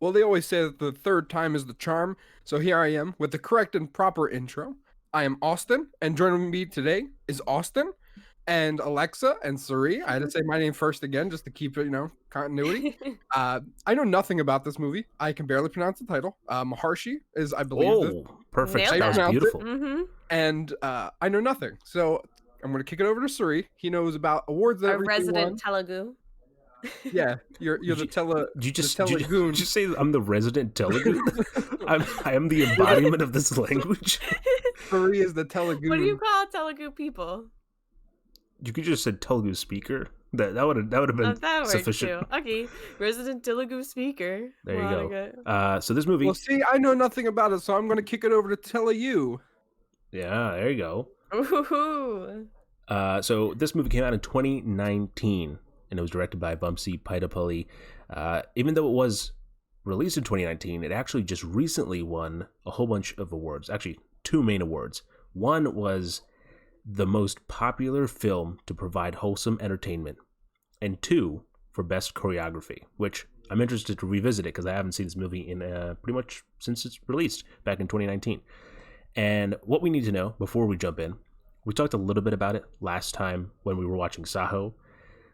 Well, they always say that the third time is the charm, so here I am with the correct and proper intro. I am Austin, and joining me today is Austin and Alexa and Suri. I had to say my name first again just to keep it, continuity. I know nothing about this movie. I can barely pronounce the title. Maharshi is, I believe, Oh, perfect. I That was pronounced beautiful. it, and I know nothing. So I'm going to kick it over to Suri. He knows about awards that Our everything won. resident Telugu. Yeah, you're the Telegoon. Did you say I'm the resident Telugu? I am the embodiment of this language. Suri is the Telegoon. What do you call Telugu people? You could just said Telugu speaker. That would have been that sufficient. Too. Okay, resident Telugu speaker. There you go. So this movie. Well, see, I know nothing about it, so I'm going to kick it over to Telu. Yeah, there you go. Ooh. So this movie came out in 2019, and it was directed by Vamsi Paidapalli. Even though it was released in 2019, it actually just recently won a whole bunch of awards. Actually, two main awards. One was the most popular film to provide wholesome entertainment, and two for best choreography, which I'm interested to revisit it because I haven't seen this movie in pretty much since it's released back in 2019. And what we need to know before we jump in, we talked a little bit about it last time when we were watching Saho,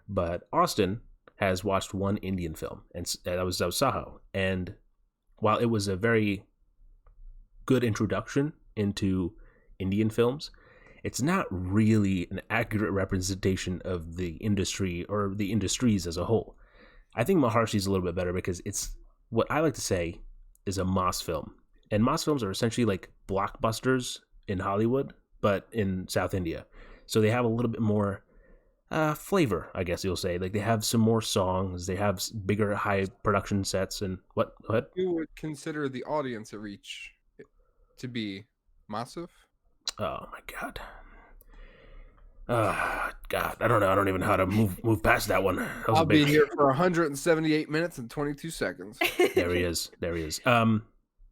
but Austin has watched one Indian film, and that was Saho. And while it was a very good introduction into Indian films, it's not really an accurate representation of the industry or the industries as a whole. I think Maharshi is a little bit better because it's what I like to say is a Moss film. And Moss films are essentially like blockbusters in Hollywood, but in South India. So they have a little bit more flavor, I guess you'll say. Like they have some more songs, they have bigger, high production sets, and what? You would consider the audience reach to be massive? Oh my god. God, I don't know. I don't even know how to move past that one. I'll be here for 178 minutes and 22 seconds. There he is.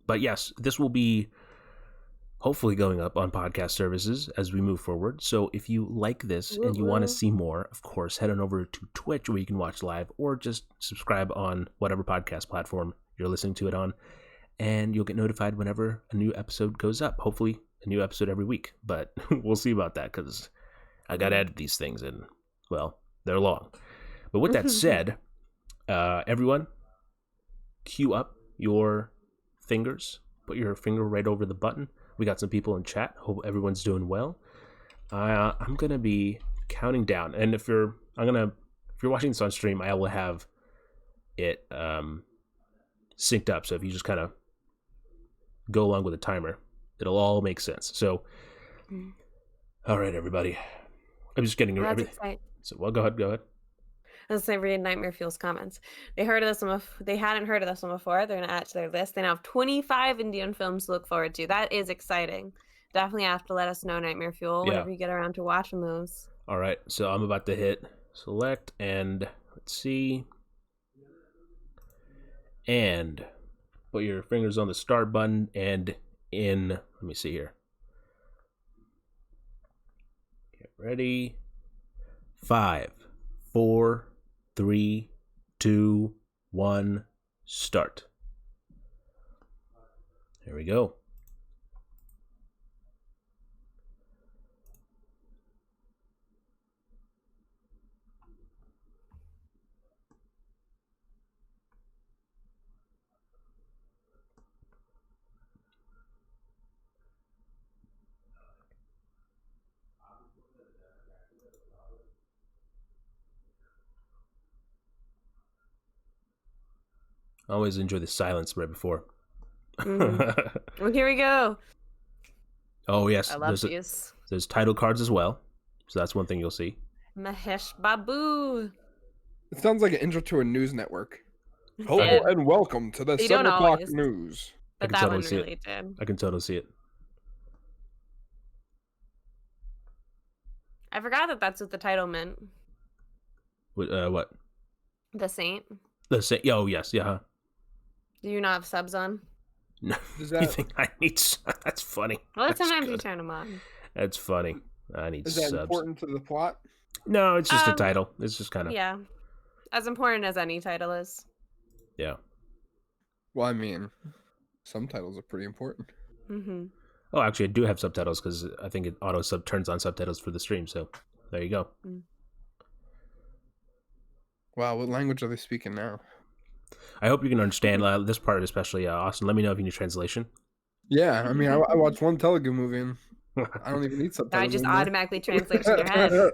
But yes, this will be hopefully going up on podcast services as we move forward. So if you like this and you want to see more, of course, head on over to Twitch where you can watch live, or just subscribe on whatever podcast platform you're listening to it on, and you'll get notified whenever a new episode goes up. Hopefully a new episode every week, but we'll see about that because I got to edit these things and, well, they're long. But with that said, everyone, cue up your fingers. Put your finger right over the button. We got some people in chat. Hope everyone's doing well. I'm gonna be counting down, and if you're watching this on stream, I will have it synced up. So if you just kind of go along with the timer, it'll all make sense. So, all right, everybody. I'm just getting everything. So, well, go ahead. Let's say read Nightmare Fuel's comments. They hadn't heard of this one before. They're gonna add to their list. They now have 25 Indian films to look forward to. That is exciting. Definitely have to let us know, Nightmare Fuel, whenever you get around to watching those. All right, so I'm about to hit select and let's see. And put your fingers on the start button and let me see here. Get ready. 5, 4, 3, 2, 1, start. There we go. I always enjoy the silence right before. Well, here we go. Oh, yes. I love these. There's title cards as well. So that's one thing you'll see. Mahesh Babu. It sounds like an intro to a news network. Hello and welcome to the 7 o'clock news. But that one really did. I can totally see it. I forgot that that's what the title meant. What? The Saint. The Saint. Oh, yes. Yeah. Do you not have subs on? No. You think I need subs? That's funny. Well, sometimes you turn them on. That's funny. I need subs. Is that important to the plot? No, it's just a title. It's just kind of... Yeah. As important as any title is. Yeah. Well, I mean, subtitles are pretty important. Mm-hmm. Oh, actually, I do have subtitles because I think it auto turns on subtitles for the stream. So there you go. Mm. Wow, what language are they speaking now? I hope you can understand this part, especially Austin. Let me know if you need translation. Yeah, I mean, I watched one Telugu movie and I don't even need I subtitles just anymore. automatically translates in your head.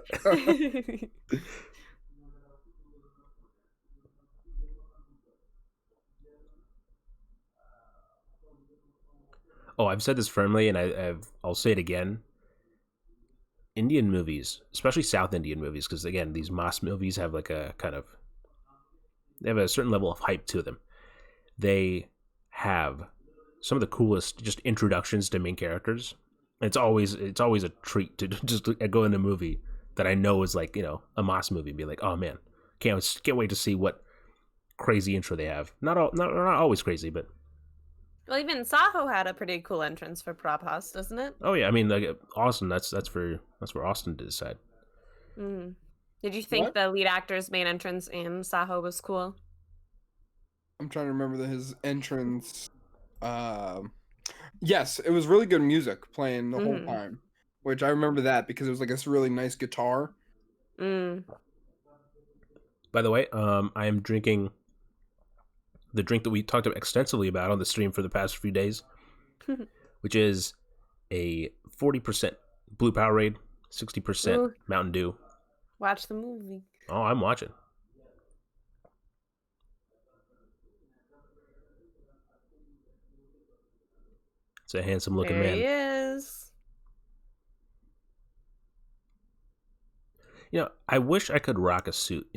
Oh, I've said this firmly, and I'll say it again. Indian movies, especially South Indian movies, because again, these mass movies have like a kind of they have a certain level of hype to them. They have some of the coolest just introductions to main characters. It's always a treat to just go in a movie that I know is like a Moss movie and be like, oh man, can't wait to see what crazy intro they have. Not always crazy, but Well, even Saho had a pretty cool entrance for Prabhas, doesn't it? oh yeah, I mean like Austin, that's for Austin to decide. Mm. Did you think What? the lead actor's main entrance in Saho was cool? I'm trying to remember his entrance. Yes, it was really good music playing the whole Mm-hmm. time, which I remember that because it was like this really nice guitar. Mm. By the way, I am drinking the drink that we talked extensively about on the stream for the past few days, which is a 40% Blue Powerade, 60% Ooh. Mountain Dew. Watch the movie. Oh, I'm watching. It's a handsome looking There man. he is. I wish I could rock a suit,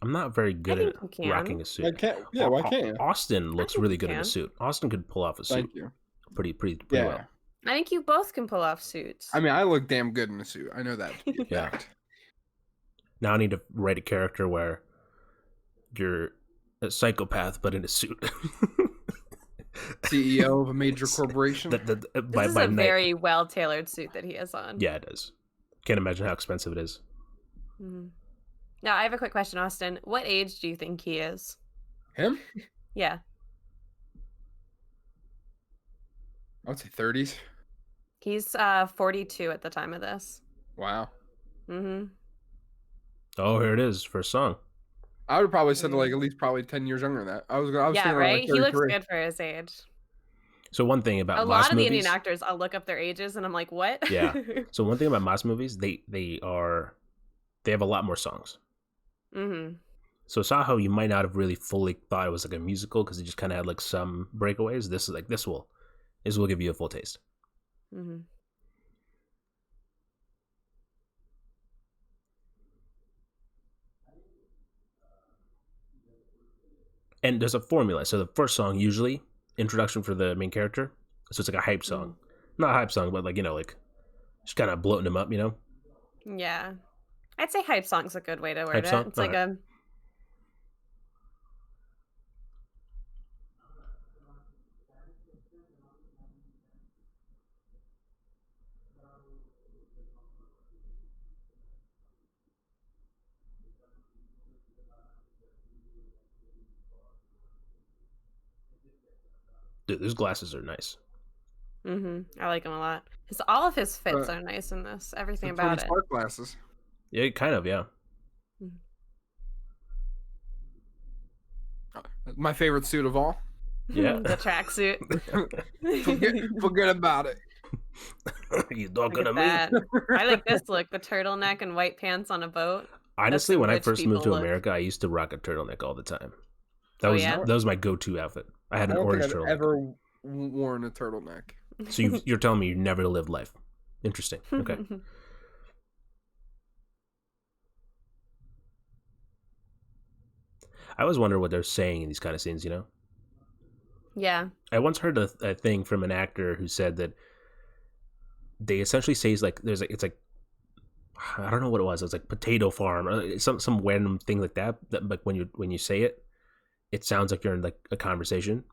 I'm not very good think at you can. rocking a I suit. can't. Yeah, why can't you? Austin looks think really you good in a can. suit. Austin could pull off a suit Thank you. pretty Yeah. well. I think you both can pull off suits. I mean, I look damn good in a suit. I know that to be a Yeah. fact. Now I need to write a character where you're a psychopath but in a suit. CEO of a major corporation. This is a very well-tailored suit that he has on. Yeah, it is. Can't imagine how expensive it is. Mm-hmm. Now, I have a quick question, Austin. What age do you think he is? Him? Yeah. I would say 30s. He's 42 at the time of this. Wow. Mm-hmm. Oh, here it is. First song. I would have probably said like at least probably 10 years younger than that. I was Yeah, thinking right? like He looks 33. good for his age. So one thing about A Moss lot of the movies, Indian actors, I'll look up their ages and I'm like, what? Yeah. So one thing about Moss movies, they have a lot more songs. Mm-hmm. So Saho, you might not have really fully thought it was like a musical because it just kind of had like some breakaways. This is like this will give you a full taste. Mm-hmm. And there's a formula. So the first song usually introduction for the main character. So it's like a hype song, not a hype song, but like like just kind of bloating him up. Yeah. I'd say hype song's a good way to word Hype it. song? It's like Alright. a... Dude, those glasses are nice. Mm-hmm. I like him a lot. All of his fits Uh, are nice in this. Everything The Tony about it. Stark glasses. Yeah, kind of. Yeah. My favorite suit of all. Yeah. The tracksuit. Forget about it. You Look talking at to me? that. I like this look, the turtleneck and white pants on a boat. Honestly, some when I rich first moved to people look. America, I used to rock a turtleneck all the time. That Oh, was yeah? that was my go-to outfit. I had I an don't think orange I've turtleneck. ever worn a turtleneck. So you're telling me you never lived life? Interesting. Okay. I always wonder what they're saying in these kind of scenes. Yeah. I once heard a thing from an actor who said that they essentially say it's like it's like I don't know what it was. It was like potato farm or some random thing like that. That like when you say it, it sounds like you're in like a conversation.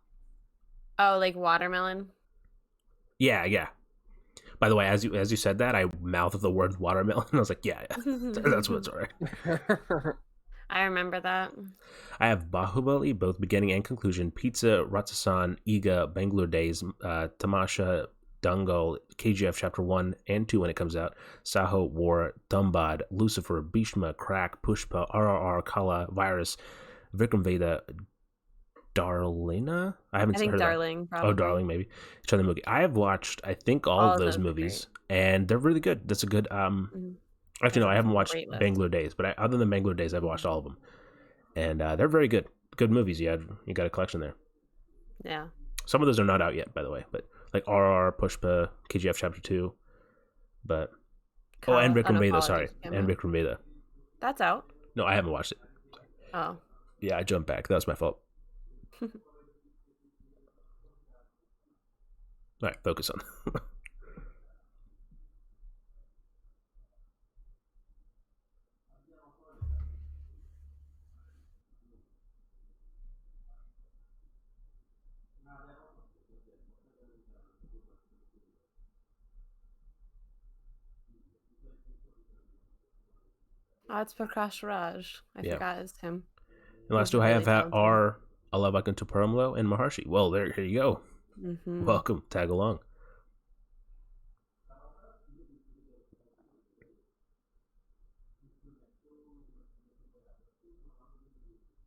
Oh, like watermelon? Yeah, yeah. By the way, as you said that, I mouthed the word watermelon. And I was like, yeah, that's what's all right. I remember that. I have Bahubali, both beginning and conclusion, Pizza, Ratsasan, Iga, Bangalore Days, Tamasha, Dangal, KGF Chapter 1 and 2 when it comes out, Saho, War, Dumbad, Lucifer, Bhishma, Crack, Pushpa, RRR, Kala, Virus, Vikram Veda, Darlina? I haven't I think heard of that. Darling, Oh, probably. Darling, maybe. Chandramukhi. I have watched, I think, all All of of those those are movies, great. and they're really good. That's a good. Mhm. Actually, That's no, a I haven't watched great list. Bangalore Days, but other than Bangalore Days, I've watched all of them, and they're very good. Good movies. You got a collection there. Yeah. Some of those are not out yet, by the way, but like RR, Pushpa, KGF Chapter 2, but and Oh Vikram no, Veda, Kala sorry, just came and out. Vikram Veda. That's out. No, I haven't watched it. Oh. Yeah, I jumped back. That was my fault. All right, focus on. Oh, it's Prakash Raj. I Yeah. forgot it's him. And last He's two I really have talented. are Alavakantu Paramlo and Maharshi. Well, here you go. Mm-hmm. Welcome. Tag along.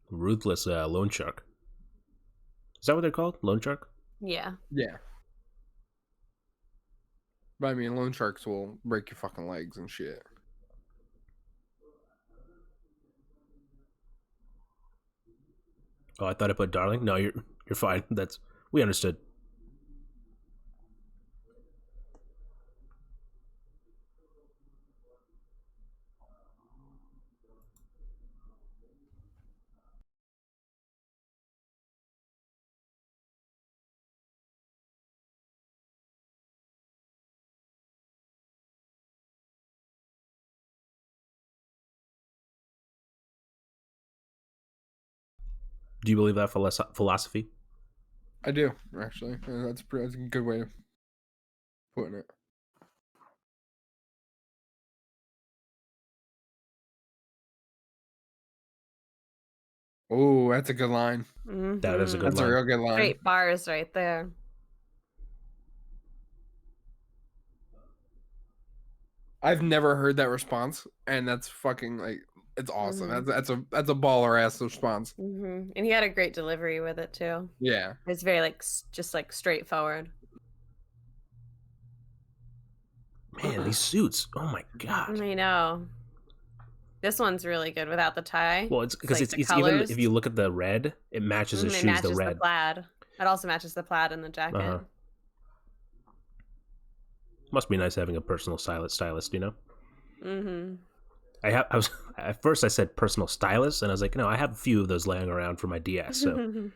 Ruthless Loan Shark. Is that what they're called? Loan Shark? Yeah. Yeah. But I mean, loan sharks will break your fucking legs and shit. Oh, I thought I put Darling. No, you're fine. We understood. Do you believe that philosophy? I do, actually. That's a good way of putting it. Oh, that's a good line. That is a good Mm-hmm. That's a line. real good line. Great bars right there. I've never heard that response, and that's fucking like it's awesome. Mm-hmm. That's a baller ass response. Mm-hmm. And he had a great delivery with it too. Yeah. It's very like just like straightforward. Man, these suits. Oh my god. I know. This one's really good without the tie. Well, it's It's because like the it's even colors. if you look at the red, it matches his It shoes. The matches the red. plaid. It also matches the plaid in the jacket. Uh huh. Must be nice having a personal stylist. You know. Mm-hmm. I was at first I said personal stylist, and I was like, no, I have a few of those laying around for my DS. So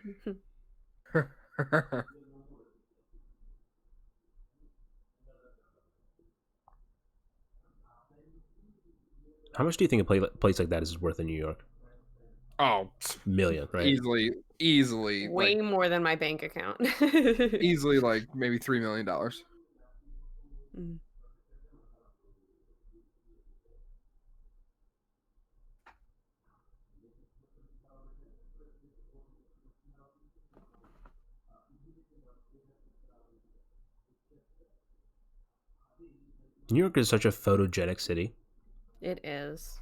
how much do you think a place like that is worth in New York? Oh, Million, right? easily, Way more than my bank account. easily, like maybe $3 million. Mm. New York is such a photogenic city. It is.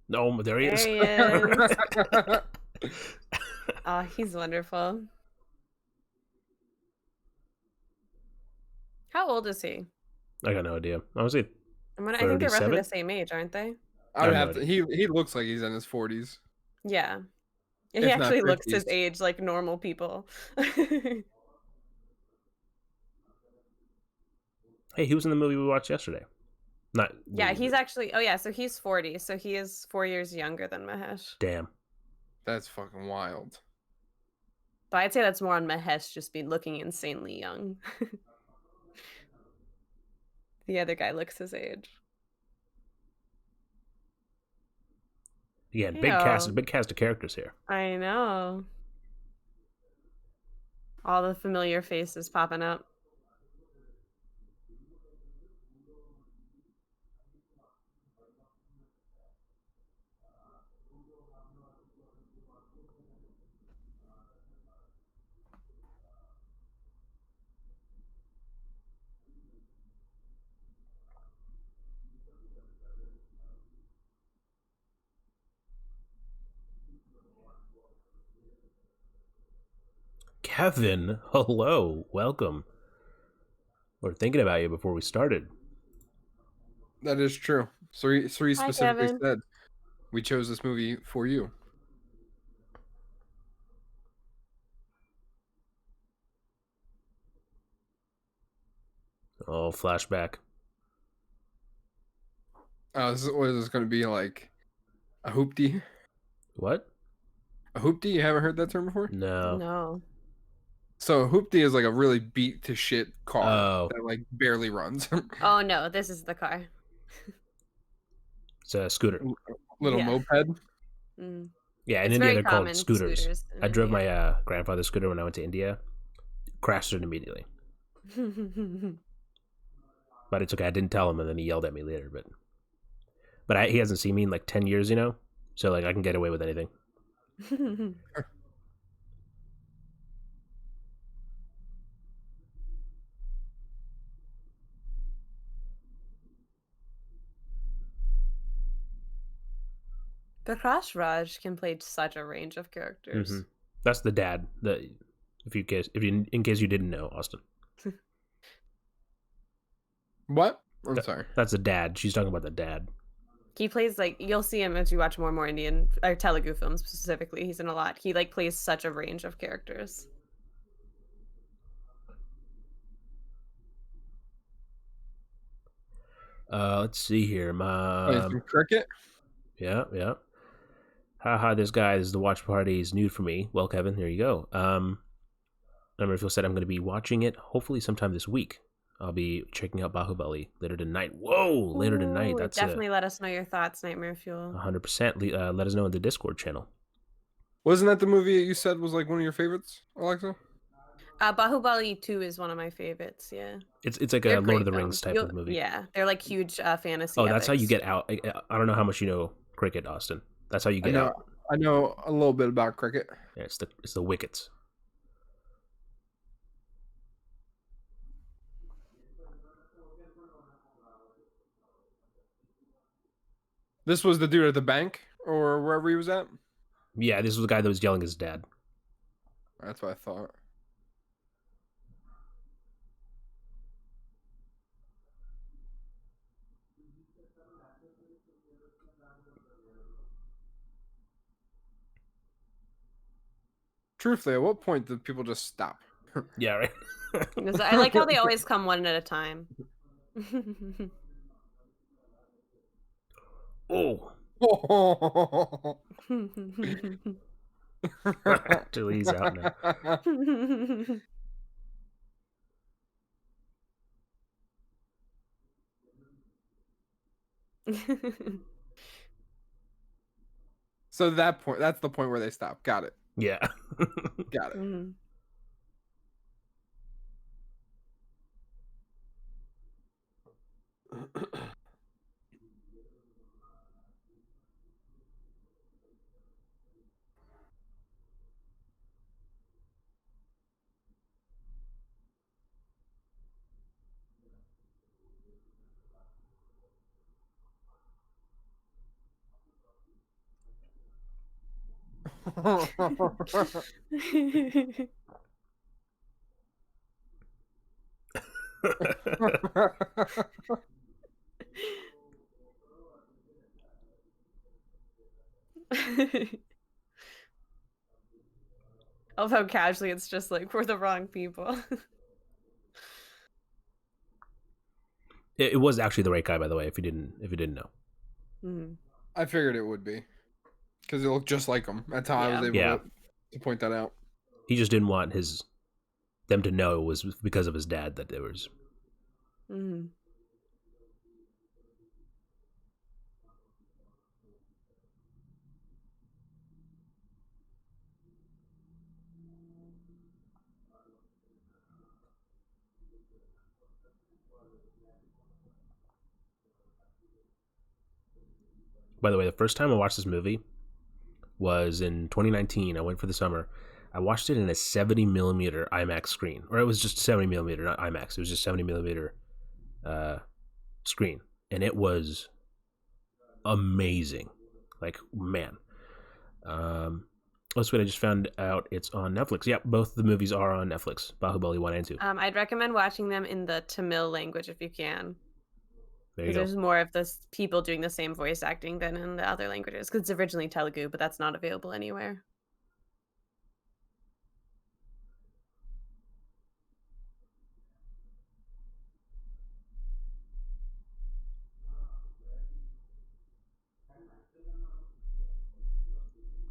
No, there he There is. he is. Oh, he's wonderful. How old is he? I got no idea. I was it I think they're roughly 37. the same age, aren't they? I I would have no have to. idea. He looks like he's in his 40s, Yeah. He if not actually looks 50s. his age like normal people. Hey, he was in the movie we watched yesterday. Not Yeah, movie, he's but actually oh yeah, so he's 40, so he is 4 years younger than Mahesh. damn. That's fucking wild. But I'd say that's more on Mahesh just being looking insanely young. The other guy looks his age. Yeah, Ew. big cast of characters here. I know. All the familiar faces popping up. Kevin, hello, welcome. We are thinking about you before we started. That is true. Sri Hi, specifically Kevin. said we chose this movie for you. Oh, flashback. What is this going to be like? A hoopty? What? A hoopty? You haven't heard that term before? No. No. So a hoopty is like a really beat to shit car Oh, that like barely runs. Oh no, this is the car. it's a scooter. Little Yeah. moped. Mm. Yeah, in It's India very they're called common, scooters. scooters in I drove India. my grandfather's scooter when I went to India. Crashed it immediately. But it's okay. I didn't tell him, and then he yelled at me later. But he hasn't seen me in like 10 years, so like I can get away with anything. The Crash Raj can play such a range of characters. That's the dad. In case you didn't know, Austin. What? I'm sorry. That's the dad. She's talking about the dad. He plays like, you'll see him as you watch more and more Indian or Telugu films specifically. He's in a lot. He like plays such a range of characters. Let's see here. Playing some cricket. Yeah. Haha, this is the watch party is new for me. Well, Kevin, there you go. Phil said I'm going to be watching it hopefully sometime this week. I'll be checking out Bahubali later tonight. Whoa, later tonight. That's definitely let us know your thoughts, Nightmare Fuel. 100%. Let us know in the Discord channel. Wasn't that the movie that you said was like one of your favorites, Alexa? Bahubali 2 is one of my favorites. Yeah, it's like they're a Lord of great the Rings films. type of movie. Yeah, they're like huge fantasy. Oh, that's how you epics. get out. I don't know how much you know cricket, Austin. That's how you get out. I know a little bit about cricket. Yeah, it's the wickets. This was the dude at the bank or wherever he was at? Yeah, this was the guy that was yelling at his dad. That's what I thought. Truthfully, at what point did people just stop? Yeah, right. I like how they always come one at a time. Oh. Actually, he's out now. So that's the point where they stop. Got it. Yeah. Got it. Mm-hmm. I love how casually it's just like we're the wrong people. It was actually the right guy, by the way. If you didn't know. Mm-hmm. I figured it would be because it looked just like him. That's how I was able to point that out. He just didn't want them to know it was because of his dad that there was. Mm-hmm. By the way, the first time I watched this movie was in 2019. I went for the summer. I watched it in a 70 millimeter IMAX screen, or it was just 70 millimeter, not IMAX. It was just 70 millimeter screen, and it was amazing. Like, man. That's what I just found out. It's on Netflix. Yep, both the movies are on Netflix. Bahubali 1 and 2. I'd recommend watching them in the Tamil language if you can, There you because go. there's more of this people doing the same voice acting than in the other languages. Because it's originally Telugu, but that's not available anywhere.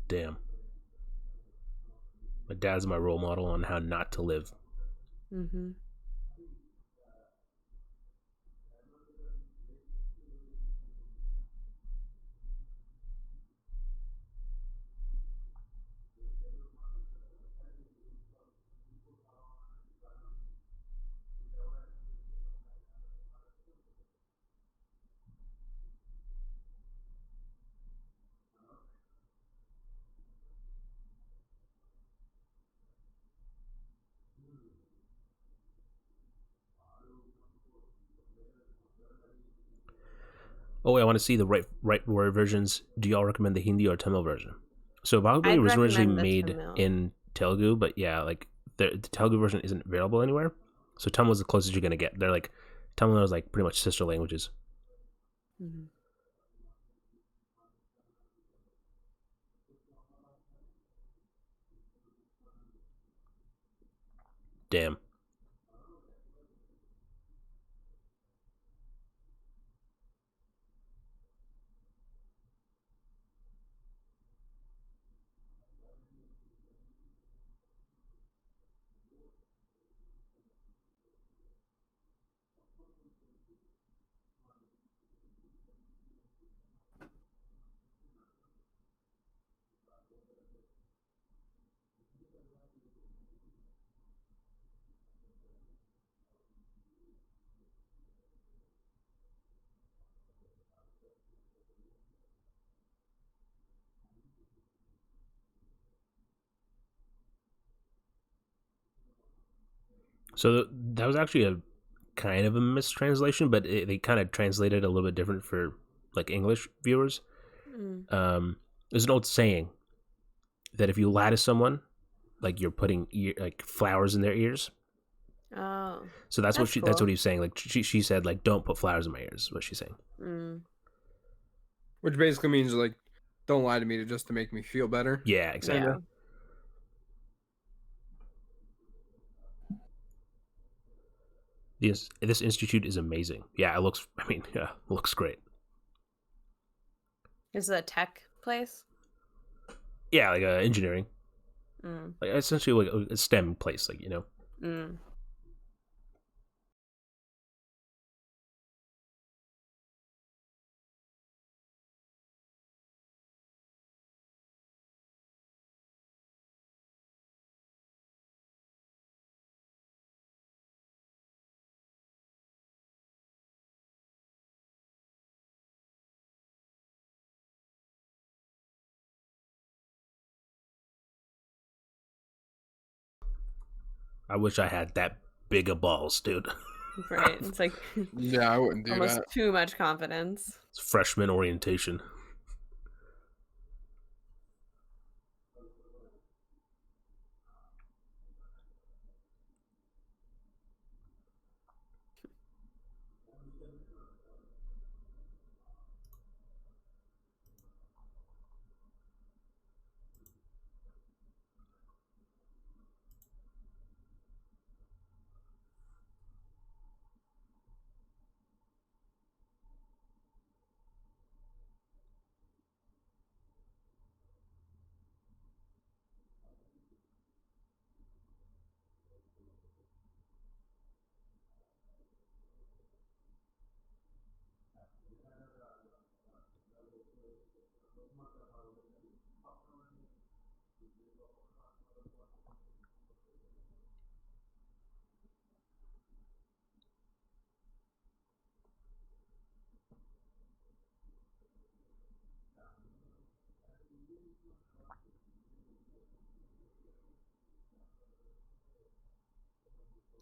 Damn. My dad's my role model on how not to live. Mm-hmm. Oh, wait, I want to see the right word versions. Do y'all recommend the Hindi or Tamil version? So Bahubali I'd was originally recommend the made Tamil. in Telugu, but yeah, like the Telugu version isn't available anywhere. So Tamil is the closest you're gonna get. They're like Tamil is like pretty much sister languages. Mm-hmm. Damn. So that was actually a kind of a mistranslation, but they kind of translated a little bit different for like English viewers. Mm. There's an old saying that if you lie to someone, like you're putting like flowers in their ears. Oh, So that's that's what cool. he's saying. Like she said like don't put flowers in my ears. Is what she's saying. Mm. Which basically means like, don't lie to me just to make me feel better. Yeah, Kind exactly. Yeah. of. This institute is amazing. Yeah, it looks. I mean, yeah, it looks great. Is it a tech place? Yeah, like engineering, Mm. like essentially like a STEM place, like Mm. I wish I had that big of balls, dude. Right. It's like Yeah, I wouldn't do almost that. too much confidence. It's freshman orientation.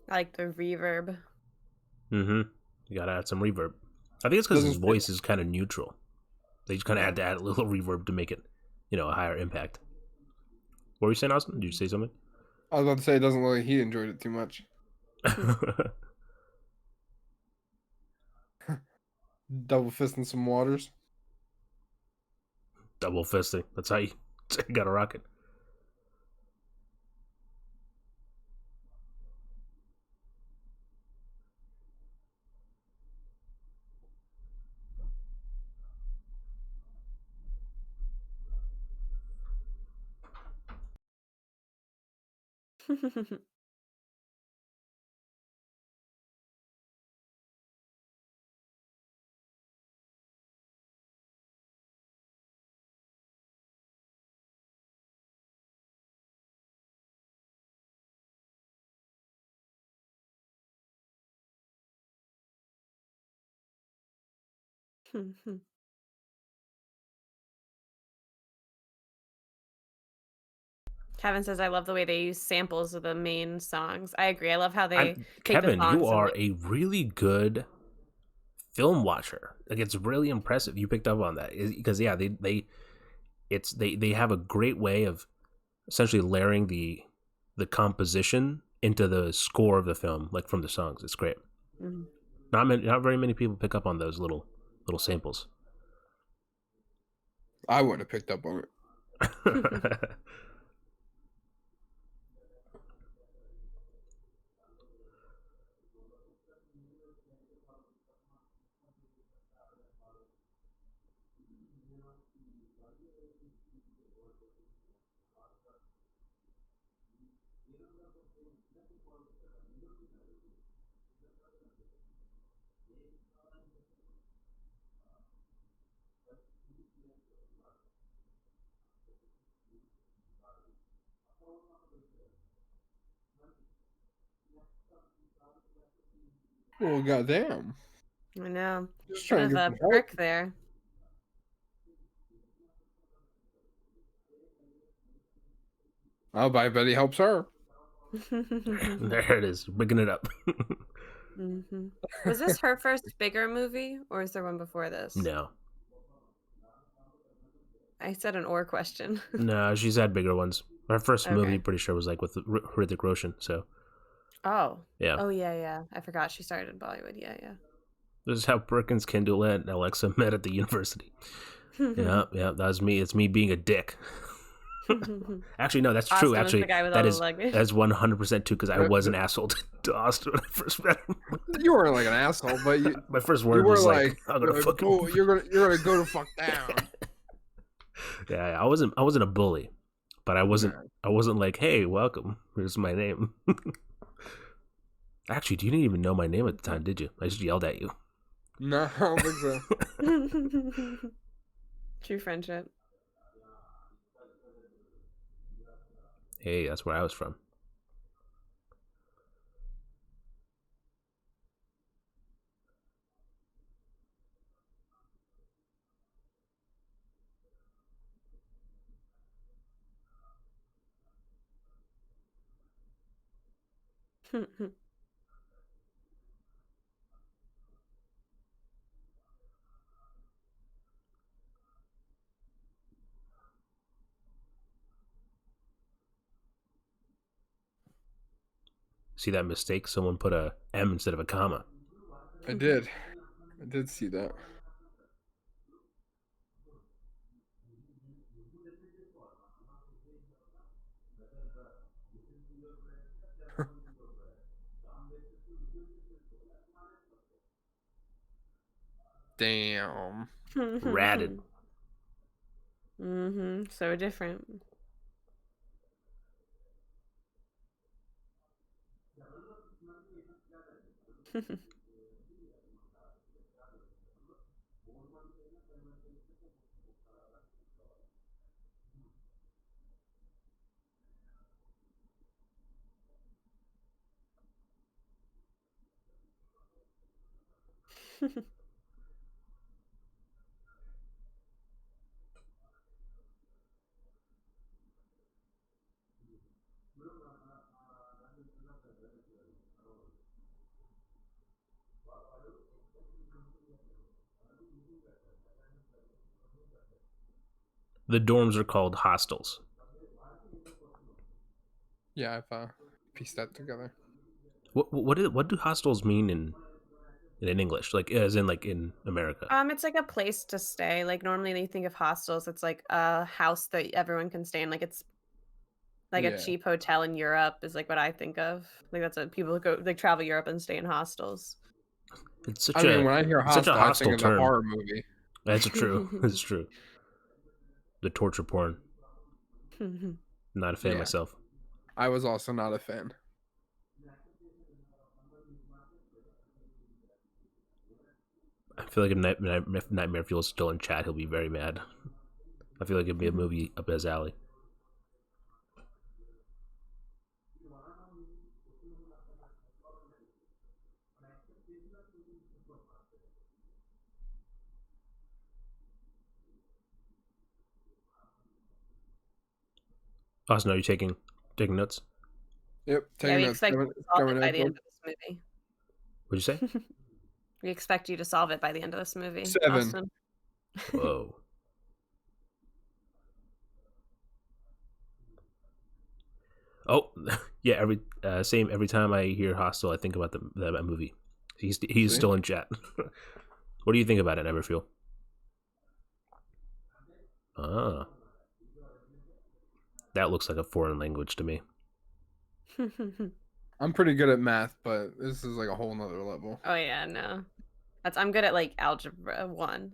I like the reverb. Mm-hmm. You gotta add some reverb. I think it's because Doesn't his fit. voice is kind of neutral. They just kind of Yeah. had to add a little reverb to make it, a higher impact. What were you saying, Austin? Did you say something? I was about to say it doesn't look like he enjoyed it too much. Double fisting some waters. Double fisting. That's how you gotta rock it. Kevin says, I love the way they use samples of the main songs. I agree. I love how they take the Kevin, you songs and are a really good film watcher. Like, it's really impressive. You picked up on that because yeah, they have a great way of essentially layering the composition into the score of the film, like from the songs. It's great. Mhm. Not very many people pick up on those little samples. I wouldn't have picked up on it. Well, goddamn. I know. Just Bit trying of to get a some help. prick there. Oh, but I bet he helps her. There it is, picking it up. Was this her first bigger movie, or is there one before this? No, I said an or question. no, she's had bigger ones. Her first movie, Okay. pretty sure, was like with Hrithik Roshan. So Oh. yeah, Oh, yeah, yeah. I forgot she started in Bollywood. Yeah, this is how Perkins, Kendall, and Alexa met at the university. yeah. Yeah, yeah, that was me. It's me being a dick. Actually, no, that's true. Austin was the Actually, guy with all that the is luggage. that's 100% true because I Uh, was an asshole to Austin when I first met him. You weren't like an asshole, but you My first you word were was like, like, "I'm gonna fucking." go. You're gonna go to fuck down. Yeah, I wasn't a bully, but I wasn't No, I wasn't like, "Hey, welcome. Here's my name." Actually, you didn't even know my name at the time, did you? I just yelled at you. no, I don't think so. True friendship. Hey, that's where I was from. See that mistake? Someone put a M instead of a comma. I did. I did see that. Damn. Ratted. So different. The dorms are called hostels. Yeah, I've pieced that together. What do hostels mean in English? Like as in like in America? It's like a place to stay. Like normally they think of hostels, it's like a house that everyone can stay in. Like it's like a Yeah. cheap hotel in Europe is like what I think of. Like that's what people go they travel Europe and stay in hostels. It's I mean, when I hear such a hostel, I think hostile of the term. horror movie. That's true. It's true. The torture porn. Not a fan Yeah, myself. I was also not a fan. I feel like if Nightmare Fuel is still in chat, he'll be very mad. I feel like it'd be a movie up his alley. Austin, are you taking notes? Yep, Yeah, taking we notes. expect you to solve Government it by the end notebook. of this movie. What'd you say? We expect you to solve it by the end of this movie, 7. Austin. Whoa. Oh, yeah. Every time I hear Hostel, I think about that movie. He's See? still in chat. What do you think about it, Everfuel? Ah, that looks like a foreign language to me. I'm pretty good at math, but this is like a whole nother level. Oh yeah, no. I'm good at like algebra 1.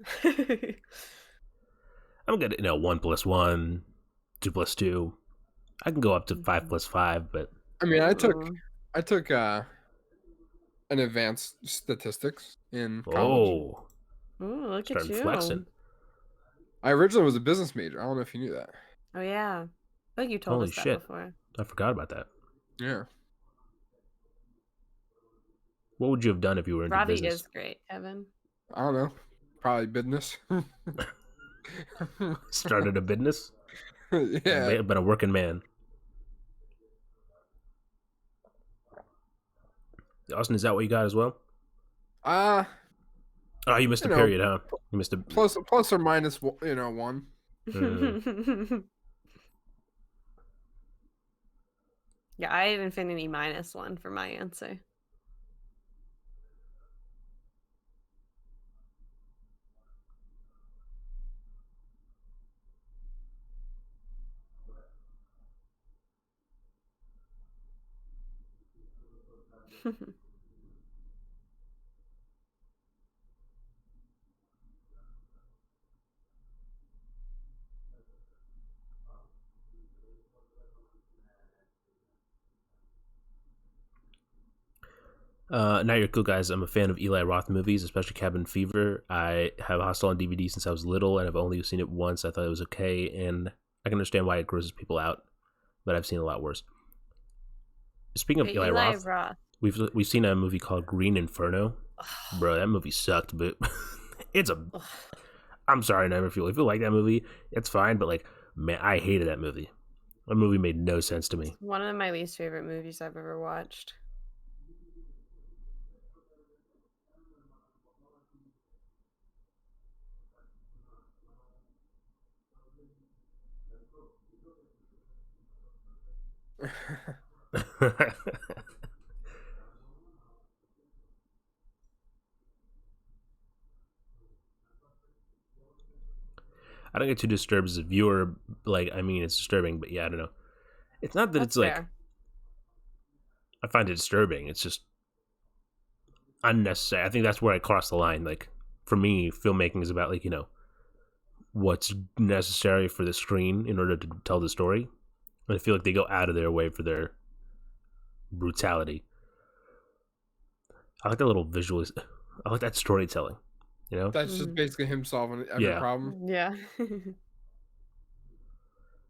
I'm good at 1+1, 2+2. I can go up to 5+5, but I mean, I took Ooh. an advanced statistics in college. oh, Ooh, look at starting you. flexing. I originally was a business major. I don't know if you knew that. Oh yeah. I think you told Holy us that shit! before. I forgot about that. Yeah. What would you have done if you were into Ravi business? is great, Kevin. I don't know. Probably business. Started a business? Yeah. Been a working man. Austin, is that what you got as well? Uh, Oh, you missed you a know, period, huh? You missed a. plus or minus, 1. Yeah, I had infinity -1 for my answer. Now you're cool, guys. I'm a fan of Eli Roth movies, especially Cabin Fever. I have Hostel on DVD since I was little, and I've only seen it once. I thought it was okay, and I can understand why it grosses people out, but I've seen a lot worse. Speaking of Okay, Eli Eli Roth, Roth. we've seen a movie called Green Inferno. Bro, that movie sucked, but it's a. I'm sorry, Never Feel. If you like that movie, it's fine, but like, man, I hated that movie. That movie made no sense to me. One of my least favorite movies I've ever watched. I don't get too disturbed as a viewer. Like, I mean, it's disturbing, but yeah, I don't know. It's not that That's it's like fair. I find it disturbing. It's just unnecessary. I think that's where I cross the line. Like, for me, filmmaking is about like what's necessary for the screen in order to tell the story. And I feel like they go out of their way for their brutality. I like that little visual. I like that storytelling. You know? That's just basically him solving every Yeah. problem. Yeah.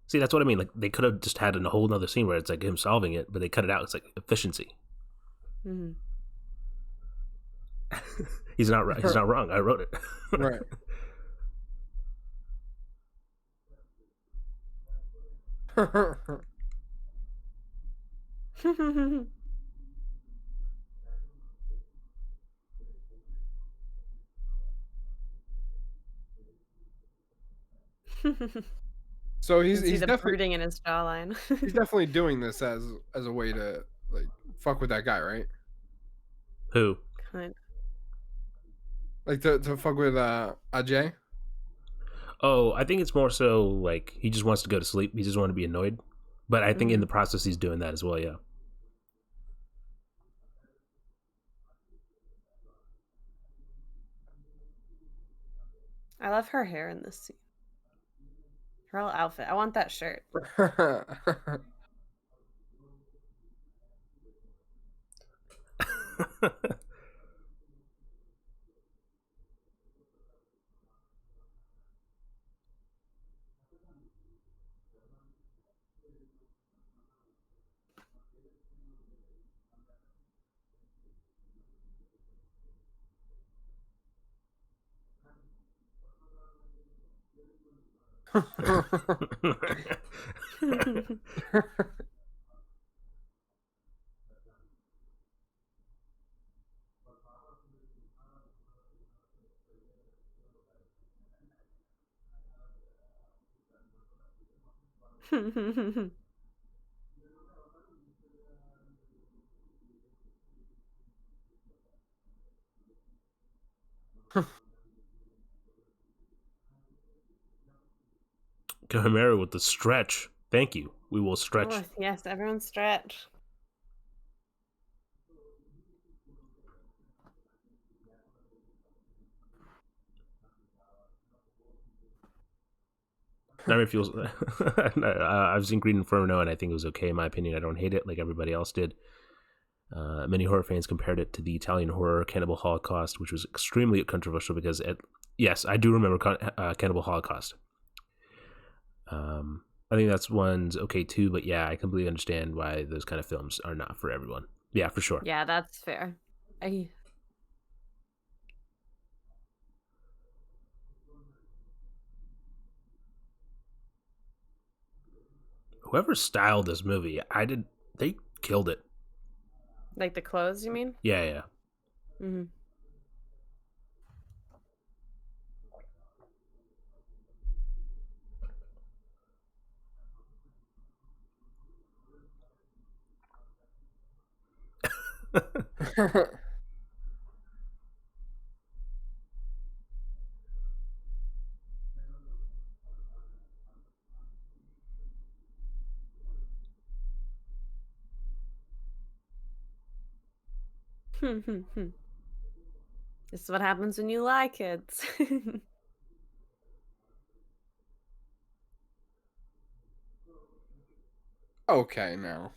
See, that's what I mean. Like they could have just had a whole nother scene where it's like him solving it, but they cut it out. It's like efficiency. Mhm. He's not right. He's not wrong. I wrote it. Right. So You he's can see he's the definitely brooding in his jawline. he's definitely doing this as a way to like fuck with that guy, right? Who? Kind Like to fuck with Ajay. Oh, I think it's more so like he just wants to go to sleep. He just want to be annoyed. But I think in Mhm. the process he's doing that as well. Yeah. I love her hair in this scene. Her whole outfit. I want that shirt. Camaro with the stretch. Thank you. We will Oh, stretch. yes, everyone stretch. Nightmare Fuel's. I've seen Green Inferno and I think it was okay in my opinion. I don't hate it like everybody else did. Many horror fans compared it to the Italian horror Cannibal Holocaust, which was extremely controversial because yes, I do remember Cannibal Holocaust. I think that's one's okay too, but yeah, I completely understand why those kind of films are not for everyone. Yeah, for sure. Yeah, that's fair. I Whoever styled this movie, they killed it. like the clothes, you mean? Yeah, yeah. Hmm. This is what happens when you lie, kids. Okay, now.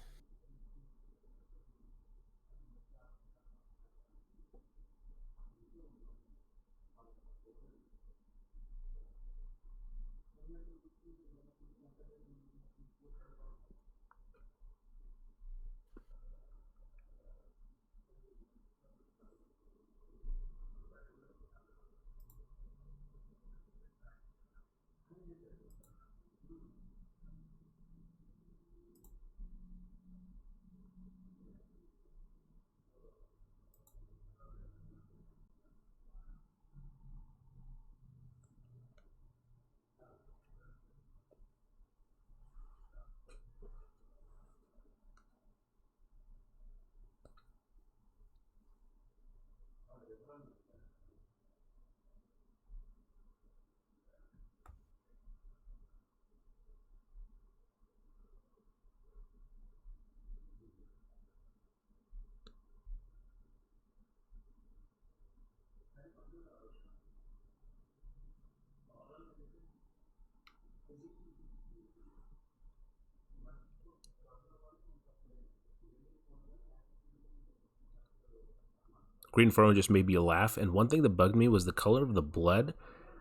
Green Inferno just made me laugh, and one thing that bugged me was the color of the blood.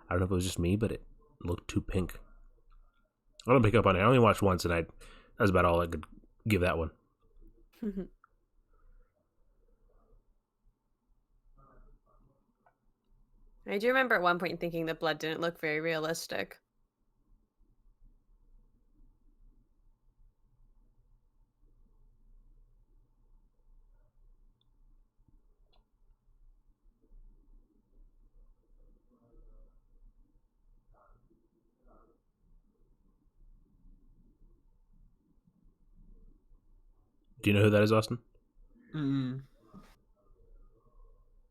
I don't know if it was just me, but it looked too pink. I don't pick up on it. I only watched once, and that's about all I could give that one. I do remember at one point thinking the blood didn't look very realistic. Do you know who that is, Austin? Mm.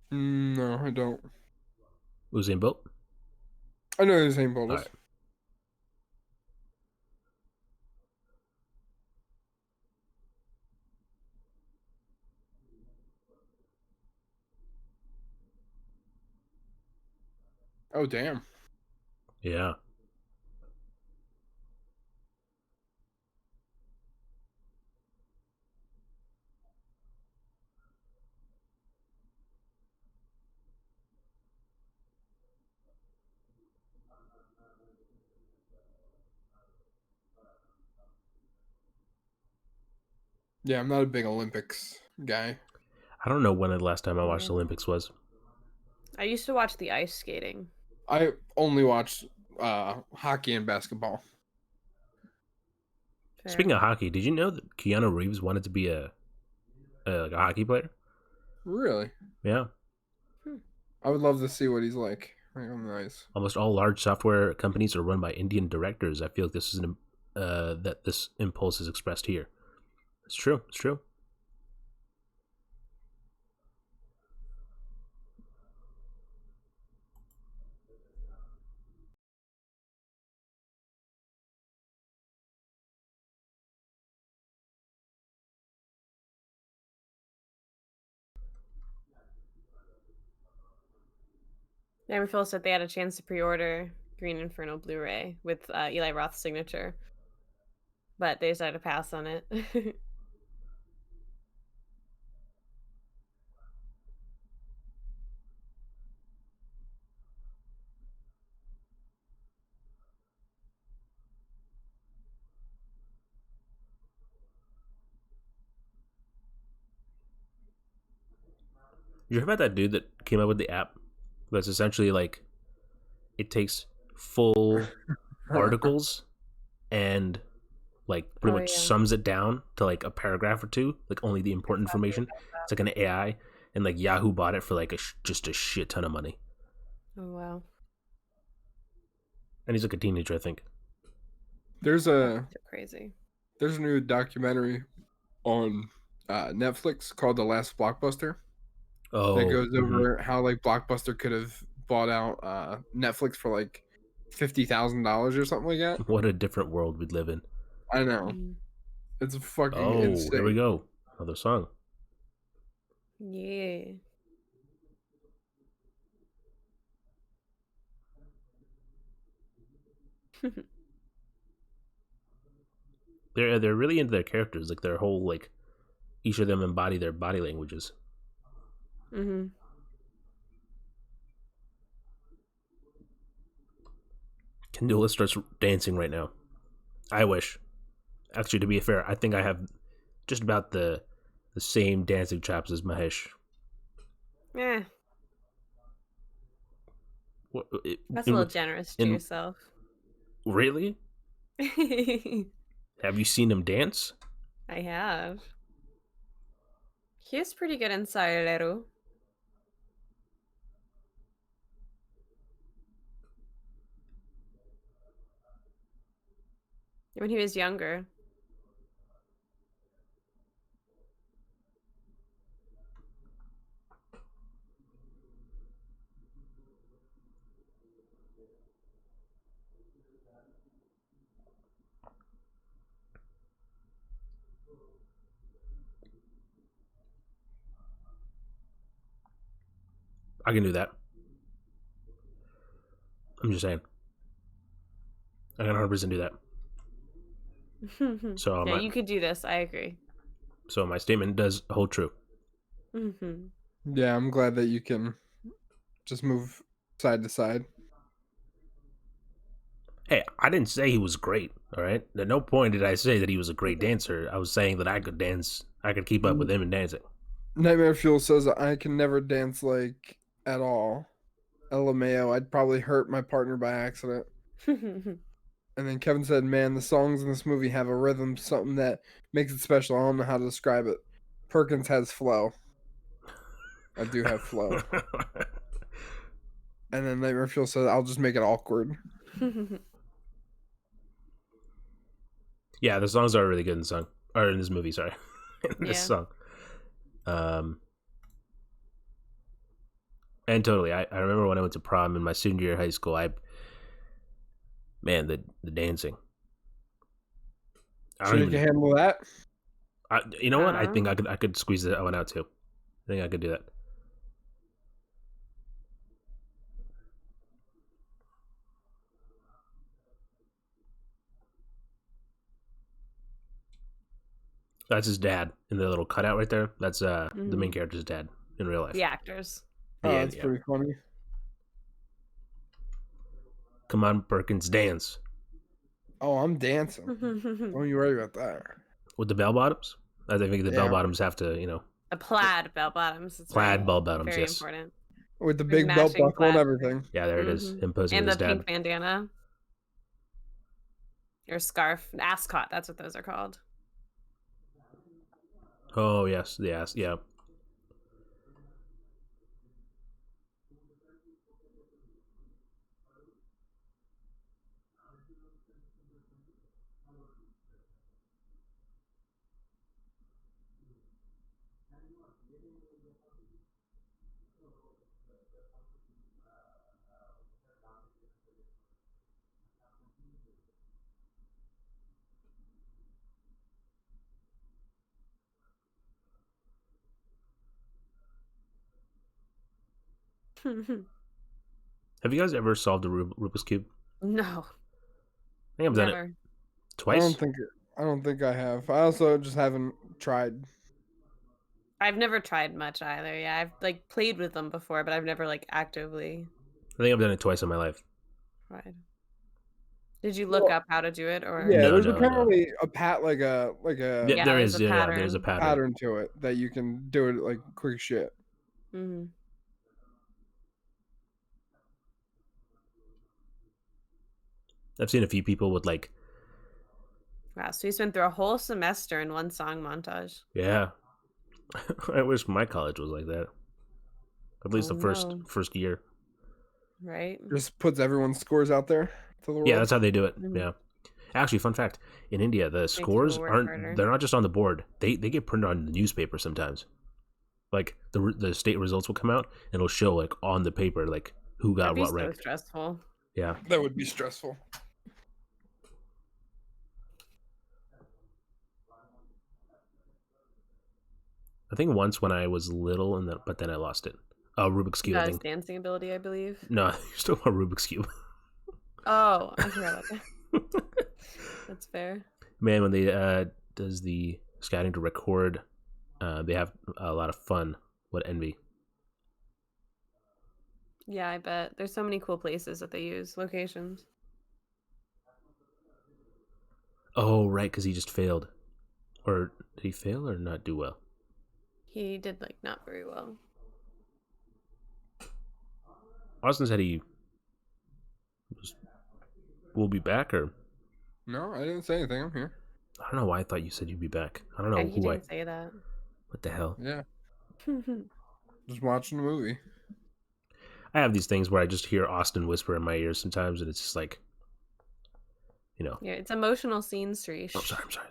No, I don't. Usain Bolt? I know the same Bolt All is. right. Oh, damn. Yeah. Yeah, I'm not a big Olympics guy. I don't know when the last time I watched Yeah. the Olympics was. I used to watch the ice skating. I only watch hockey and basketball. Fair. Speaking of hockey, did you know that Keanu Reeves wanted to be like a hockey player? Really? Yeah. Hmm. I would love to see what he's like on the ice. Almost all large software companies are run by Indian directors. I feel like this is that this impulse is expressed here. It's true. It's true. Nightmare Fuel said they had a chance to pre-order Green Inferno Blu-ray with Eli Roth's signature, but they decided to pass on it. You heard about that dude that came up with the app that's essentially like it takes full articles and like pretty Oh much yeah, sums it down to like a paragraph or two, like only the I important saw something information. about It's like an AI, and like Yahoo bought it for like just a shit ton of money. that. Oh wow, And he's like a teenager, I think. There's that's a so crazy. there's a new documentary on Netflix called The Last Blockbuster that Oh, goes over how like Blockbuster could have bought out Netflix for like $50,000 or something like that. what a different world we'd live in. I know. Mm. It's fucking Oh, here we insane. go. Another song. Yeah. They're really into their characters, like their whole like each of them embody their body languages. Mm-hmm. Kendula starts dancing right now. I wish. Actually, to be fair, I think I have just about the same dancing chops as Mahesh. Yeah, What, that's a little generous to in yourself. really? I Have you seen him dance? have. He's pretty good inside, Leru. When he was younger. I can do that. I'm just saying. I can 100% do that. So Yeah, you could do this. I agree. my statement does hold true. Mm-hmm. Yeah, I'm glad that you can just move side to side. Hey, I didn't say he was great. All right. At no point did I say that he was a great dancer. I was saying that I could dance. I could keep up with him in dancing. Nightmare Fuel says I can never dance like at all. LMAO, I'd probably hurt my partner by accident. And then Kevin said, "Man, the songs in this movie have a rhythm, something that makes it special. I don't know how to describe it. Perkins has flow. I do have flow." And then Nightmare Fuel says, "I'll just make it awkward." Yeah, the songs are really good in the song or in this movie. Sorry. in this Yeah. song. And totally, I remember when I went to prom in my senior year of high school. Man, the dancing. I don't Sure you can even. handle that? You know what? I think Uh, I could squeeze that one out too. I think I could do that. That's his dad in the little cutout right there. That's the main mhm. character's dad in real life. The actors. Oh, Yeah, that's yeah. pretty funny. Come on, Perkins, dance Oh, I'm dancing. The Don't you worry about that. with the bell bottoms. I think the bell Yeah, bottoms have to, plaid bell bottoms. It's plaid bell bottoms. very Yes. important. with the Like big belt matching buckle and plaid. everything. Yeah, there it is. Him posing with And his the dad. pink bandana or scarf, ascot. That's what those are called. Oh yes, yes, yeah. Have you guys ever solved a Rubik's cube? No, I think I've done it never. I don't twice. think I have. I also just haven't tried. I've never tried much either. Yeah, I've like played with them before, but I've never like actively I think I've done it twice in my life. tried. Did you look Well, up how to do it or? yeah, No, there's no, no. apparently a like a Yeah, There there's is, a yeah, there's a pattern. pattern. pattern to it that you can do it like quick shit. Hmm. I've seen a few people with like, Wow, so you spent through a whole semester in one song montage. yeah. I wish my college was like that. At least Oh the first no, first year. right? Just puts everyone's scores out there to the Yeah, world. that's how they do it. Hmm. Yeah. Actually, fun fact: in India, the Makes people scores work aren't. harder. They're not just on the board. They get printed on the newspaper sometimes. Like the state results will come out and it'll show like on the paper like who That'd got be what so rank. stressful. Yeah. That would be stressful. I think once when I was little, but then I lost it. Rubik's cube. I His think. dancing ability, I believe. No, you're still on Rubik's cube. Oh, I forgot about that. That's fair. Man, when they does the scouting to record, they have a lot of fun. What envy? Yeah, I bet. There's so many cool places that they use, locations. Oh, right, because he just failed. Or did he fail or not do well? He did like not very well. Austin said he will be back, or No, I didn't say anything. I'm here. I don't know why I thought you said you'd be back. I don't Yeah, know he who I. didn't say that. What the hell? Yeah, just watching the movie. I have these things where I just hear Austin whisper in my ears sometimes, and it's just like, you know. Yeah, it's emotional scenes, Oh, Trish. I'm sorry.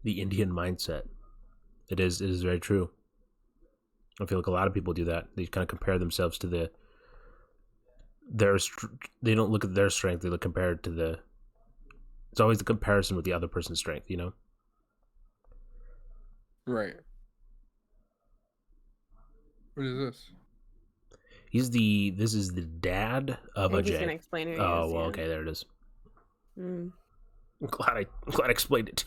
The Indian mindset. It is very true. I feel like a lot of people do that. They kind of compare themselves to they don't look at their strength. They look compared to the. It's always the comparison with the other person's strength. You know. Right. What is this? This is the dad of I think he's Ajay. gonna explain who he Oh is. well, Yeah. okay, there it is. Mm. I'm glad I explained it.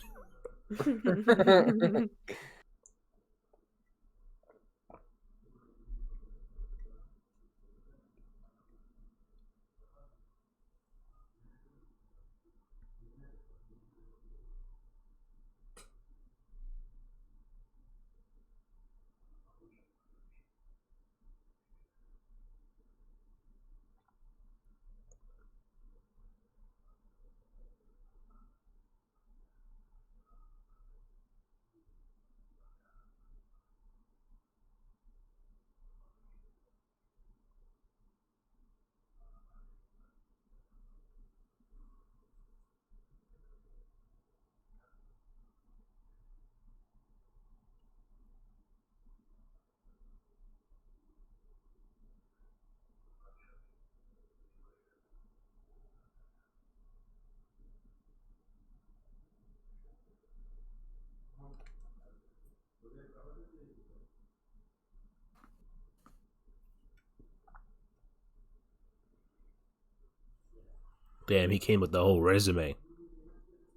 Damn, he came with the whole resume,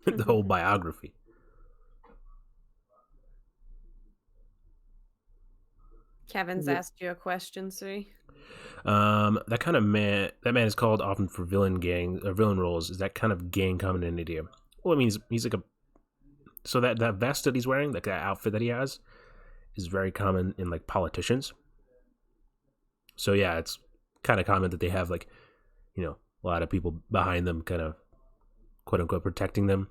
the whole biography. Kevin's asked you a question, Sui. That man is called often for villain roles. Is that kind of gang common in India? Well, I mean, he's like a so that vest that he's wearing, like that outfit that he has, is very common in like politicians. So yeah, it's kind of common that they have like, a lot of people behind them, kind of quote unquote protecting them.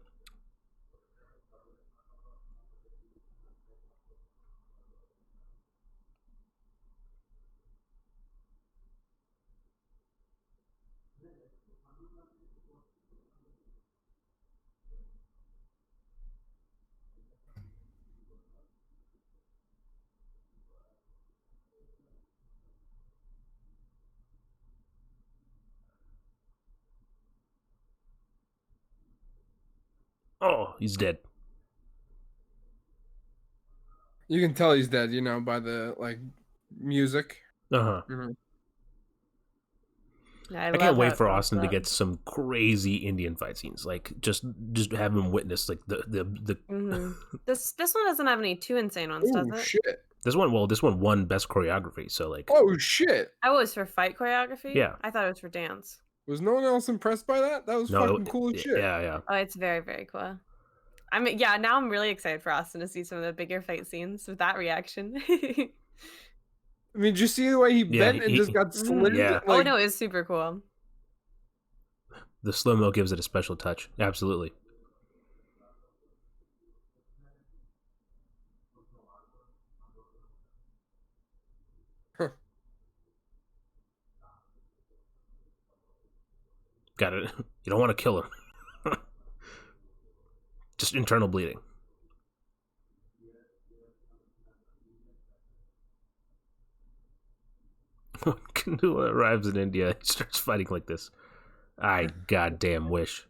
Oh, he's dead. You can tell he's dead, by the music. Uh huh. Mhm. I I can't love how wait it for pops Austin to up. get some crazy Indian fight scenes. Like just have him witness like the This one doesn't have any too insane ones, does Oh it? shit! this one. Well, this one won best choreography. So like, Oh shit! Oh, it was for fight choreography? yeah, I thought it was for dance. Was no one else impressed by that? That was no, fucking cool as shit. yeah. Oh, it's very, very cool. I mean, yeah, now I'm really excited for Austin to see some of the bigger fight scenes with that reaction. I mean, did you see the way he Yeah, bent and just got slimmed? Yeah. Oh, no, it's super cool. The slow mo gives it a special touch. Absolutely. Huh. Got it. You don't want to kill him. Just internal bleeding. When Kanula arrives in India, he starts fighting like this. I goddamn wish.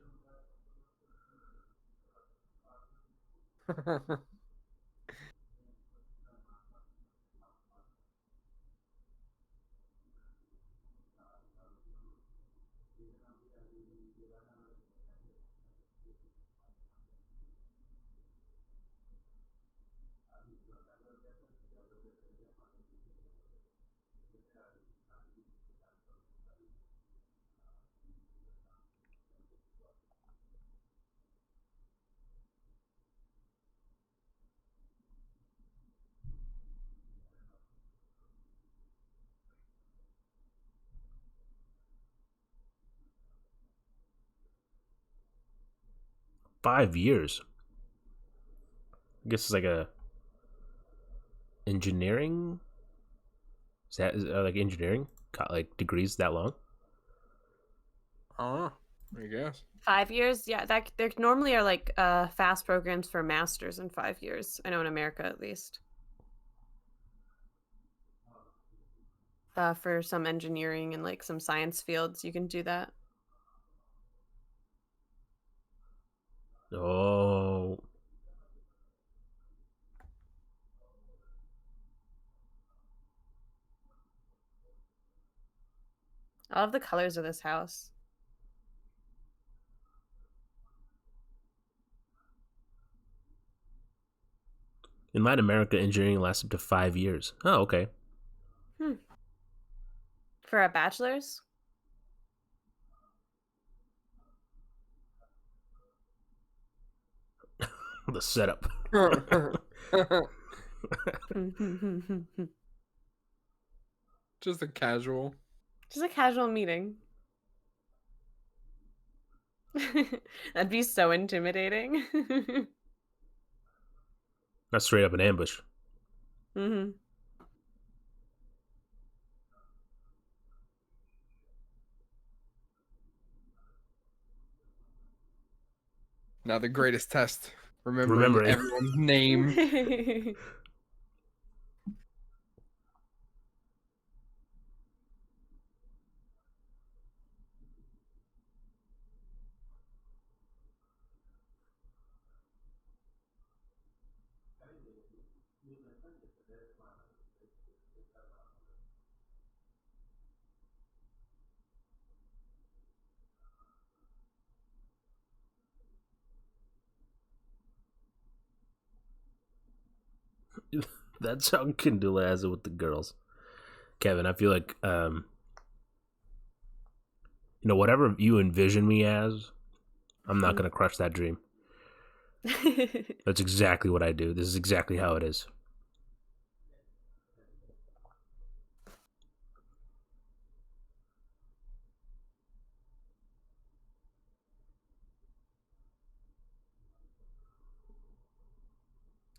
$5 years. I guess it's like a engineering. Is like engineering? Got like degrees that long? Oh. I guess. 5 years, yeah. That there normally are like fast programs for masters in 5 years. I know in America at least. For some engineering and like some science fields, you can do that. Oh, I love the colors of this house. in Latin America, engineering lasts up to 5 years. Oh, okay. Hmm. For a bachelor's? The setup. Just a casual. Just a casual meeting. That'd be so intimidating. That's straight up an ambush. hmm Now the greatest test. Remembering Remembering. everyone's name. That's how Kindula has it with the girls. Kevin, I feel like, whatever you envision me as, I'm not going to crush that dream. That's exactly what I do. This is exactly how it is.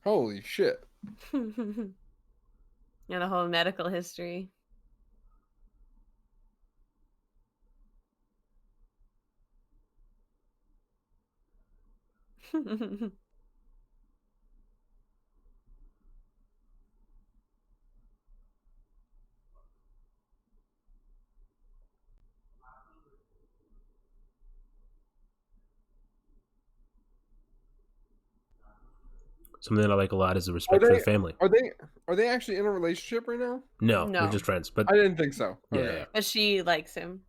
Holy shit. Yeah, the whole medical history. Something that I like a lot is the Are respect for the they family. are they are they actually in a relationship right now? No, they're No, just friends. But I didn't think so. yeah, Okay. yeah. but she likes him.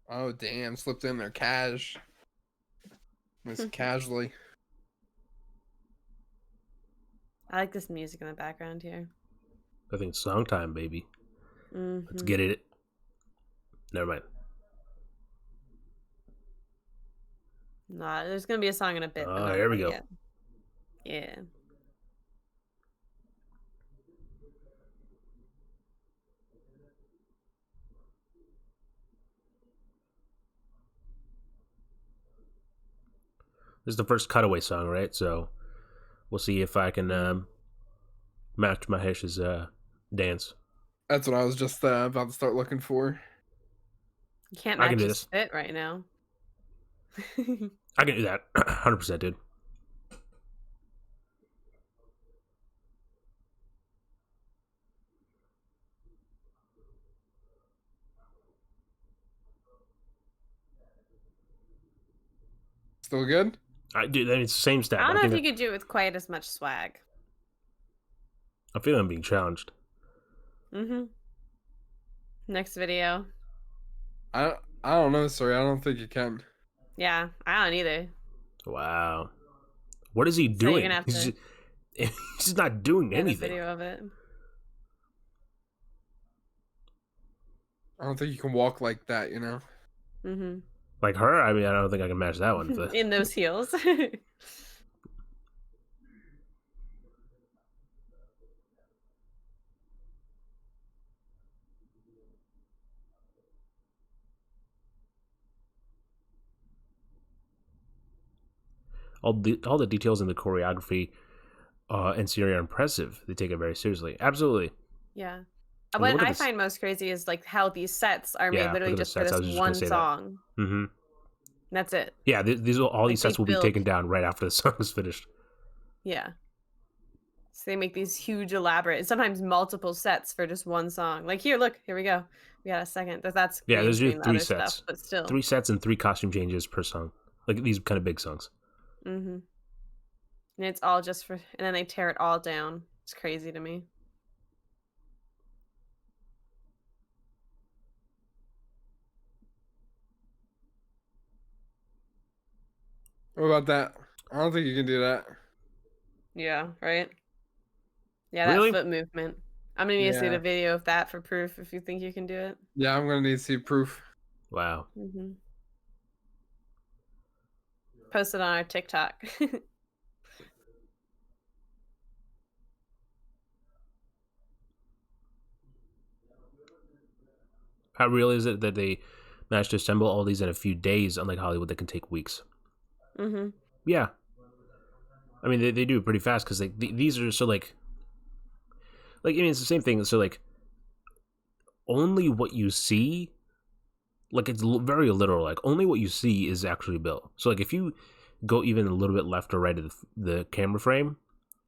Oh damn, slipped in there casually. I like this music in the background here. I think song time, baby. Let's get it. Never mind. Nah, there's gonna be a song in a bit, but Oh, not here we quite go. yet. Yeah. This is the first cutaway song, right? So we'll see if I can match Mahesh's dance. That's what I was just about to start looking for. You can't I can match do his this. fit right now. I can do that. 100%, dude. Still good? Dude, I mean, it's the same step. I don't I know if think you could do it with quite as much swag. I feel I'm being challenged. Next video. I don't know, sorry. I don't think you can. Yeah, I don't either. Wow. What is he So you're doing? gonna have He's to just not doing get a anything. video of it. I don't think you can walk like that, you know. Like her? I mean, I don't think I can match that one. But In those heels. all the details in the choreography and Siri are impressive. They take it very seriously. Absolutely. Yeah. I mean, What look at I this. find most crazy is like how these sets are made Yeah, look literally at the just for sets. I this was just going to one say that. song. Mm-hmm. That's it. Yeah, all Like these they sets will be build, taken down right after the song is finished. yeah. So they make these huge, elaborate, sometimes multiple sets for just one song. Like here, look, here we go. We got a second. That's Yeah, green there's usually screen, the three other stuff, sets. but still. 3 sets and 3 costume changes per song. Like these kind of big songs. Mm-hmm. And it's all just for, and then they tear it all down. It's crazy to me. What about that? I don't think you can do that. Yeah, right? Yeah, that Really? foot movement. I'm gonna need to see Yeah. the video of that for proof if you think you can do it. Yeah, I'm gonna need to see proof. Wow. Mm-hmm. Post it on our TikTok. How real is it that they managed to assemble all these in a few days, unlike Hollywood that can take weeks? Mm-hmm. Yeah. I mean, they do it pretty fast because these are so I mean, it's the same thing. So like, only what you see, like it's very literal. Like only what you see is actually built. So like, if you go even a little bit left or right of the camera frame,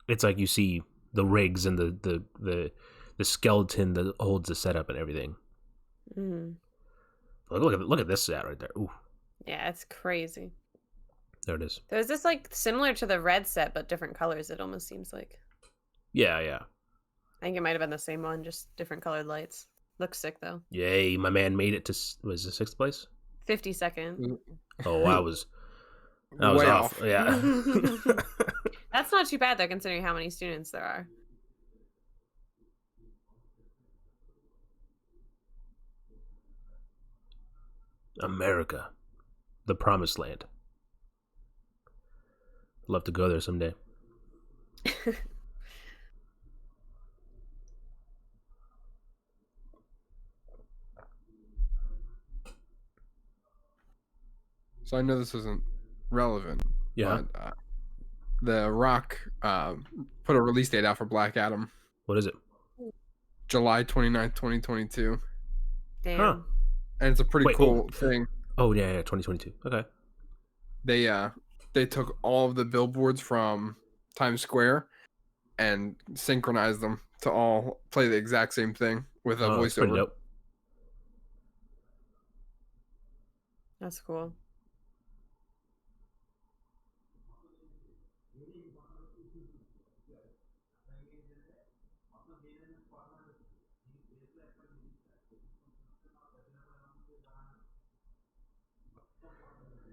it's like you see the rigs and the skeleton that holds the setup and everything. Mm-hmm. Like, look at this set right there. Ooh, Yeah, it's crazy. there it is. There's this like similar to the red set, but different colors, it almost seems like. Yeah, yeah. I think it might have been the same one, just different colored lights. Looks sick though. Yay, my man made it to was the 6th place. 52nd. Oh, I was Way off. off. Yeah. That's not too bad though, considering how many students there are. America, the promised land. Love to go there someday. So I know this isn't relevant, Yeah. but The Rock put a release date out for Black Adam, What is it? July 29th, 2022. Damn. Huh. And it's a pretty Wait, cool thing. Oh yeah, 2022. Okay. They took all of the billboards from Times Square and synchronized them to all play the exact same thing with a Oh, that's pretty voiceover. dope. That's cool.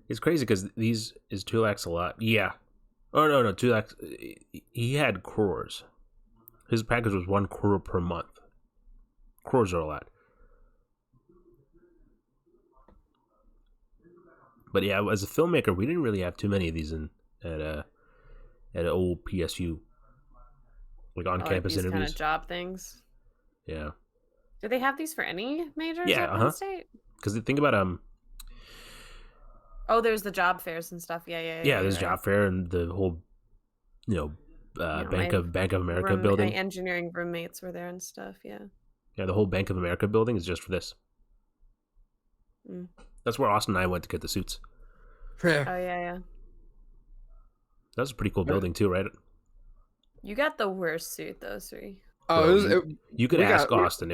It's crazy because these is Tulak's a lot. Yeah. Oh no, Tulak. He had crores. His package was 1 crore per month. Crores are a lot. But yeah, as a filmmaker, we didn't really have too many of these at an old PSU, like on I like campus these kind interviews. of job things. Yeah. Do they have these for any majors Yeah. at Penn State? Because think about Oh, there's the job fairs and stuff. Yeah. yeah, there's right. job fair and the whole Bank of America building. My engineering roommates were there and stuff. Yeah. Yeah, the whole Bank of America building is just for this. Mm. That's where Austin and I went to get the suits. Yeah. Oh yeah. That's a pretty cool building too, right? You got the worst suit though, Sri. Oh, Bro, you could ask Austin.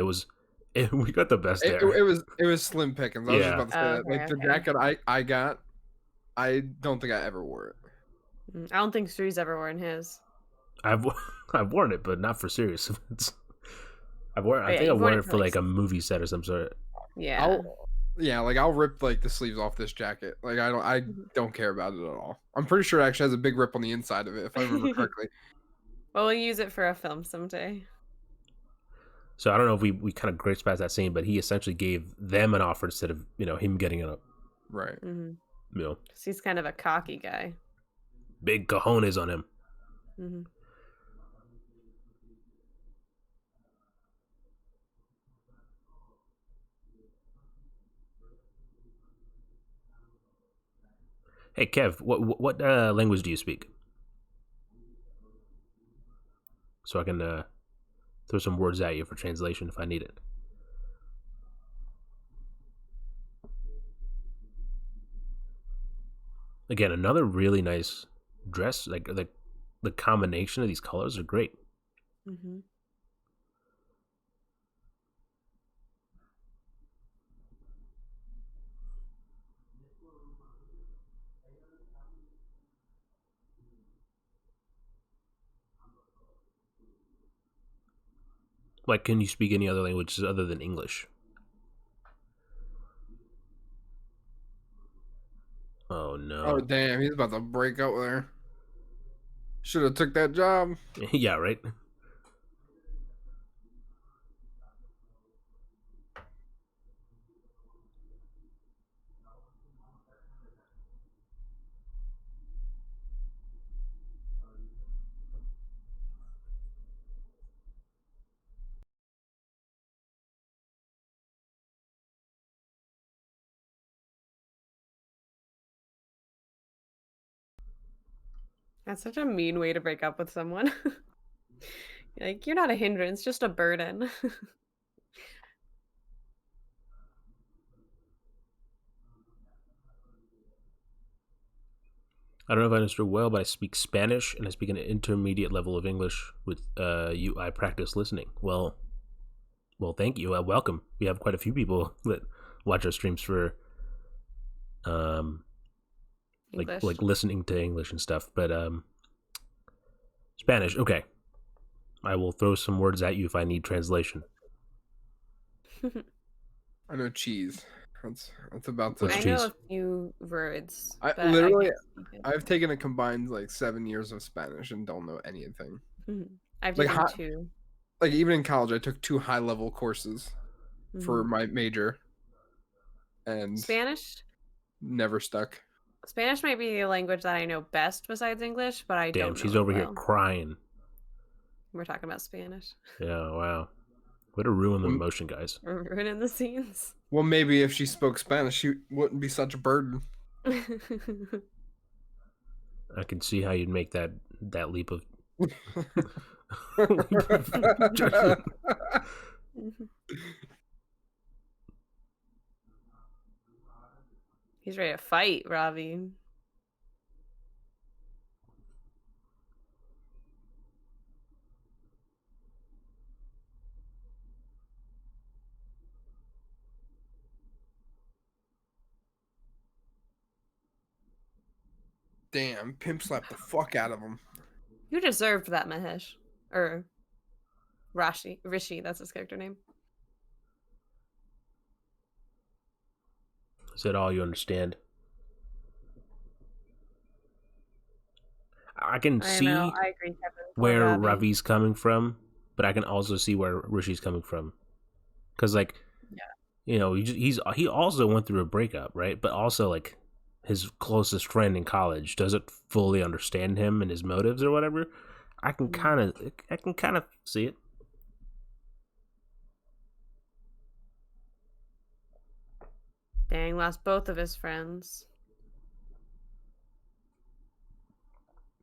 We got the best there. It was slim pickings. I was just Yeah. about to say that. Like the Okay. jacket I got, I don't think I ever wore it. I don't think Sri's ever worn his. I've worn it, but not for serious events. I yeah, think I you've wore worn it for like a movie set or some sort. Yeah. I'll rip like the sleeves off this jacket. Like I don't care about it at all. I'm pretty sure it actually has a big rip on the inside of it, if I remember correctly. Well, we'll use it for a film someday. So I don't know if we kind of graced past that scene, but he essentially gave them an offer instead of him getting it up. Right. Mm-hmm. He's kind of a cocky guy. Big cojones on him. Mm-hmm. Hey Kev, what language do you speak? so I can throw some words at you for translation if I need it. Again, another really nice dress. Like the combination of these colors are great. Mm-hmm. Like, can you speak any other languages other than English? Oh Oh no. damn, he's about to break up there. Should have took that job. Yeah, right? That's such a mean way to break up with someone. Like, you're not a hindrance, just a burden. I don't know if I understood well, but I speak Spanish and I speak an intermediate level of English with you. I practice listening. Well, thank you. Welcome. We have quite a few people that watch our streams for English. like listening to English and stuff. But Spanish, okay. I will throw some words at you if I need translation. I know cheese. That's about to. What's I cheese? know a few words. I But literally, I can't speak it. I've taken a combined like 7 years of Spanish and don't know anything. Mhm. I've Like, taken two. Like even in college, I took 2 high level courses for Mhm. my major, and Spanish. never stuck. Spanish might be the language that I know best besides English, but I Damn, don't know she's it over here well. crying. We're talking about Spanish. Yeah, wow. Way to ruin the Um, emotion, guys. We're ruining the scenes. Well, maybe if she spoke Spanish, she wouldn't be such a burden. I can see how you'd make that leap of judgment. He's ready to fight, Ravi. Damn, pimp slapped the fuck out of him. You deserved that, Mahesh. Or Rishi, that's his character name. Is that all you understand? I can I see know, I agree, Kevin. Poor where Ravi. Ravi's coming from, but I can also see where Rishi's coming from. Because, like, you know, he also went through a breakup, right? But also, like, his closest friend in college doesn't fully understand him and his motives or whatever. I can kind of see it. Dang, lost both of his friends.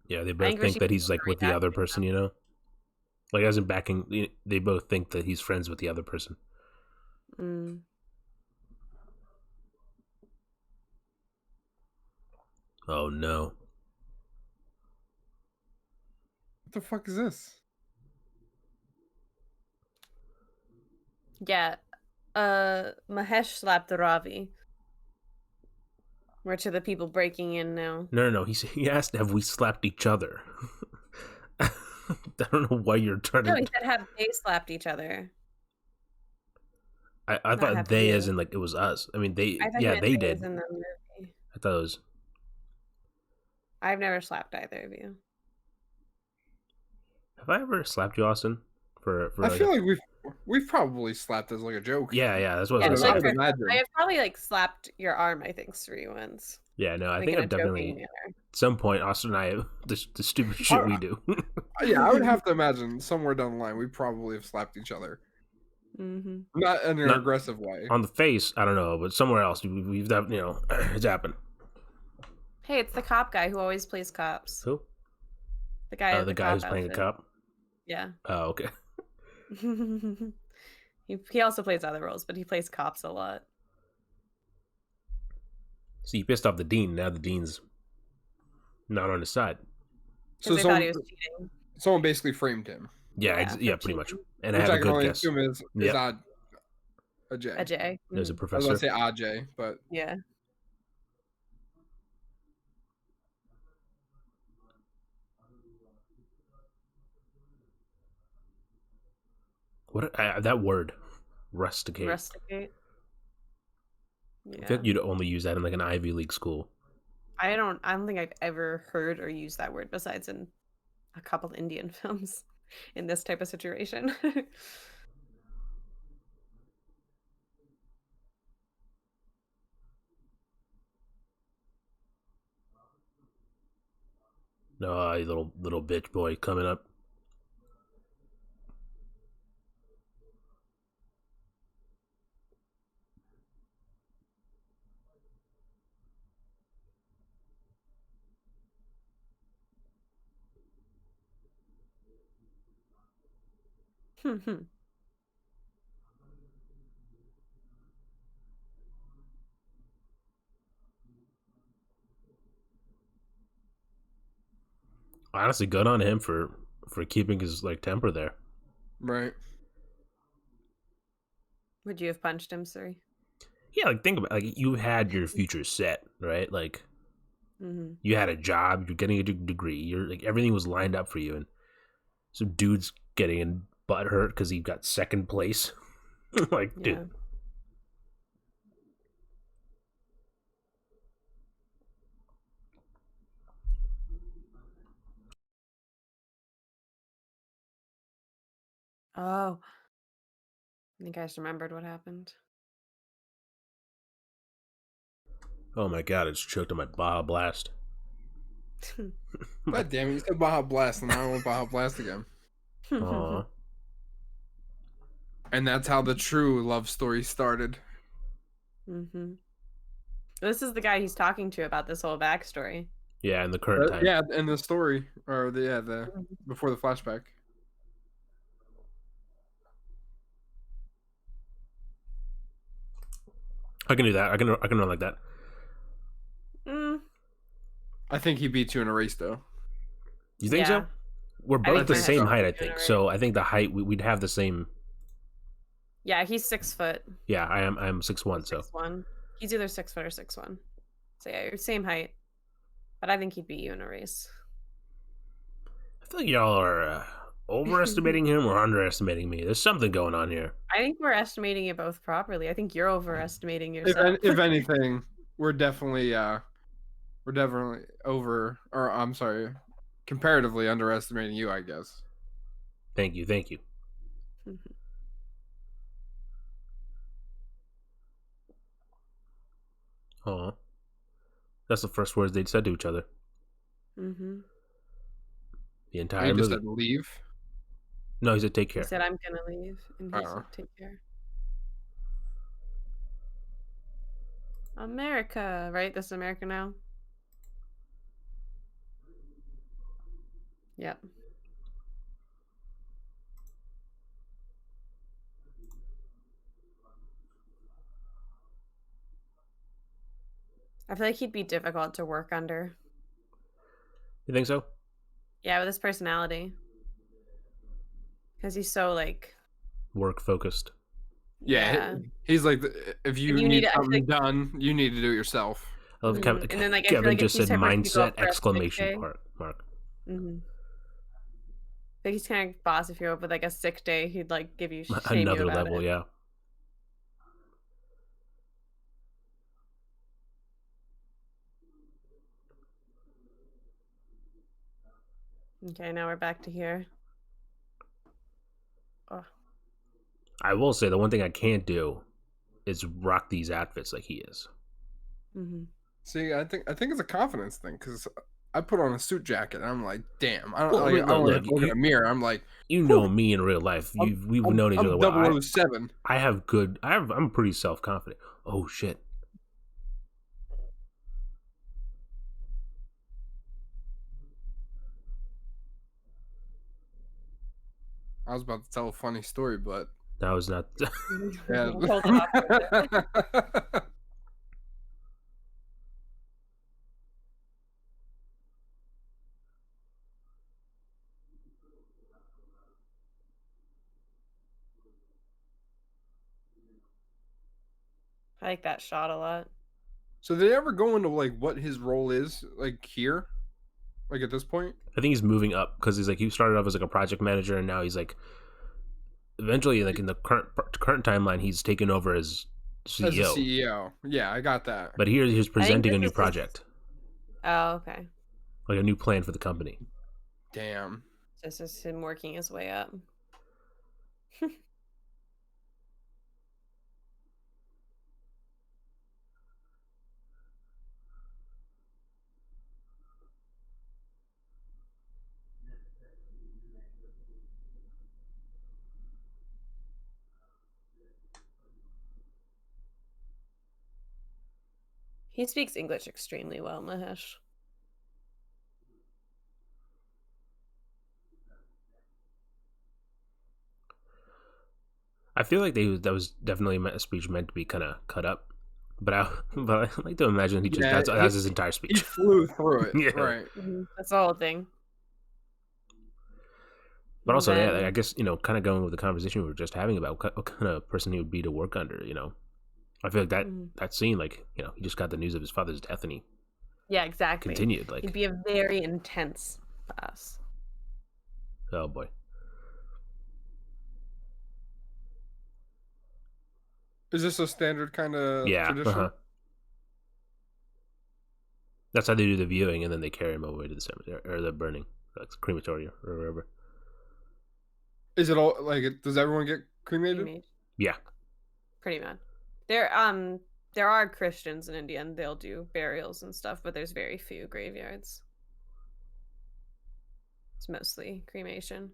Yeah, they I both think think Rishi that he's like was with the other reacting person, you know? Like, as in backing, they both think that he's friends with the other person. Mm. Oh no. What the fuck is this? Yeah. Mahesh slapped Ravi. We're to the people breaking in now. No. He asked, "Have we slapped each other?" I don't know why you're trying No, to. he said have they slapped each other. I Not thought have they, you. as in like it was us. I mean, they. I thought Yeah, he meant they they was did. in the movie. I thought it was. I've never slapped either of you. Have I ever slapped you, Austin? For I like feel like we've probably slapped as like a joke. yeah. That's what I Yeah, was I gonna would say. imagine. I have probably like slapped your arm, I think, Sri once. Yeah, no, I Like think in a I've definitely joking manner. at some point Austin and I the stupid shit we do. Yeah, I would have to imagine somewhere down the line we probably have slapped each other. Mm-hmm. Not in an Not- aggressive way. On the face, I don't know, but somewhere else we've done. You know, it's happened. Hey, it's the cop guy who always plays cops. Who? The guy. The guy who's playing a cop. Yeah. Oh, okay. He also plays other roles, but he plays cops a lot. So you pissed off the dean. Now the dean's not on his side. Because So they thought he was cheating. someone basically framed him, Yeah, Yeah, for yeah, pretty much. cheating. And I which have a I can good only guess. assume is Yep. Ajay. Ajay. There's a Mhm. I was professor. about to say Ajay, but Yeah. What that word, rusticate. Rusticate. I Yeah. think you'd only use that in like an Ivy League school. I don't think I've ever heard or used that word besides in a couple Indian films in this type of situation. No, you little bitch boy coming up. Honestly, good on him for keeping his like temper there. right. Would you have punched him, Suri? Yeah, like think about like you had your future set, right? Like Mm-hmm. you had a job, you're getting a degree, you're like everything was lined up for you, and some dude's getting in butt hurt because he got second place. Like, Yeah. dude. Oh, I think I just remembered what happened. Oh my god, it's choked on my Baja Blast. God damn it! You said Baja Blast, and now I want Baja Blast again. Aw. And that's how the true love story started. Mm-hmm. This is the guy he's talking to about this whole backstory. Yeah, in the current time. Yeah, in the story, or the before the flashback. I can do that. I can run like that. Mm, I think he beats you in a race, though. You think yeah. so? We're I both think the he same has height, to I be think. doing it So I think the height we'd have the same. Yeah, he's 6 foot. Yeah, I'm 6'1", so 6'1". He's either 6 foot or 6'1". So yeah, you're same height. But I think he'd beat you in a race. I feel like y'all are overestimating him or underestimating me. There's something going on here. I think we're estimating it both properly. I think you're overestimating yourself. If anything, we're definitely over, or I'm sorry, comparatively underestimating you, I guess. Thank you. Aw. That's the first words they'd said to each other. Mm-hmm. The He entire just movie. said leave. No, he said take He care. said, I'm gonna leave. And he Oh. said, take care. America, right? This is America now? Yep. I feel like he'd be difficult to work under. You think so? Yeah, with his personality. Because he's so like Work focused. yeah. He's like, if you And you need I feel something like done, you need to do it yourself. I love and then like I feel Kevin like if just he's said the type of person to go mindset up for a sick exclamation day. mark. Mm-hmm. Like he's kind of boss if you're up with like a sick day, he'd like give you shame you Another about level, it. yeah. Okay, now we're back to here. Oh. I will say the one thing I can't do is rock these outfits like he is. Mm-hmm. See, I think it's a confidence thing because I put on a suit jacket and I'm like, damn, I don't Well, I mean, I don't look, look in a mirror. I'm like, you whew, know me in real life. We've known each other I'm well. 007. I'm pretty self confident. Oh shit. I was about to tell a funny story, but That was not. yeah. Hold it off for a bit. I like that shot a lot. So did they ever go into like what his role is like here, like at this point? I think he's moving up because he's like he started off as like a project manager and now he's like eventually like in the current timeline he's taken over as As a CEO. CEO. Yeah, I got that. But here he's presenting a new project, Oh, okay. like a new plan for the company. Damn. This is him working his way up. He speaks English extremely well, Mahesh. I feel like that was definitely a speech meant to be kind of cut up, but I like to imagine he just that's his entire He speech. flew through it. Yeah. Right. That's the whole thing. But also, Then, yeah, I guess kind of going with the conversation we were just having about what kind of person he would be to work under. I feel like that scene, like he just got the news of his father's death, and he yeah, exactly. continued like, He'd be a very intense boss. oh boy. Is this a standard kind of Yeah, tradition? That's how they do the viewing, and then they carry him away to the cemetery or the burning, like crematory or wherever. Is it all like? Does everyone get cremated? Cremation. Yeah, Pretty much. There are Christians in India and they'll do burials and stuff, but there's very few graveyards. It's mostly cremation.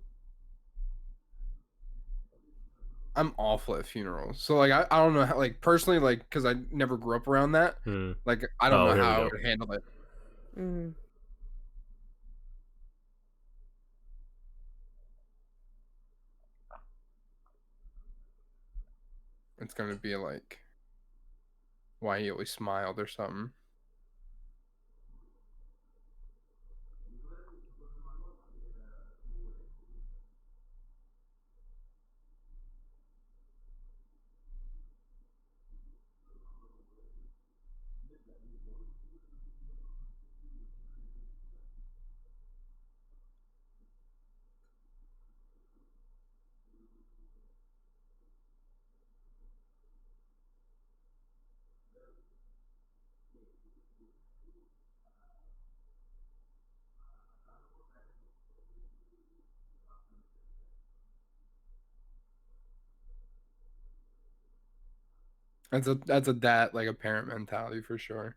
I'm awful at funerals, so like I don't know how, like personally, like because I never grew up around that. Like I don't know how I would handle it. It's gonna be like why he always smiled or something. That's a dad, like a parent mentality for sure.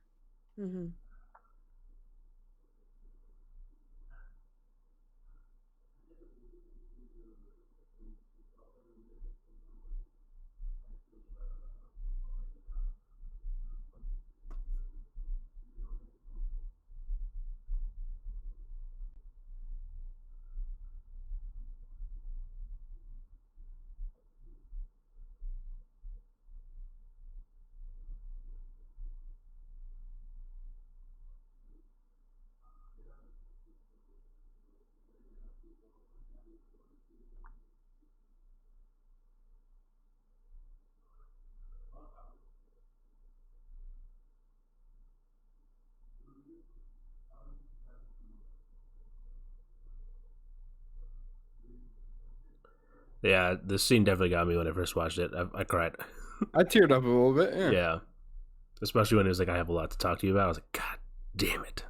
Yeah, this scene definitely got me when I first watched it. I cried. I teared up a little bit. Yeah. Yeah, especially when it was like, I have a lot to talk to you about. I was like, God damn it.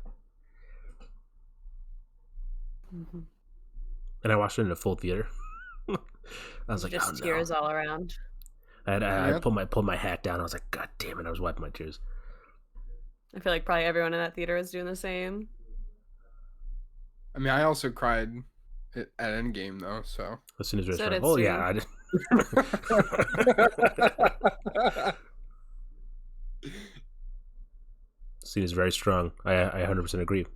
And I watched it in a full theater. I was like, just oh, tears no. all around. I pulled my hat down. I was like, God damn it. I was wiping my tears. I feel like probably everyone in that theater is doing the same. I mean, I also cried at Endgame though. So As soon as So did oh Sue. yeah, I did. Scene is very strong. I 100% agree.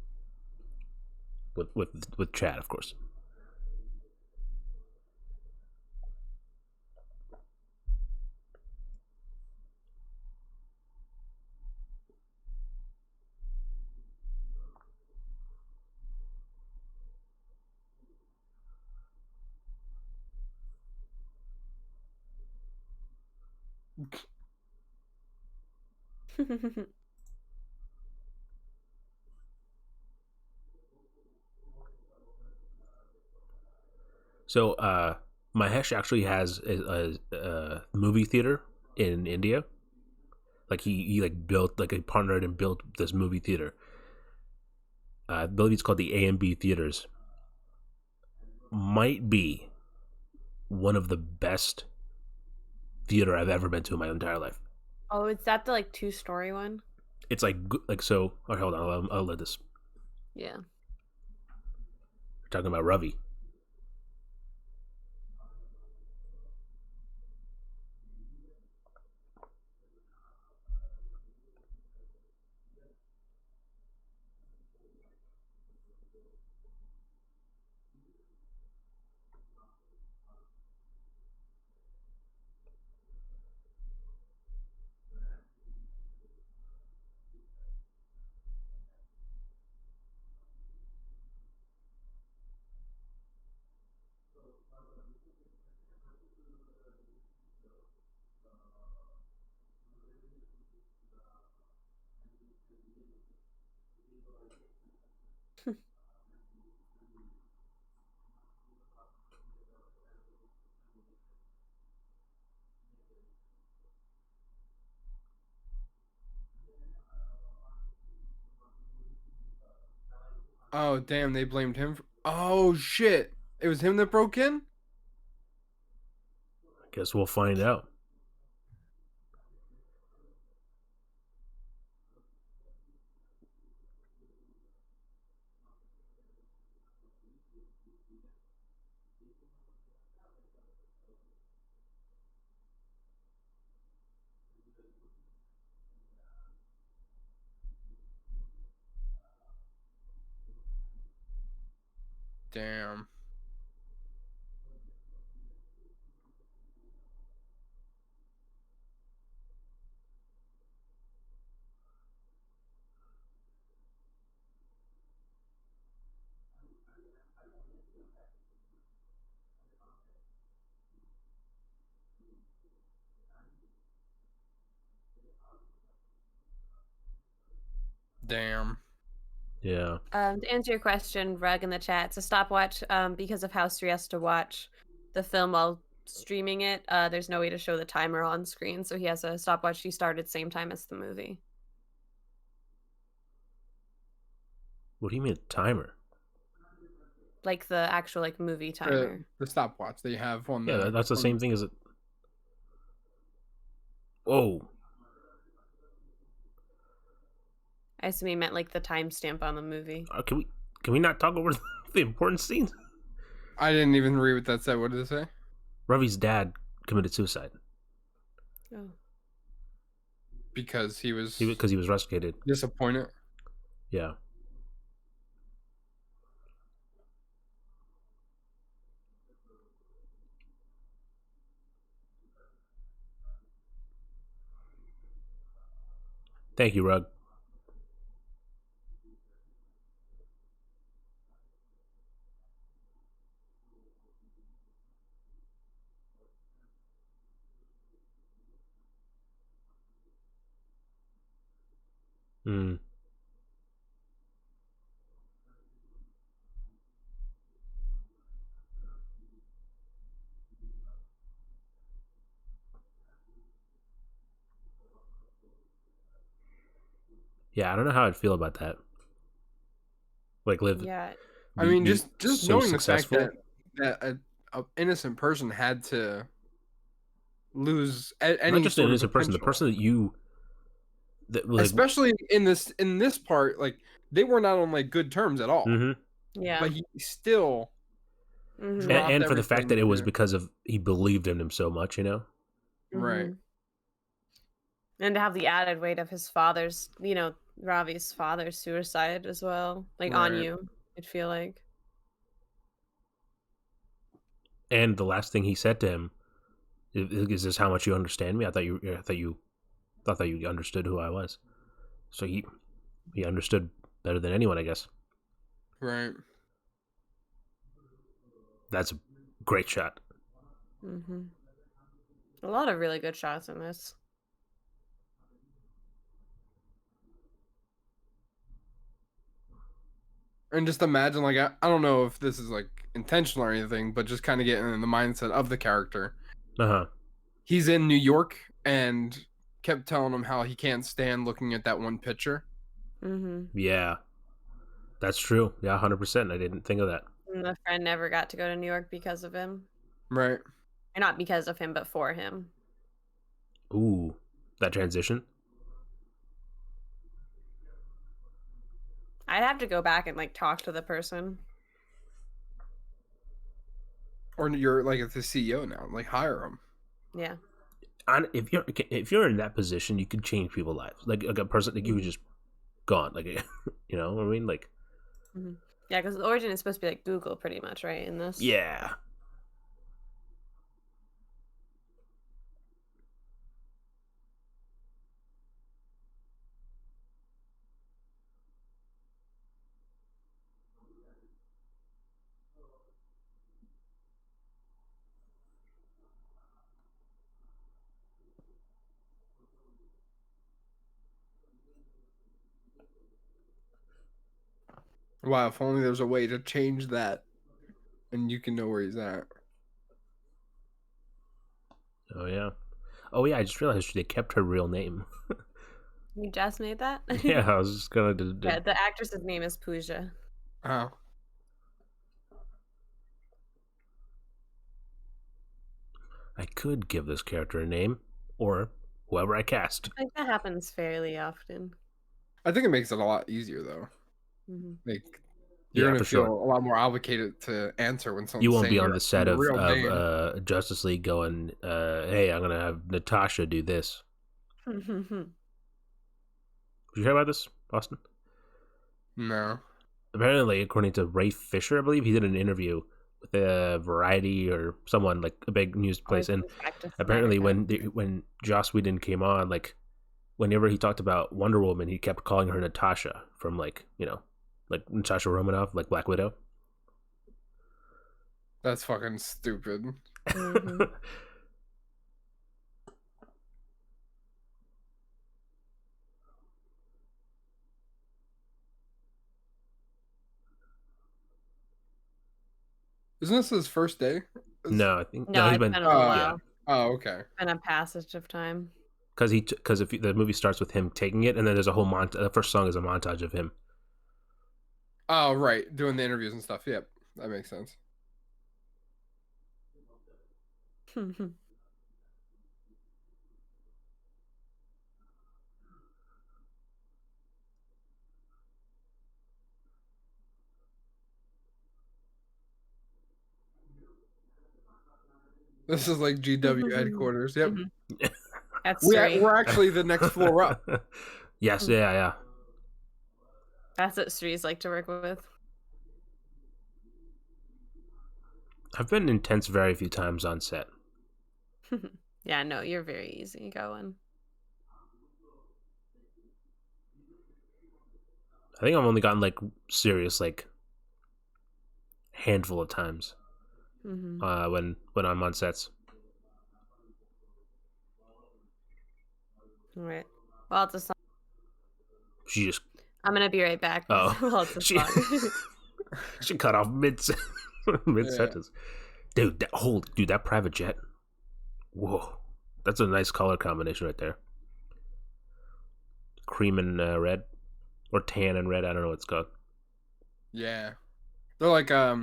With Chad, of course. So, Mahesh actually has a movie theater in India. Like he like built like a partnered and built this movie theater. I believe it's called the A&B Theaters. Might be one of the best theater I've ever been to in my entire life. Oh, is that the like 2-story one? It's like so. Oh, hold on, I'll let this. Yeah. We're talking about Ravi. Oh damn, they blamed him. Oh shit, it was him that broke in. I guess we'll find out. Damn. Damn. Yeah. To answer your question, Rug in the chat, it's a stopwatch because of how Sri has to watch the film while streaming it. There's no way to show the timer on screen, so he has a stopwatch he started same time as the movie. What do you mean timer? Like the actual like movie timer. The stopwatch they have on Yeah, the. that's the same thing as it. Whoa. I assume he meant like the timestamp on the movie. Can we not talk over the important scenes? I didn't even read what that said. What did it say? Ravi's dad committed suicide Oh. Because he was because he was rusticated. disappointed. Yeah. Thank you, Rug. Mm. Yeah, I don't know how I'd feel about that. Like, Yeah. I mean, be just so knowing the fact successful. that a innocent person had to lose Not any just an sort of innocent person, the potential, person that like. especially in this part, like they were not on like good terms at all. Mm-hmm. Yeah. But he still Mm-hmm. dropped And for the fact everything that it was to because of he believed in him so much, you know. right, And to have the added weight of his father's, Ravi's father's suicide as well, like on right, you, I'd feel like. And the last thing he said to him is this how much you understand me? I thought that you understood who I was. So he understood better than anyone, I guess. right. That's a great shot. Mm-hmm. A lot of really good shots in this. And just imagine, like, I don't know if this is like intentional or anything, but just kind of getting in the mindset of the character. Uh-huh. He's in New York and kept telling him how he can't stand looking at that one picture. Mm-hmm. Yeah. That's true. Yeah, 100%. I didn't think of that. And the friend never got to go to New York because of him. Right. Or not because of him, but for him. Ooh, that transition. I'd have to go back and like talk to the person. Or you're like the CEO now, like hire him. Yeah. If you're in that position, you could change people's lives. Like a person, like you would just gone. Like you know what I mean? Like Mm-hmm. Yeah, because the origin is supposed to be like Google, pretty much, right? In this. yeah. Wow, if only there was a way to change that and you can know where he's at. Oh yeah. Oh yeah. I just realized they kept her real name. You just made that? Yeah, I was just gonna. Yeah, the actress's name is Pooja. Oh. I could give this character a name, or whoever I cast. I think that happens fairly often. I think it makes it a lot easier though. Mm-hmm. Like you're Yeah, gonna for feel sure. a lot more obligated to answer when someone's You won't saying be on your the set of real name. Justice League going, "Hey, I'm gonna have Natasha do this." Did you hear about this, Austin? No. Apparently, according to Ray Fisher, I believe he did an interview with a Variety or someone like a big news place, and apparently when Joss Whedon came on, like whenever he talked about Wonder Woman, he kept calling her Natasha from like Natasha Romanoff, like Black Widow. That's fucking stupid. Mm-hmm. Isn't this his first day? No, I think No, he's it's been been a little yeah, while. Oh, okay. Been a passage of time. because if the movie starts with him taking it, and then there's a whole montage. The first song is a montage of him. Oh, right. Doing the interviews and stuff. Yep. That makes sense. This is like GW headquarters. Yep. Mm-hmm. That's Suri. We're actually the next floor up. Yes, yeah. That's what Suri's like to work with. I've been intense very few times on set. Yeah, no, you're very easy going. I think I've only gotten like serious like handful of times Mm-hmm. when I'm on sets. All right. Well, it's a song. She just I'm gonna be right back. oh Well, it's a she song. she cut off mid sentence. Dude, that private jet. Whoa, that's a nice color combination right there. Cream and red, or tan and red. I don't know what it's called. Yeah. They're like I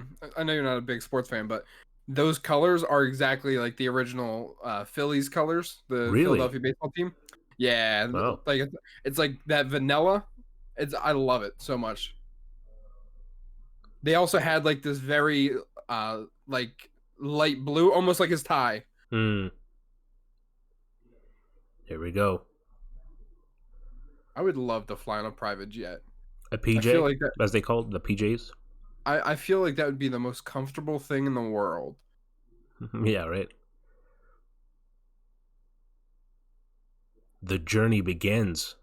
know you're not a big sports fan, but those colors are exactly like the original Phillies colors, the Really? Philadelphia baseball team. Yeah, Wow. like it's like that vanilla. I love it so much. They also had like this very like light blue, almost like his tie. Hmm. Here we go. I would love to fly on a private jet. A PJ, I feel like that. as they call it, the PJs. I feel like that would be the most comfortable thing in the world. Yeah, right. The journey begins.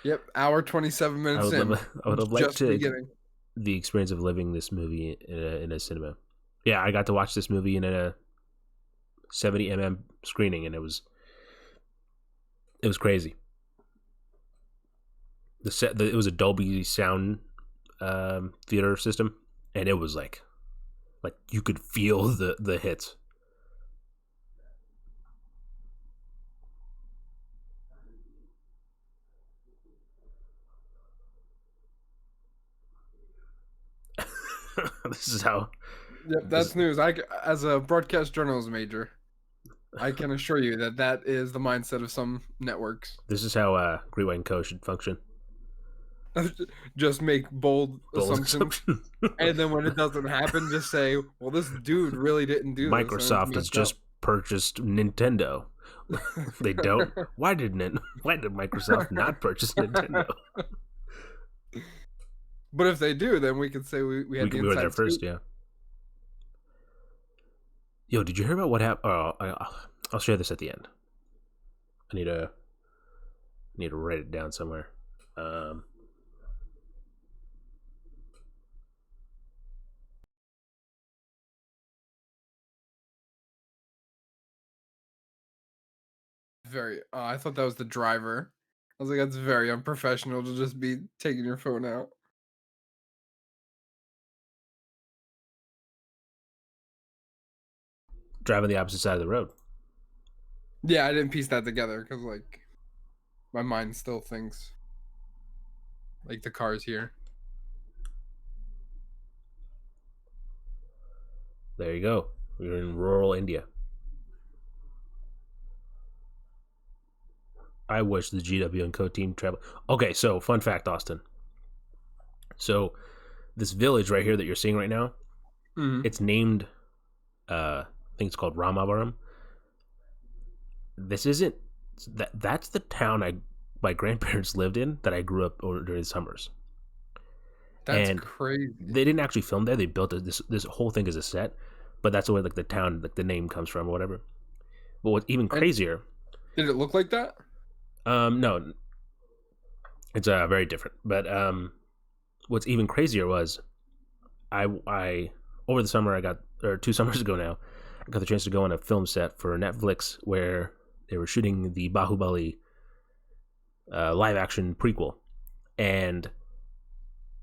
Yep, hour 27 minutes in. I would have liked Just to beginning. the experience of living this movie in a cinema. Yeah, I got to watch this movie in a 70 screening, and it was crazy. It was a Dolby sound theater system, and it was like you could feel the hits. This is how. Yep, that's news. As a broadcast journalism major, I can assure you that that is the mindset of some networks. This is how Great White and Co. should function. Just make bold assumptions, assumption. and then when it doesn't happen, just say, "Well, this dude really didn't do this." Microsoft has just purchased Nintendo. They don't. Why did Microsoft not purchase Nintendo? But if they do, then we could say we had the we were there inside first, scoop. yeah. Yo, did you hear about what happened? Oh, I'll share this at the end. I need to write it down somewhere. Very. I thought that was the driver. I was like, that's very unprofessional to just be taking your phone out. Driving the opposite side of the road. Yeah, I didn't piece that together because like my mind still thinks like the car's here. There you go. We're in rural India. I wish the GW and Co team travel. Okay, so fun fact, Austin. So this village right here that you're seeing right now, it's named. I think it's called Ramabaram. This isn't. That's the town my grandparents lived in that I grew up during the summers. That's and crazy. They didn't actually film there. They built this whole thing as a set, but that's the way like the town, like the name comes from or whatever. But what's even crazier? Did it look like that? No, it's very different. But what's even crazier was, I over the summer or 2 summers ago now, I got the chance to go on a film set for Netflix where they were shooting the Bahubali live action prequel, and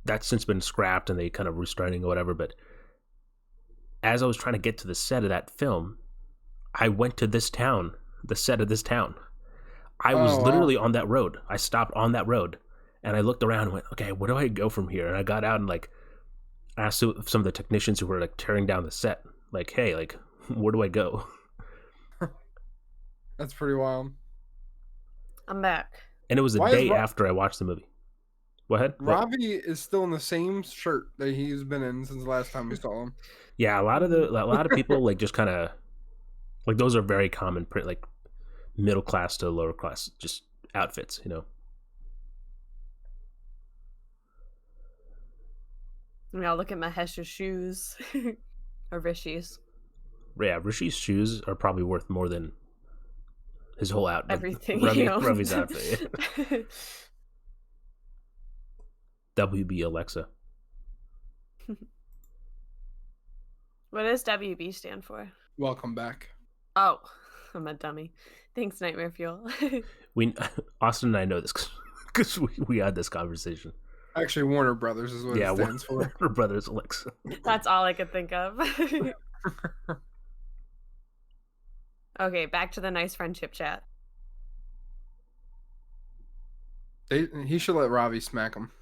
that's since been scrapped and they kind of restarting or whatever. But as I was trying to get to the set of that film, I went to the set of this town. I was literally on that road. I stopped on that road and I looked around and went, okay, where do I go from here? And I got out and like asked some of the technicians who were like tearing down the set, like, hey, like, where do I go? That's pretty wild. I'm back. And it was the day after I watched the movie. Go ahead. Ravi is still in the same shirt that he's been in since the last time we saw him. Yeah, a lot of people like just kind of like those are very common, like middle class to lower class just outfits, you know. Now look at Mahesh's shoes. Or Rishi's. Yeah, Rishi's shoes are probably worth more than his whole outfit. Everything. Ravi's outfit. Yeah. WB Alexa. What does WB stand for? Welcome back. Oh, I'm a dummy. Thanks, Nightmare Fuel. Austin and I know this because we had this conversation. Actually, Warner Brothers is what it stands for. Warner Brothers Alexa. That's all I could think of. Okay, back to the nice friendship chat. He should let Ravi smack him.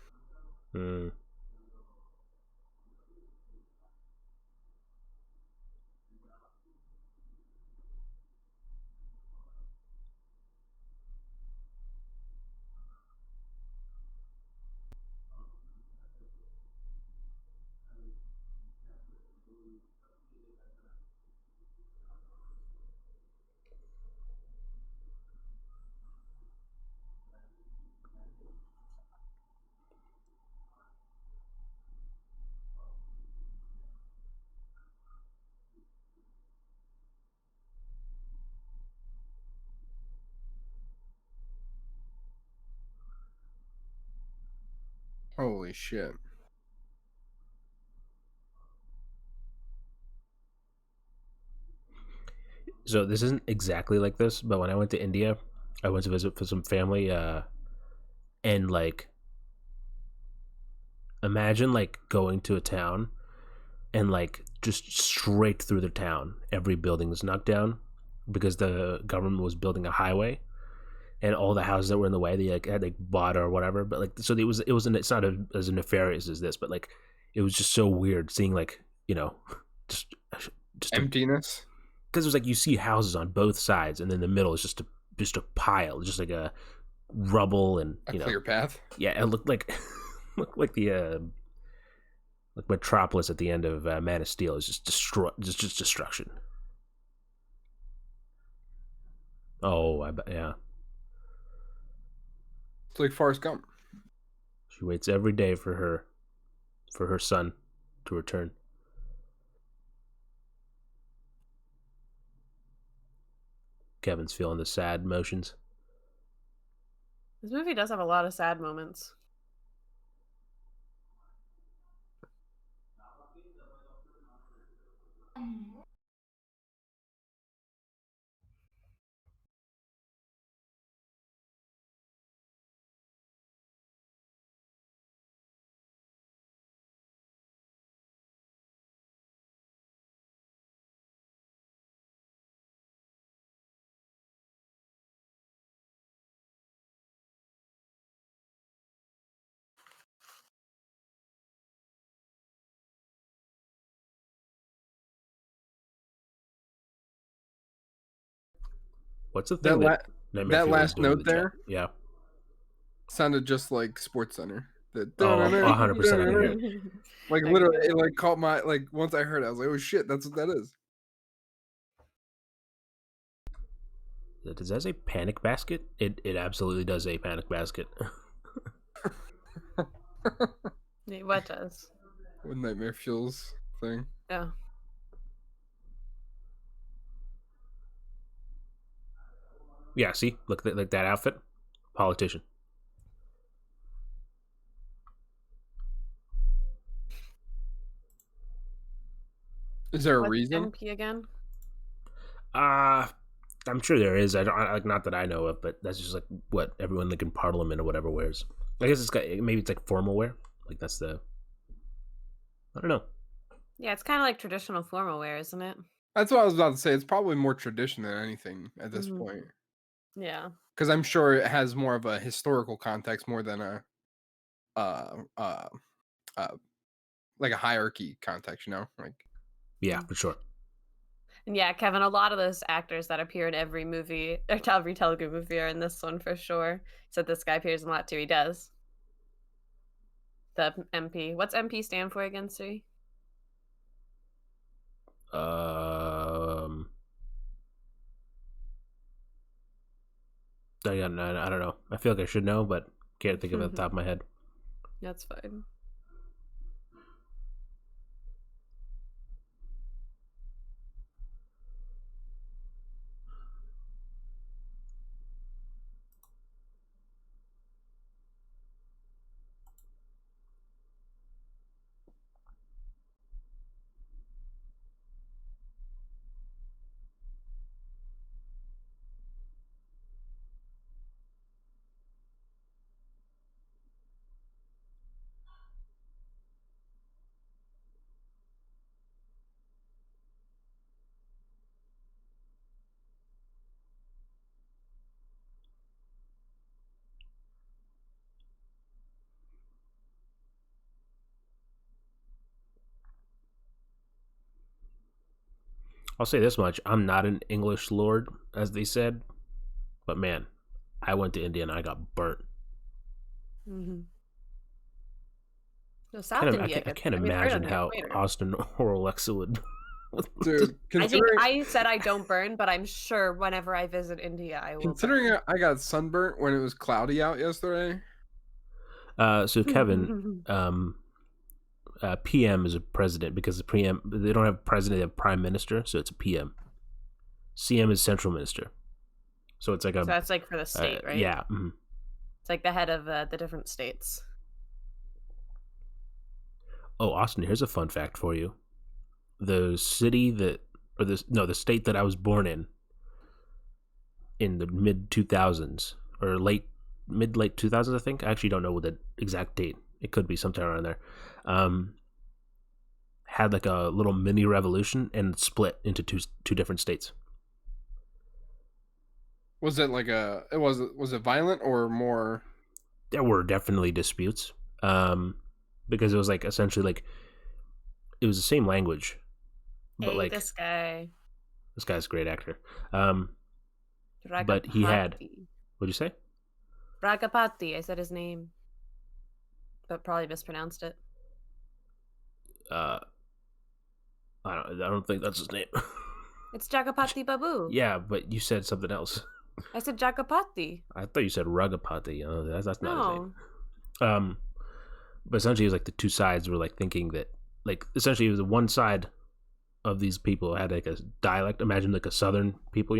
Holy shit. So this isn't exactly like this, but when I went to India, I went to visit for some family, and like imagine like going to a town and like just straight through the town, every building was knocked down because the government was building a highway, and all the houses that were in the way they like had like bought or whatever. But like so it's not as nefarious as this, but like it was just so weird seeing like just just a Emptiness. because it was like you see houses on both sides, and then the middle is just a pile, just like a rubble, and A clear path. yeah, it looked like looked like the like Metropolis at the end of Man of Steel is just destruction. Oh, I bet, yeah. It's like Forrest Gump. She waits every day for her son to return. Kevin's feeling the sad motions. This movie does have a lot of sad moments. What's the That thing la- that Nightmare that Fuel is last doing in the note chat? there Yeah. sounded just like Sports Center. Oh, 100% I can hear it. Like I can literally, hear it it. like caught my like once I heard it, I was like, oh shit, that's what that is. Does that say Panic Basket? It absolutely does say Panic Basket. Yeah, what does? With Nightmare Fuel's thing. Yeah. Yeah, see? Look, like that outfit? Politician. Is there a What's reason? MP again? Uh I'm sure there is. Like not that I know of, but that's just like what everyone like in Parliament or whatever wears. I guess maybe it's like formal wear. Like that's the I don't know. Yeah, it's kind of like traditional formal wear, isn't it? That's what I was about to say. It's probably more tradition than anything at this Mhm. point, Yeah. because I'm sure it has more of a historical context more than a uh uh uh like a hierarchy context. Like Yeah, Mm. for sure. And yeah, Kevin, a lot of those actors that appear in every movie or every Telugu movie are in this one for sure. So this guy appears in a lot too. He does. The MP. What's MP stand for again, Siri? Um, I don't know. I feel like I should know, but can't think of it at the top of my head. That's fine. I'll say this much: I'm not an English lord, as they said, but man, I went to India and I got burnt. Mm-hmm. So South India I gets. can't I mean, right on imagine the how equator. Austin or Alexa would. dude, I think considering I said I don't burn, but I'm sure whenever I visit India, I will burn. I got sunburnt when it was cloudy out yesterday. So Kevin, PM is a president because the PM they don't have president, they have prime minister, so it's a PM. CM is central minister, so it's like So that's like for the state, right? Yeah. Mm-hmm. It's like the head of the different states. Oh, Austin, here's a fun fact for you: the state that I was born in in the mid 2000s or late 2000s, I think. I actually don't know what the exact date. It could be sometime around there. Had like a little mini revolution and split into two different states. Was it like was it violent or more? There were definitely disputes, because it was like essentially like it was the same language, but Hey, like this guy. this guy's a great actor. But he had, Ragapati. what'd you say? Ragapati. I said his name, but probably mispronounced it. Uh, I don't think that's his name. It's Jagapati Babu. Yeah, but you said something else. I said Jagapati. I thought you said Ragapati. That's not his name. No. But essentially, it was like the two sides were like thinking that, like, essentially, it was one side of these people had like a dialect. Imagine like a Southern people,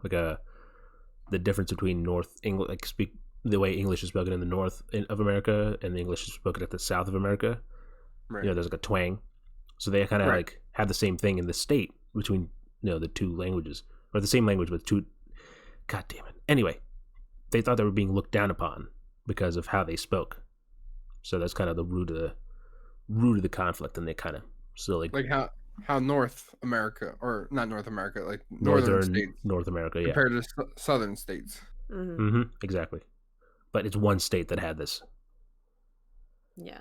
like the difference between North English, like speak the way English is spoken in the North of America and the English is spoken at the South of America. Right. There's like a twang. So they kind of like had the same thing in the state between the two languages, or the same language with two. God damn it. Anyway, they thought they were being looked down upon because of how they spoke. So that's kind of the root of the conflict, and they kind of slowly like how North America, or not North America, like northern states North America, yeah, compared to southern states. Exactly. But it's one state that had this. Yeah.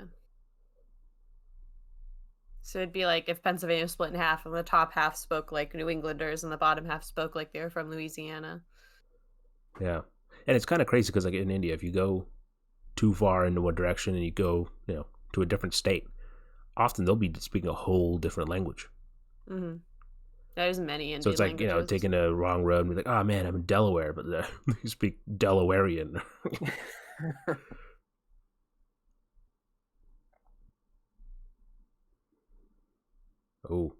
So it'd be like if Pennsylvania was split in half and the top half spoke like New Englanders and the bottom half spoke like they were from Louisiana. Yeah. And it's kind of crazy because like in India, if you go too far into one direction and you go, to a different state, often they'll be speaking a whole different language. Mm-hmm. There's many Indian So it's like, languages. taking a wrong road and be like, oh man, I'm in Delaware, but you speak Delawarean. Oh.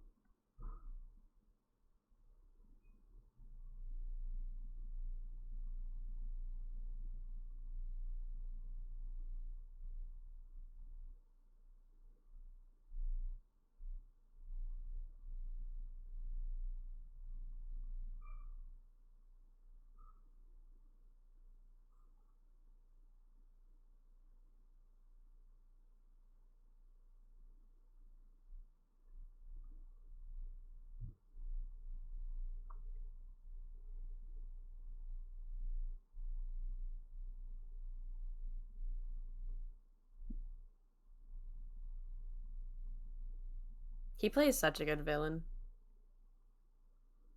He plays such a good villain.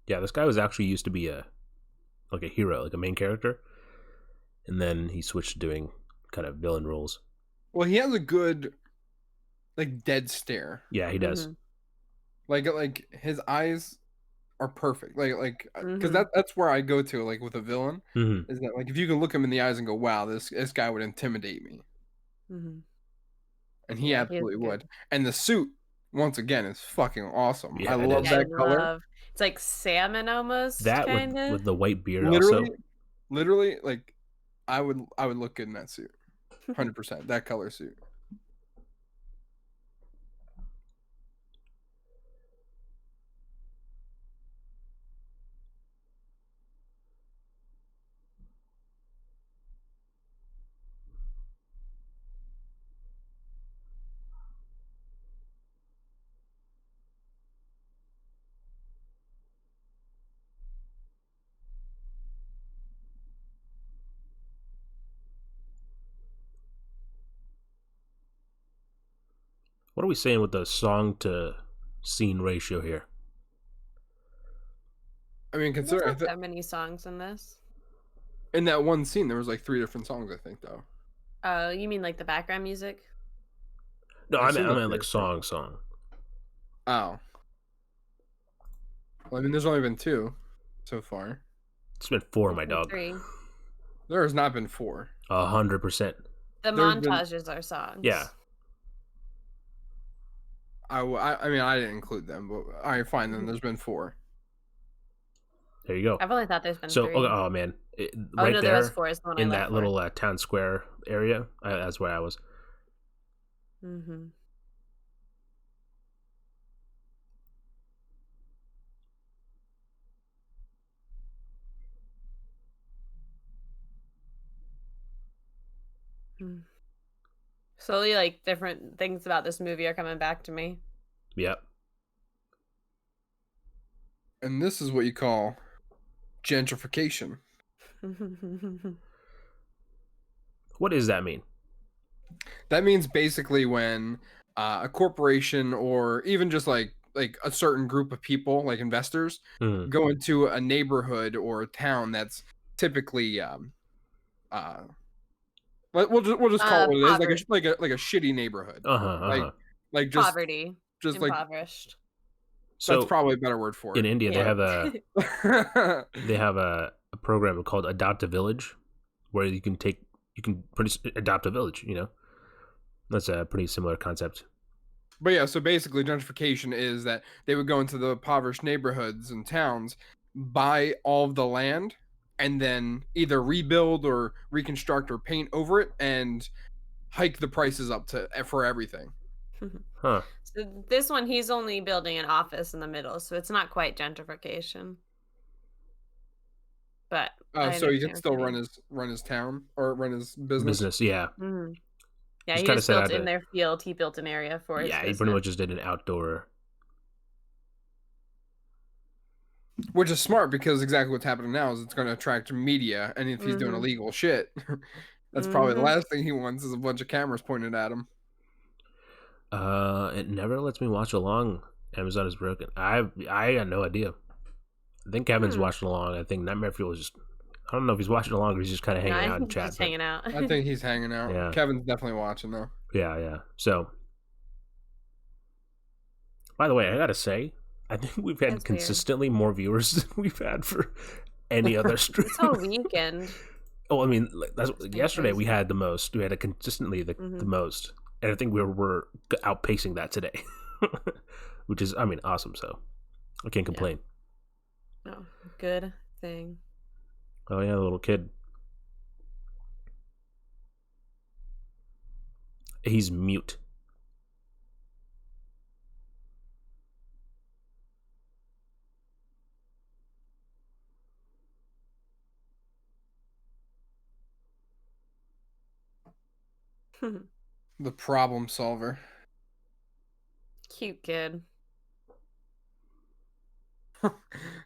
Yeah, this guy was actually used to be a hero, like a main character, and then he switched to doing kind of villain roles. Well, he has a good like dead stare. Yeah, he does. Like his eyes are perfect. Like because that's where I go to like with a villain, is that like if you can look him in the eyes and go, wow, this guy would intimidate me. And he absolutely would. And the suit, once again, is fucking awesome. Yeah, I love that color. It's like salmon almost. That kind of with the white beard, literally, like I would look good in that suit, 100%. That color suit. What are we saying with the song to scene ratio here? I mean, there's not that many songs in this. In that one scene, there was like 3 different songs, I think, though. Oh, you mean like the background music? No, I meant like song. Oh. Well, I mean, there's only been 2 so far. It's been 4, my dog. 3. There has not been 4. 100%. The montages are songs. Yeah. I mean, I didn't include them, but all right, fine. Then there's been 4. There you go. I've only thought there's been 3. Oh man, right there, there was 4 is the one in I that little town square area. That's where I was. Hmm. Slowly, like, different things about this movie are coming back to me. Yep. And this is what you call gentrification. What does that mean? That means basically when a corporation or even just like a certain group of people, like investors, Mm. go into a neighborhood or a town that's typically uh we'll just call it what it is, Poverty. like a shitty neighborhood, Uh-huh, like uh-huh. like Poverty. just like Impoverished. that's So probably a better word for in it, India, Yeah. they have a program called Adopt a Village, where you can adopt a village. That's a pretty similar concept. But yeah, so basically gentrification is that they would go into the impoverished neighborhoods and towns, buy all of the land, and then either rebuild or reconstruct or paint over it and hike the prices up to for everything. Huh. So this one, he's only building an office in the middle, so it's not quite gentrification. But Oh, I so he understand could what still you mean. run his town or run his business. Business, yeah. Mhm. Yeah, Just he kind of just set built out in a their field. He built an area for his yeah. He pretty business. much just did an outdoor. Which is smart because exactly what's happening now is it's going to attract media, and if he's doing Mhm. illegal shit, that's probably the Mhm. last thing he wants is a bunch of cameras pointed at him. It never lets me watch along. Amazon is broken. I got no idea. I think Kevin's Hmm. watching along. I think Nightmare Fuel is just. I don't know if he's watching along or he's just kind of No, hanging I out in think he's chat. just But hanging out. I think he's hanging out. yeah, Kevin's definitely watching though. yeah. So, by the way, I gotta say, I think we've had That's weird. consistently more viewers than we've had for any other stream. This whole weekend. Oh, I mean, like, It's been yesterday we crazy. had the most. We had a consistently the Mhm. most, and I think we're outpacing that today, which is, I mean, awesome. So I can't complain. Oh, good thing. Oh yeah, the little kid. He's mute. The problem solver. Cute kid.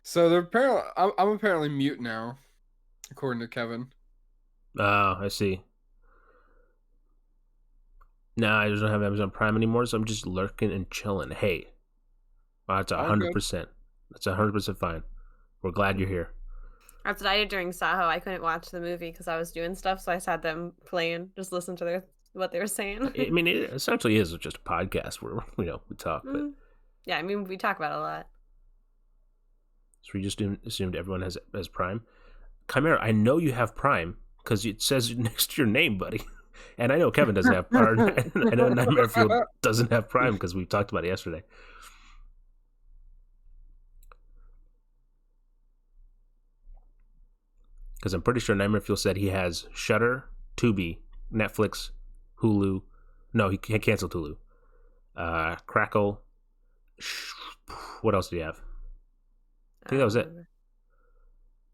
So they're apparently I'm apparently mute now, according to Kevin. Oh, I see. Nah, I just don't have Amazon Prime anymore, so I'm just lurking and chilling. Hey, that's All good. 100%. That's 100% fine. We're glad you're here. That's what I did during Saho. I couldn't watch the movie because I was doing stuff, so I just had them playing, just listen to what they were saying. I mean, it essentially is just a podcast where we talk, but Yeah, I mean, we talk about it a lot. so we just assumed everyone has Prime. Chimera, I know you have Prime because it says next to your name, buddy. And I know Kevin doesn't have Prime. I know Nightmare Field doesn't have Prime because we talked about it yesterday. Because I'm pretty sure Nightmare Fuel said he has Shudder, Tubi, Netflix, Hulu. No, he canceled Hulu. Crackle. What else did he have? I think that was it. Remember.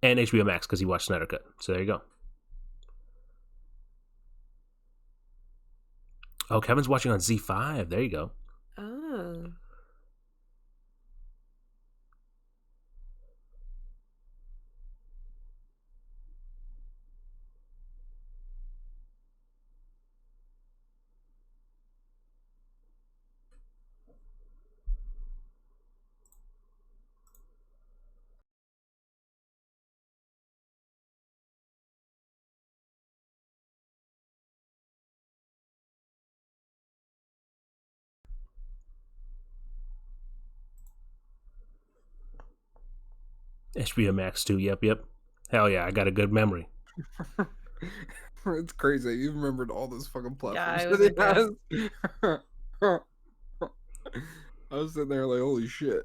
And HBO Max because he watched Snyder Cut. So there you go. Oh, Kevin's watching on Z5. There you go. Oh. HBO Max too. Yep. Hell yeah, I got a good memory. It's crazy. You remembered all those fucking platforms I was that impressed. he has. I was sitting there like, holy shit.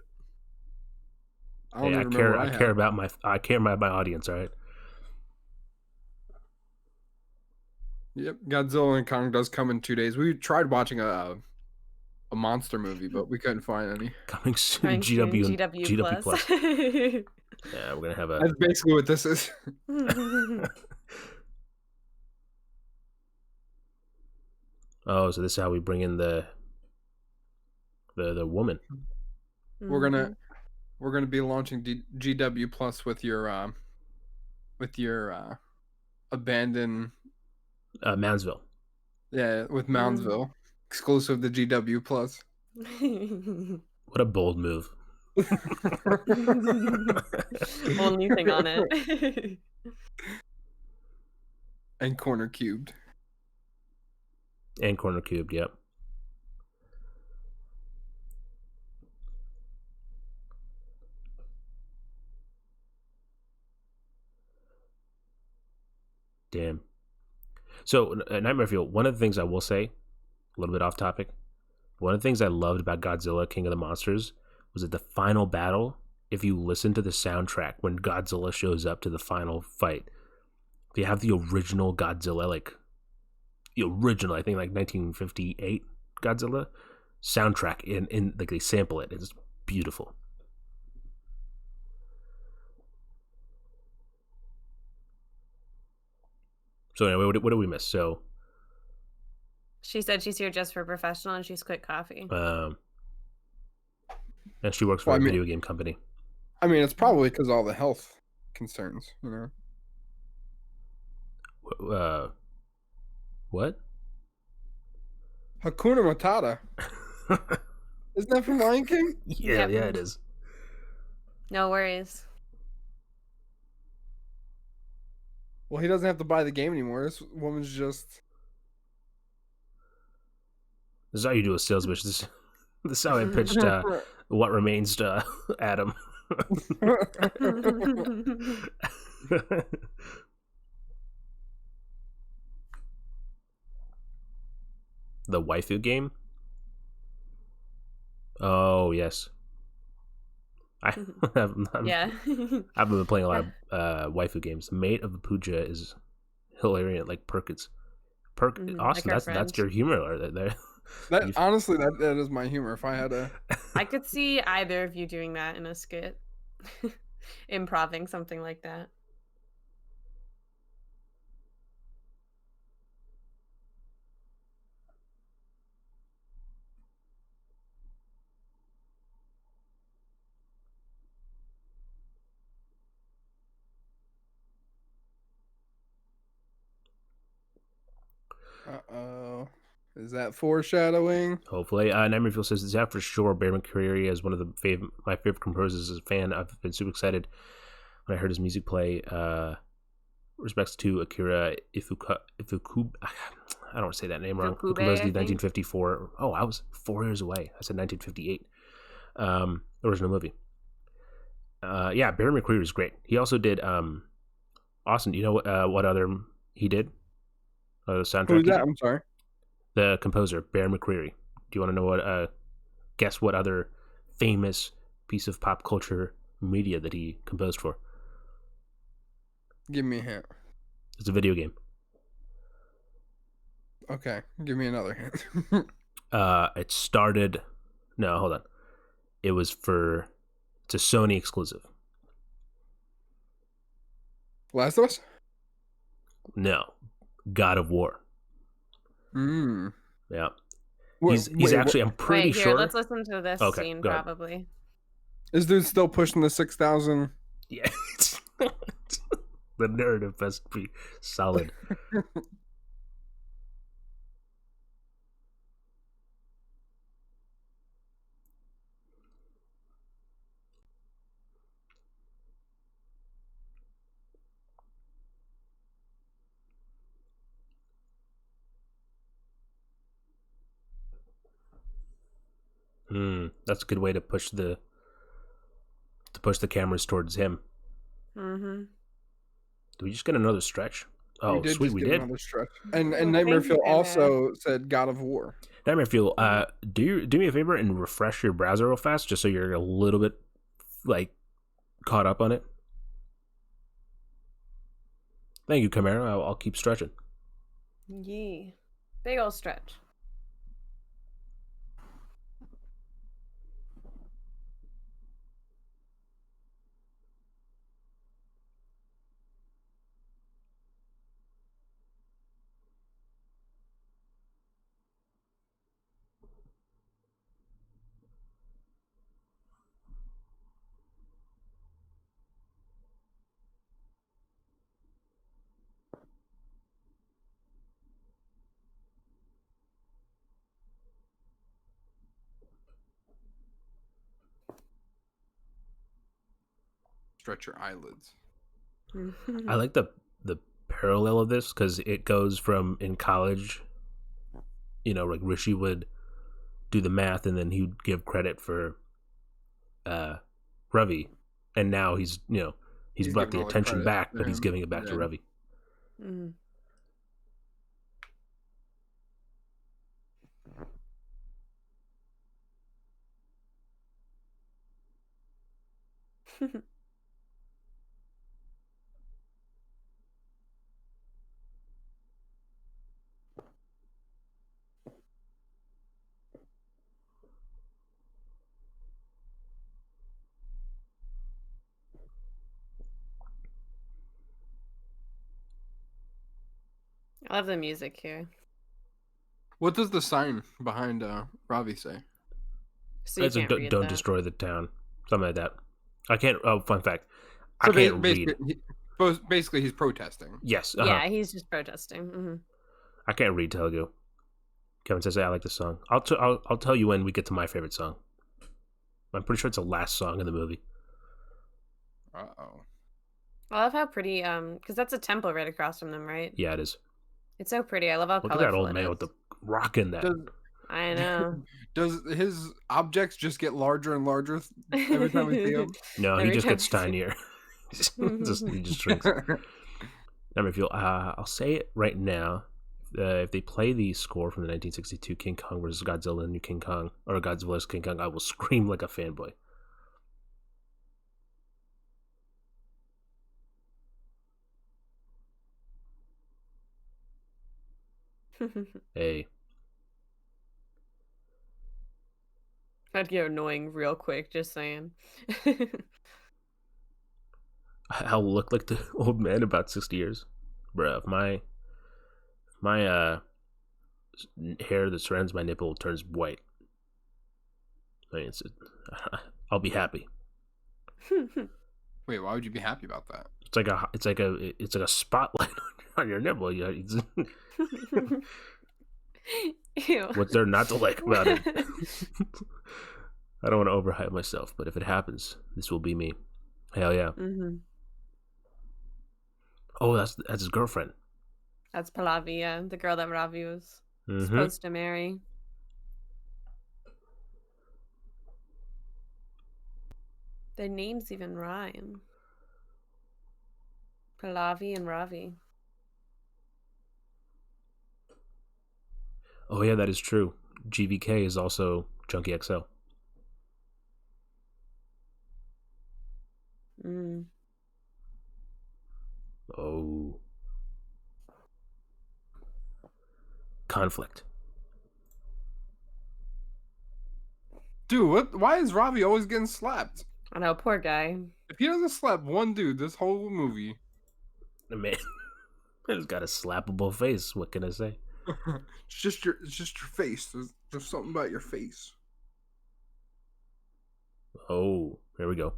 I don't Hey, even remember what I I care had. about my audience. All right. Yep, Godzilla and Kong does come in 2 days. We tried watching a monster movie, but we couldn't find any. Coming soon. Coming soon, GW GW Plus. Plus. Yeah, we're gonna have a. That's basically what this is. Oh, so this is how we bring in the woman. We're gonna Mhm. we're gonna be launching GW Plus with your abandoned Mansville. with Mm. Moundsville exclusive to GW Plus. What a bold move. Only thing on it. And corner cubed. And corner cubed, yep. Damn. So, Nightmare Fuel, one of the things I will say, a little bit off topic, one of the things I loved about Godzilla King of the Monsters was that the final battle, if you listen to the soundtrack when Godzilla shows up to the final fight, they have the original Godzilla, like the original, I think like 1958 Godzilla soundtrack in like they sample it. It's beautiful. So anyway, what did we miss? So She said she's here just for professional and she's quit coffee. and she works for Well, a video game company. I mean, it's probably because all the health concerns, you know. What? Hakuna Matata. Isn't that from Lion King? Yeah, Yep. yeah, it is. No worries. Well, he doesn't have to buy the game anymore. This woman's just. This is how you do a sales pitch. This is how I pitched What Remains to Adam. The waifu game? Oh, yes. Yeah. I've been playing a lot of waifu games. Mate of the Puja is hilarious, like Perkins. Like Austin, our that's friend. your humor right there. Honestly, that is my humor. If I had a. I could see either of you doing that in a skit. Improving something like that. Uh-oh. Is that foreshadowing? Hopefully, Nightmare Fuel says it's out for sure. Bear McCreary is one of my favorite composers. As a fan, I've been super excited when I heard his music play. Respects to Akira Ifukube. I don't want to say that name wrong. Who Ifukube, composed I the think. 1954. Oh, I was 4 years away. I said 1958. Original movie. Yeah, Barry McCreary is great. He also did. Austin, do you know what other he did? Soundtrack. Who's that? I'm sorry. The composer, Bear McCreary. Do you want to know what? Guess what other famous piece of pop culture media that he composed for? Give me a hint. It's a video game. Okay, give me another hint. It started. No, hold on. It's a Sony exclusive. Last of Us? No, God of War. Yeah. He's actually. I'm pretty Wait, here, sure. let's listen to this scene go ahead. probably. Is dude still pushing the 6,000? Yeah. The narrative must be solid. That's a good way to push the cameras towards him. Mm-hmm. Do we just get another stretch? Oh, we did sweet, just we get did. another stretch. And Well, Nightmare thank you, Fuel Panda. also said God of War. Nightmare Fuel, do me a favor and refresh your browser real fast, just so you're a little bit like caught up on it. Thank you, Camaro. I'll keep stretching. Yee. Big old stretch. Stretch your eyelids. I like the parallel of this because it goes from in college, like Rishi would do the math and then he would give credit for Ravi, and now he's brought giving the all the attention credit back, to but he's him. giving it back to Yeah. Ravi. Mhm. I love the music here. What does the sign behind Ravi say? So you It's a can't read don't that. destroy the town, something like that. I can't. Oh, fun fact, I So can't read. basically, he's protesting. Yes, Yeah, he's just protesting. I can't read Telugu. Kevin says, "I like the song." I'll tell you when we get to my favorite song. I'm pretty sure it's the last song in the movie. Uh-oh. I love how pretty, because that's a temple right across from them, right? Yeah, it is. It's so pretty. I love how Look at that colorful old it man is. with the rock in that. Does I know. does his objects just get larger and larger every time we see him? No, he Every just time gets I see- tinier. He just shrinks. Never feel. I'll say it right now. If they play the score from the 1962 King Kong vs. Godzilla New King Kong or Godzilla vs. King Kong, I will scream like a fanboy. Hey, That'd get annoying real quick, just saying. I'll look like the old man about 60 years, bruh. If my hair that surrounds my nipple turns white, I mean, I'll be happy. Wait, why would you be happy about that? It's like a spotlight on your nipple. Ew. What's there not to like about it? I don't want to overhype myself, but if it happens, this will be me. Hell yeah! Oh, that's his girlfriend. That's Pallavi, yeah, the girl that Ravi was Mm-hmm. supposed to marry. Their names even rhyme. Pallavi and Ravi. Oh yeah, that is true. GVK is also Chunky XL. Oh, conflict. Dude, what? Why is Ravi always getting slapped? I know, poor guy. If he doesn't slap one dude this whole movie, The man has got a slappable face. What can I say? it's just your face. There's something about your face. Oh, here we go.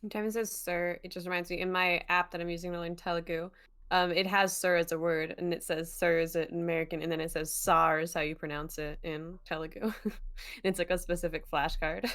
Anytime it says sir, it just reminds me in my app that I'm using to learn Telugu. It has sir as a word, and it says sir is an American, and then it says sar is how you pronounce it in Telugu. It's like a specific flashcard.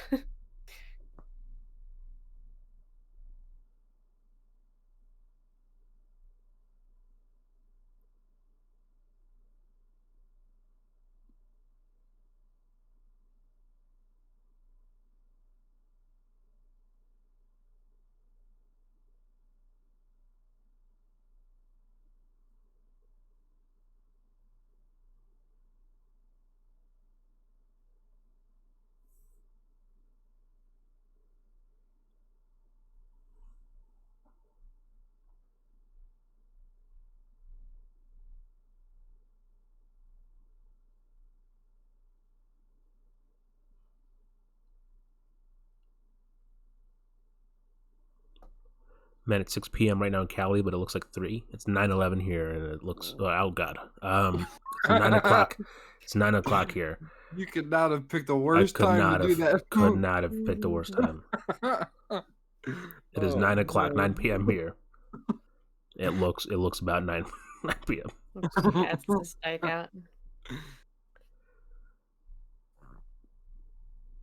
Men at 6 p.m. right now in Cali, but it looks like 3. It's 9:11 here, and it looks oh god, it's 9 o'clock. It's 9 o'clock here. You could not have picked the I worst could time to not do have that. picked the worst time. It is Oh, 9 o'clock, man. 9 p.m. here. It looks about 9 p.m. That's the strikeout.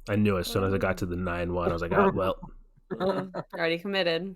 I knew as soon as I got to the 9-1, I was like, oh well. Already committed.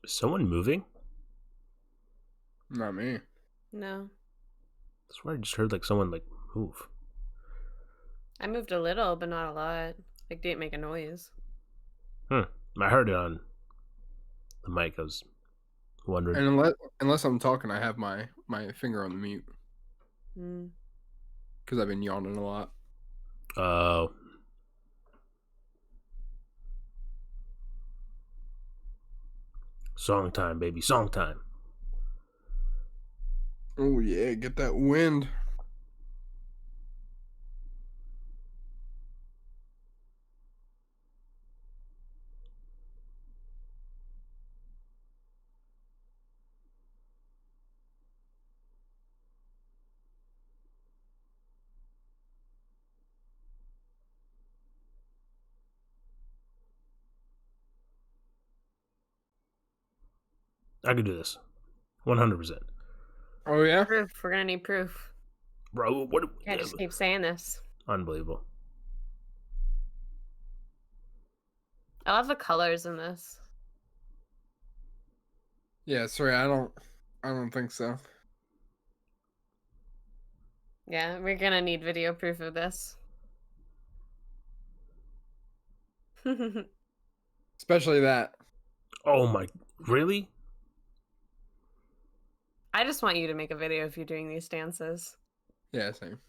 Is someone moving? Not me. No. I swear I just heard like someone like move. I moved a little, but not a lot. Like, didn't make a noise. I heard it on the mic. I was wondering. And unless I'm talking, I have my finger on the mute because I've been yawning a lot. Oh. Song time, baby. Song time. Oh yeah, get that wind. I could do this. 100%. Oh yeah. Proof. We're gonna need proof. Bro, what? Can't just keep saying this. Unbelievable. I love the colors in this. Yeah, sorry, I don't think so. Yeah, we're gonna need video proof of this. Especially that. Oh my, really? I just want you to make a video if you're doing these dances. Yeah, same.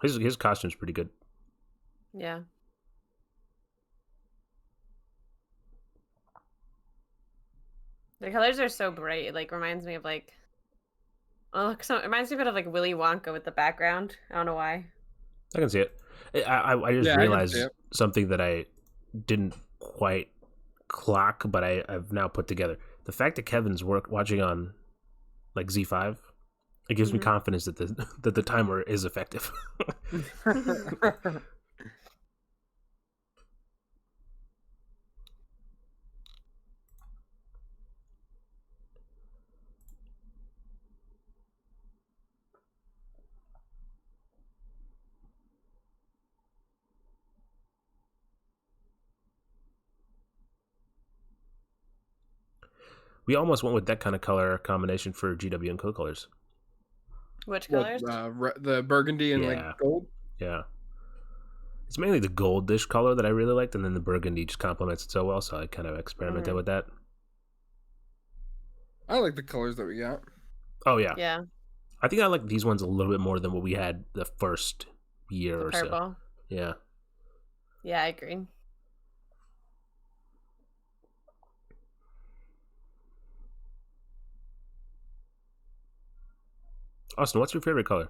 His costume's pretty good. Yeah. The colors are so bright. It like reminds me of like it reminds me a bit of like Willy Wonka with the background. I don't know why. I can see it. I just Yeah, I can realized see it. something that I didn't quite clock, but I've now put together. The fact that Kevin's watching on like Z5, it gives me confidence that the timer is effective. We almost went with that kind of color combination for GW and Co colors. Which What, colors? the burgundy and like gold. Yeah. It's mainly the goldish color that I really liked, and then the burgundy just complements it so well, so I kind of experimented with that. I like the colors that we got. Oh, yeah. Yeah. I think I like these ones a little bit more than what we had the first year or purple. so. Yeah. Yeah, I agree. Austin, what's your favorite color?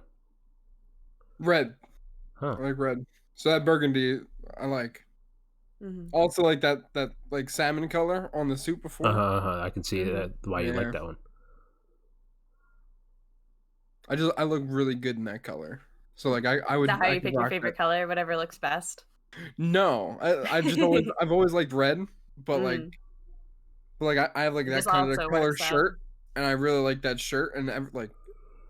Red. Huh. I like red. So that burgundy, I like. Mhm. Also, like that like salmon color on the suit before. I can see Mhm. why you like Yeah, that one. I look really good in that color. So like Is that how I you could pick your rock that. favorite color? Whatever looks best. No, I've always liked red, but Mm. I have like It that just kind of also color works out. shirt, and I really like that shirt. And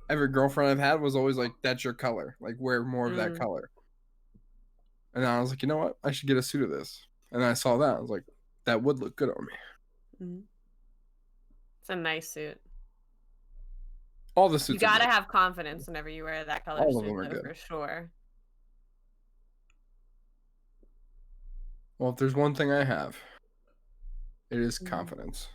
every girlfriend I've had was always like, "That's your color. Like wear more of that Mm. color." And I was like, you know what? I should get a suit of this. And I saw that. I was like, that would look good on me. Mhm. It's a nice suit. All the You suits are gotta good. have confidence whenever you wear that color All of them suit, are though, good. for sure. Well, if there's one thing I have, it is Mhm. confidence.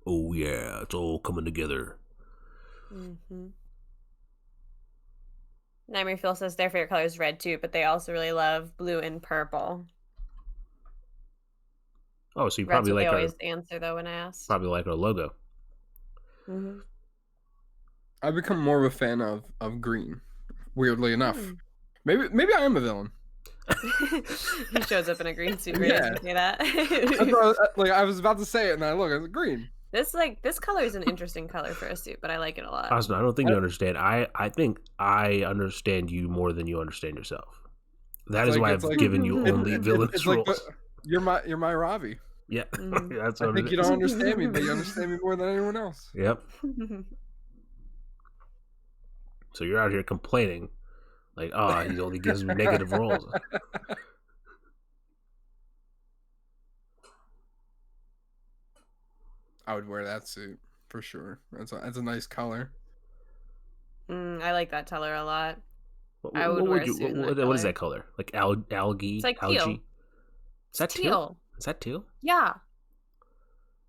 Oh yeah, it's all coming together. Mhm. Nightmare Fuel says their favorite color is red too, but they also really love blue and purple. Oh, so you Red's what they always answer though when I asked. probably like our logo. Mhm. I've become more of a fan of green. Weirdly enough, Hmm. maybe I am a villain. He shows up in a green suit right as Yeah, you say that. that's what I was about to say it, and I look, it's green. This color is an interesting color for a suit, but I like it a lot. Austin, I don't think I- you understand. I think I understand you more than you understand yourself. That is why It's I've like given you only it's villainous like roles. you're my Ravi. Yeah, Mm. that's I what think it you is. don't understand me, but you understand me more than anyone else. Yep. So you're out here complaining, like, oh, he only gives me negative roles. I would wear that suit for sure. That's a nice color. I like that color a lot. I would What wear would a you? suit in that What is color. that color? Like It's algae, like teal. algae? Is It's that teal? teal. Is that teal? Yeah.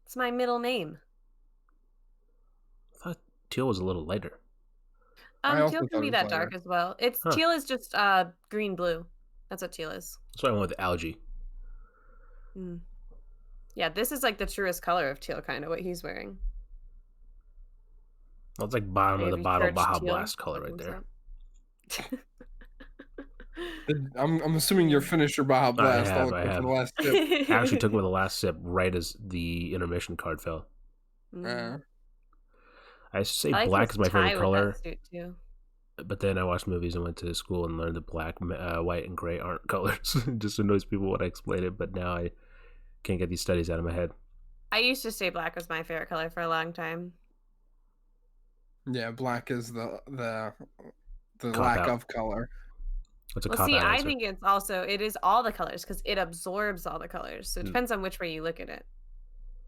It's my middle name. I thought teal was a little lighter. I Teal also can thought be it was that lighter. dark as well. It's Huh. teal is just green blue. That's what teal is. That's why I went with algae. Mm. Yeah, this is like the truest color of teal, kind of what he's wearing. Well, it's like bottom Like of if the you bottle search Baja teal, Blast color what right comes there. up? I'm assuming you're Yeah. finished your Baja Blast all I except for have. the last sip. I actually took with the last sip right as the intermission card fell. Mm. I used to say I like black his is my favorite tie with that color, suit too. but then I watched movies and went to school and learned that black, white, and gray aren't colors. It just annoys people when I explain it, but now I can't get these studies out of my head. I used to say black was my favorite color for a long time. Yeah, black is the Cop lack out. of color. That's a Well, cop see, out I answer. think it is all the colors because it absorbs all the colors. So it Mm. depends on which way you look at it.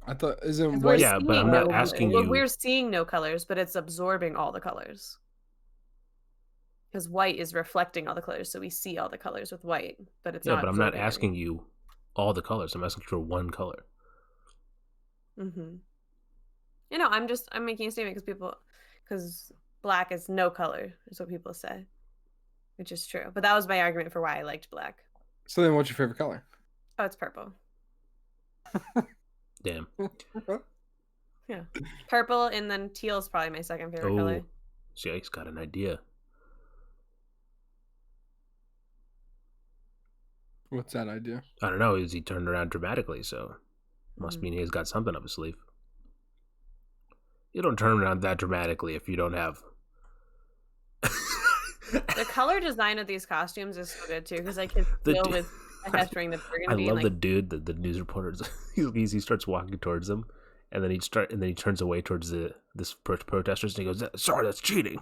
I thought isn't Because we're white Yeah, but I'm seeing no not all the colors. asking color? you. We're seeing no colors, but it's absorbing all the colors. Because white is reflecting all the colors, so we see all the colors with white, but it's Yeah, not but I'm not absorbing asking you all the colors. I'm asking for one color. Mm-hmm. You know, I'm making a statement because black is no color, is what people say, which is true. But that was my argument for why I liked black. So then, what's your favorite color? Oh, it's purple. Damn. Yeah, purple, and then teal is probably my second favorite color. Oh, see, he's got an idea. What's that idea? I don't know. He turned around dramatically, so must Mm. mean he's got something up his sleeve. You don't turn around that dramatically if you don't have. The color design of these costumes is so good too, because like his The teal du- with wearing the I burgundy, love and the like dude, the news reporters. He starts walking towards them, and then he turns away towards this protesters, and he goes, "Sorry, that's cheating."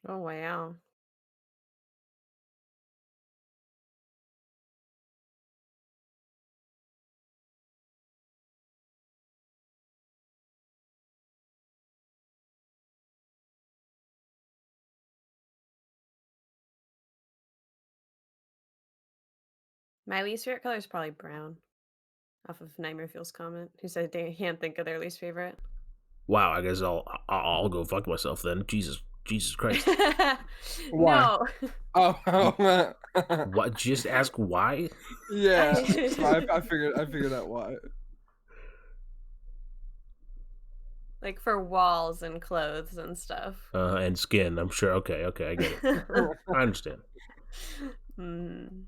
Oh, wow. My least favorite color is probably brown, off of Nightmare Fuel's comment, who said they can't think of their least favorite. Wow, I guess I'll go fuck myself then. Jesus Christ. Why? No. Oh, What? Just ask why? yeah. So I figured out why. Like for walls and clothes and stuff. And skin. I'm sure. Okay, I get it. I understand. Mm.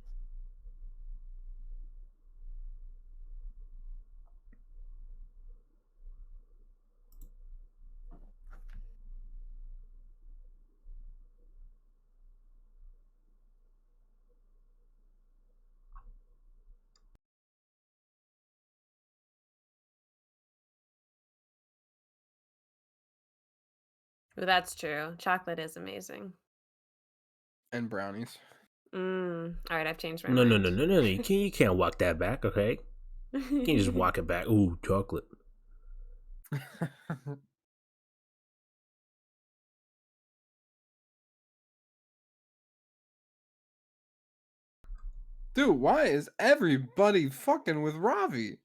Well, that's true. Chocolate is amazing. And brownies. All right, I've changed my No, no, mind. no, no, no. You can't walk that back. Okay, you can't just walk it back. Ooh, chocolate. Dude, why is everybody fucking with Ravi?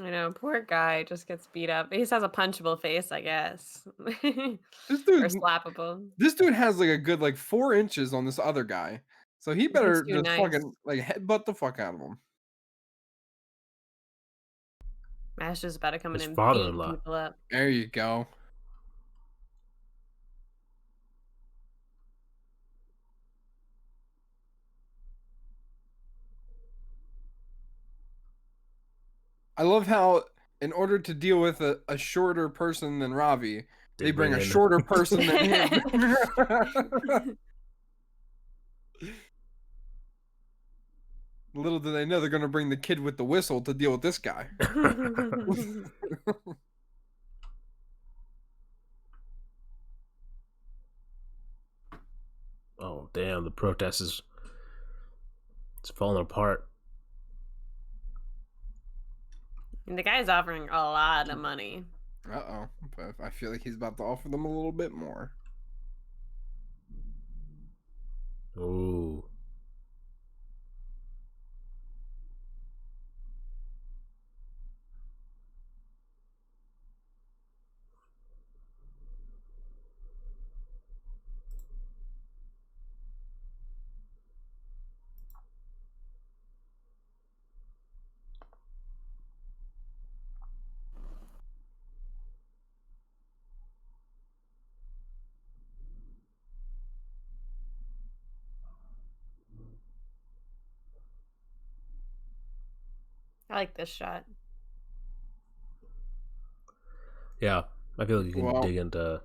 I know, poor guy just gets beat up. He just has a punchable face, I guess. This Or dude, slappable. this dude has like a good like 4 inches on this other guy, so he He's better too just nice. fucking like headbutt the fuck out of him. Mash is about to come in His and beat father-in-law. people up. There you go. I love how, in order to deal with a shorter person than Ravi, They they bring bring a in. shorter person than him. Little do they know they're gonna bring the kid with the whistle to deal with this guy. Oh damn! The protest is it's falling apart. And the guy's offering a lot of money. Uh-oh. But I feel like he's about to offer them a little bit more. Ooh. I like this shot. Yeah, I feel like you can Well, dig into.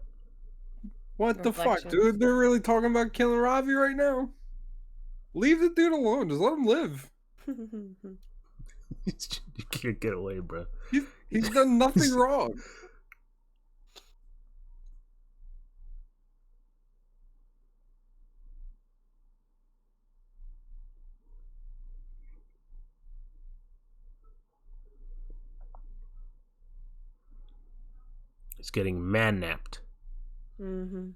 what the fuck, Reflections. dude? They're really talking about killing Ravi right now? Leave the dude alone. Just let him live. You can't get away, bro. He's done nothing wrong. It's getting man-napped. Mm-hmm.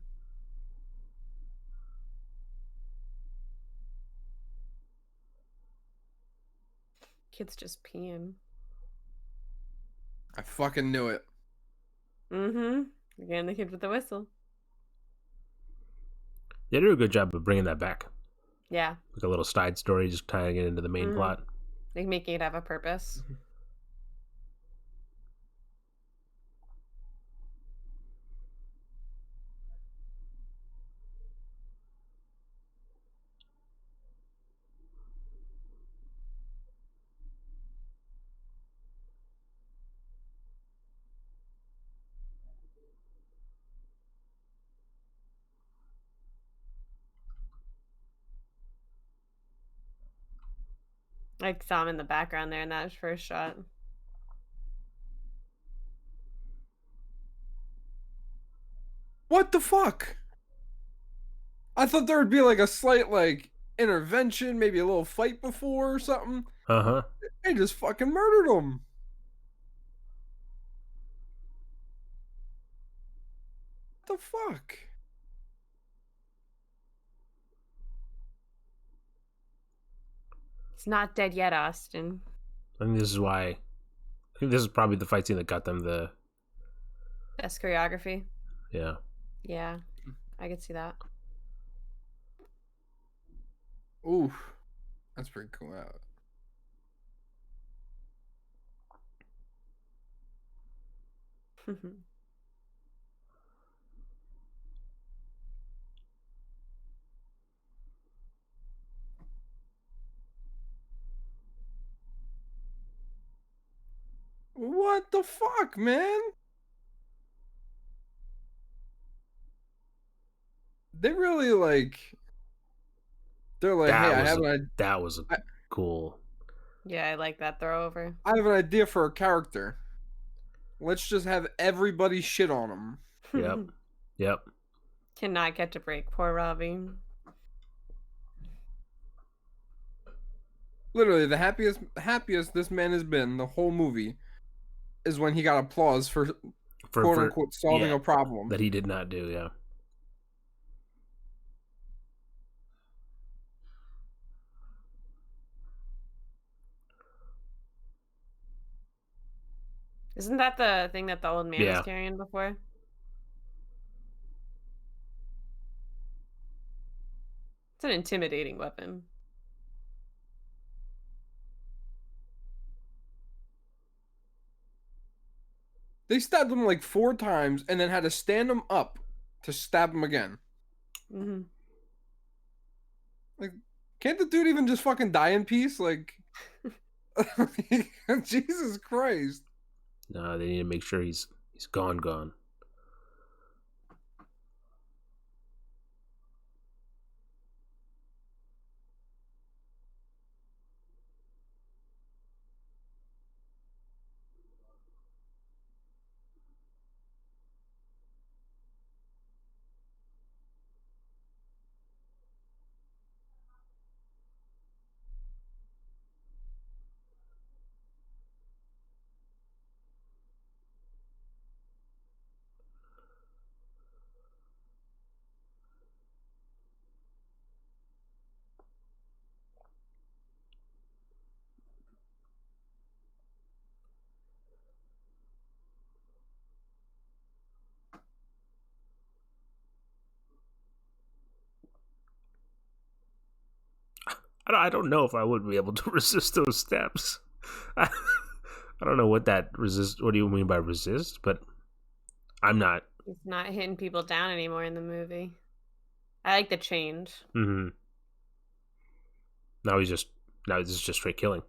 Kid's just peeing. I fucking knew it. Mm-hmm. Again, the kid with the whistle. They did a good job of bringing that back. Yeah. Like a little side story, just tying it into the main plot. Like making it have a purpose. I saw him in the background there in that first shot. What the fuck? I thought there would be like a slight like intervention, maybe a little fight before or something. Uh-huh. They just fucking murdered him. What the fuck? He's not dead yet, Austin. I think this is why. I think this is probably the fight scene that got them the. Best choreography. Yeah. Yeah, I could see that. Ooh, that's pretty cool. What the fuck, man? They really like. They're like, hey, That was a cool. Yeah, I like that throw over. I have an idea for a character. Let's just have everybody shit on him. Yep. Yep. Cannot catch a break. Poor Robbie. Literally, the happiest this man has been the whole movie is when he got applause for quote unquote solving a problem that he did not do. Yeah. Isn't that the thing that the old man was carrying before? It's an intimidating weapon. They stabbed him like 4 times and then had to stand him up to stab him again. Mm-hmm. Like, can't the dude even just fucking die in peace? Like, Jesus Christ. No, they need to make sure he's gone. I don't know if I would be able to resist those steps. I don't know what that resist. What do you mean by resist? But I'm not. He's not hitting people down anymore in the movie. I like the change. Mm-hmm. Now this is just straight killing.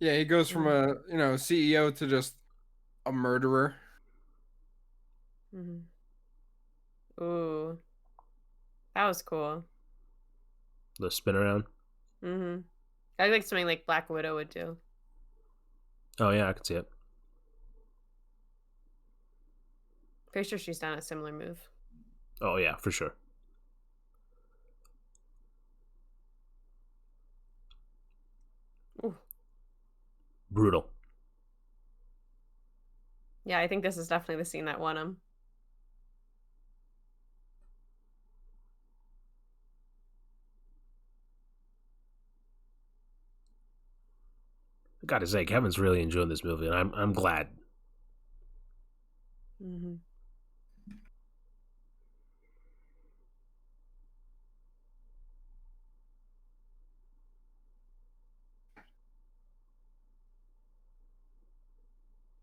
Yeah, he goes from a CEO to just a murderer. Mm-hmm. Ooh, that was cool. The spin around. Mm-hmm. I like something like Black Widow would do. Oh yeah, I can see it. Pretty sure she's done a similar move. Oh yeah, for sure. Ooh. Brutal. Yeah, I think this is definitely the scene that won him. Gotta say, Kevin's really enjoying this movie, and I'm glad. Mm-hmm.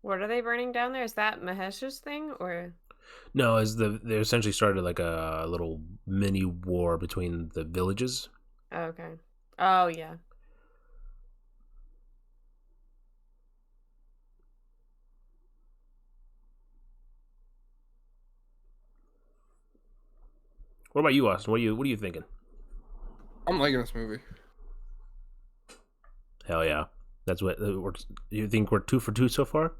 What are they burning down there? Is that Mahesh's thing, or? No, they essentially started like a little mini war between the villages. Oh, okay. Oh yeah. What about you, Austin? What are you thinking? I'm liking this movie. Hell yeah, that's what you think. We're 2 for 2 so far.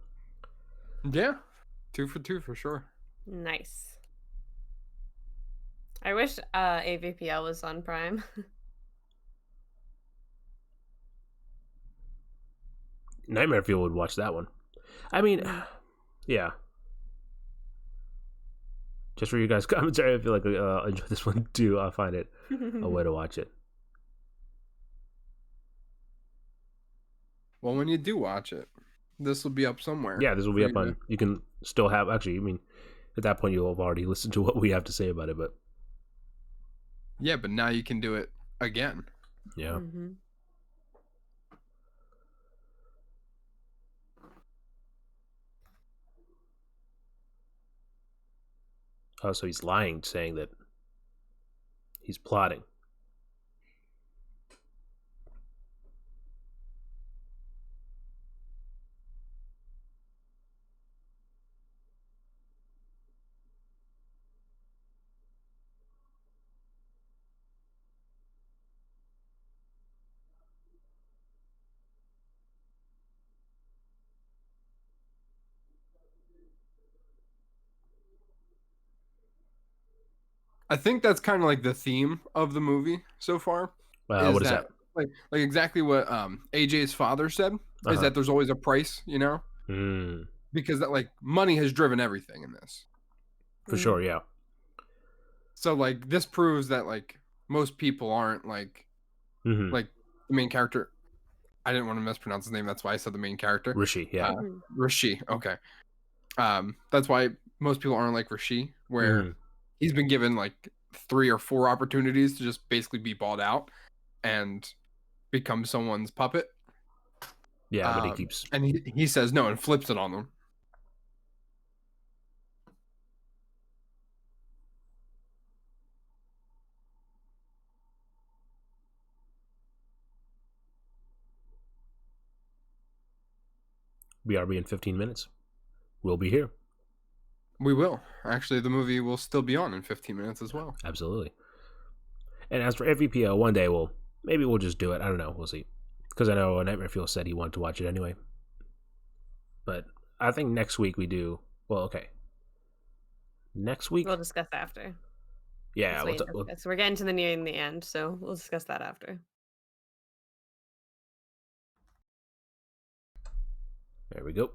Yeah, 2 for 2 for sure. Nice. I wish AVPL was on Prime. Nightmare Fuel would watch that one. I mean, Mm. yeah. Just for you guys' commentary, I feel like I enjoy this one too. I'll find it a way to watch it. Well, when you do watch it, this will be up somewhere Yeah, this will for be you up to. on. You can still have. Actually, I mean, at that point, you'll have already listened to what we have to say about it. But Yeah, but now you can do it again. yeah. Hmm. Oh, so he's lying, saying that he's plotting. I think that's kind of like the theme of the movie so far. Is What is that? that like exactly what AJ's father said? Uh Is huh. that there's always a price, Mm, because that like money has driven everything in this. for sure. Mm. Yeah. So like this proves that like most people aren't Mm-hmm. like the main character. I didn't want to mispronounce his name. That's why I said the main character. Rishi. Yeah. Hmm. Rishi. Okay. That's why most people aren't like Rishi, where Mm-hmm. he's been given like 3 or 4 opportunities to just basically be bought out and become someone's puppet. Yeah, but he keeps. And he says no and flips it on them. BRB in 15 minutes. We'll be here. We will. Actually, the movie will still be on in 15 minutes as well. Absolutely. And as for FVPO, one day we'll just do it. I don't know. We'll see. Because I know Nightmare Fuel said he wanted to watch it anyway. But I think next week we do. Well, okay. Next week, We'll discuss after. yeah. Let's wait and discuss. We're getting to the nearing the end, so we'll discuss that after. There we go.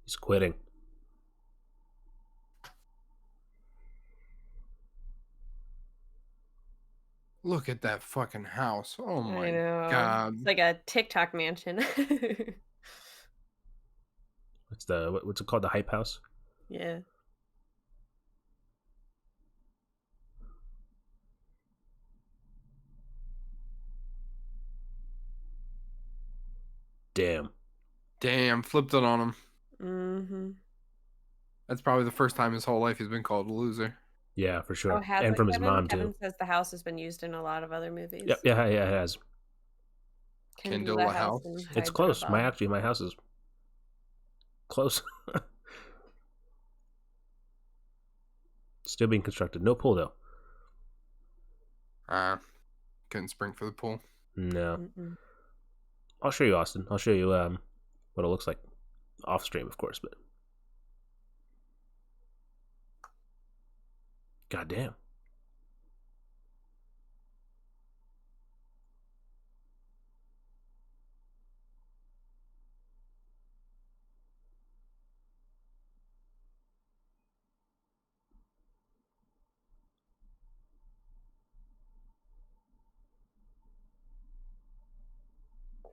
He's quitting. Look at that fucking house. Oh I my know. god. It's like a TikTok mansion. What's it called? The Hype House. Yeah. Damn. Damn, flipped it on him. Mm-hmm. That's probably the first time his whole life he's been called a loser. Yeah, for Oh, sure. has And it, from his Kevin? mom too. Kevin says the house has been used in a lot of other Yep. movies. Yeah. Yeah. It has. Kendula Kindle a House house. in It's close. Hyderabad. My house is close. Still being constructed. No pool though. Couldn't spring for the pool. No. Mm-mm. I'll show you, Austin. I'll show you what it looks like off stream, of course. But goddamn.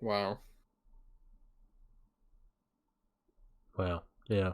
Wow. Wow. Yeah.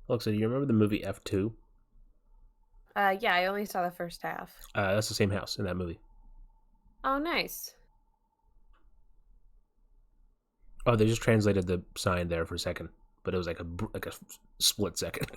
Alexa, do you remember the movie F2? Yeah, I only saw the first half. That's the same house in that movie. Oh, nice. Oh, they just translated the sign there for a second, but it was like a split second.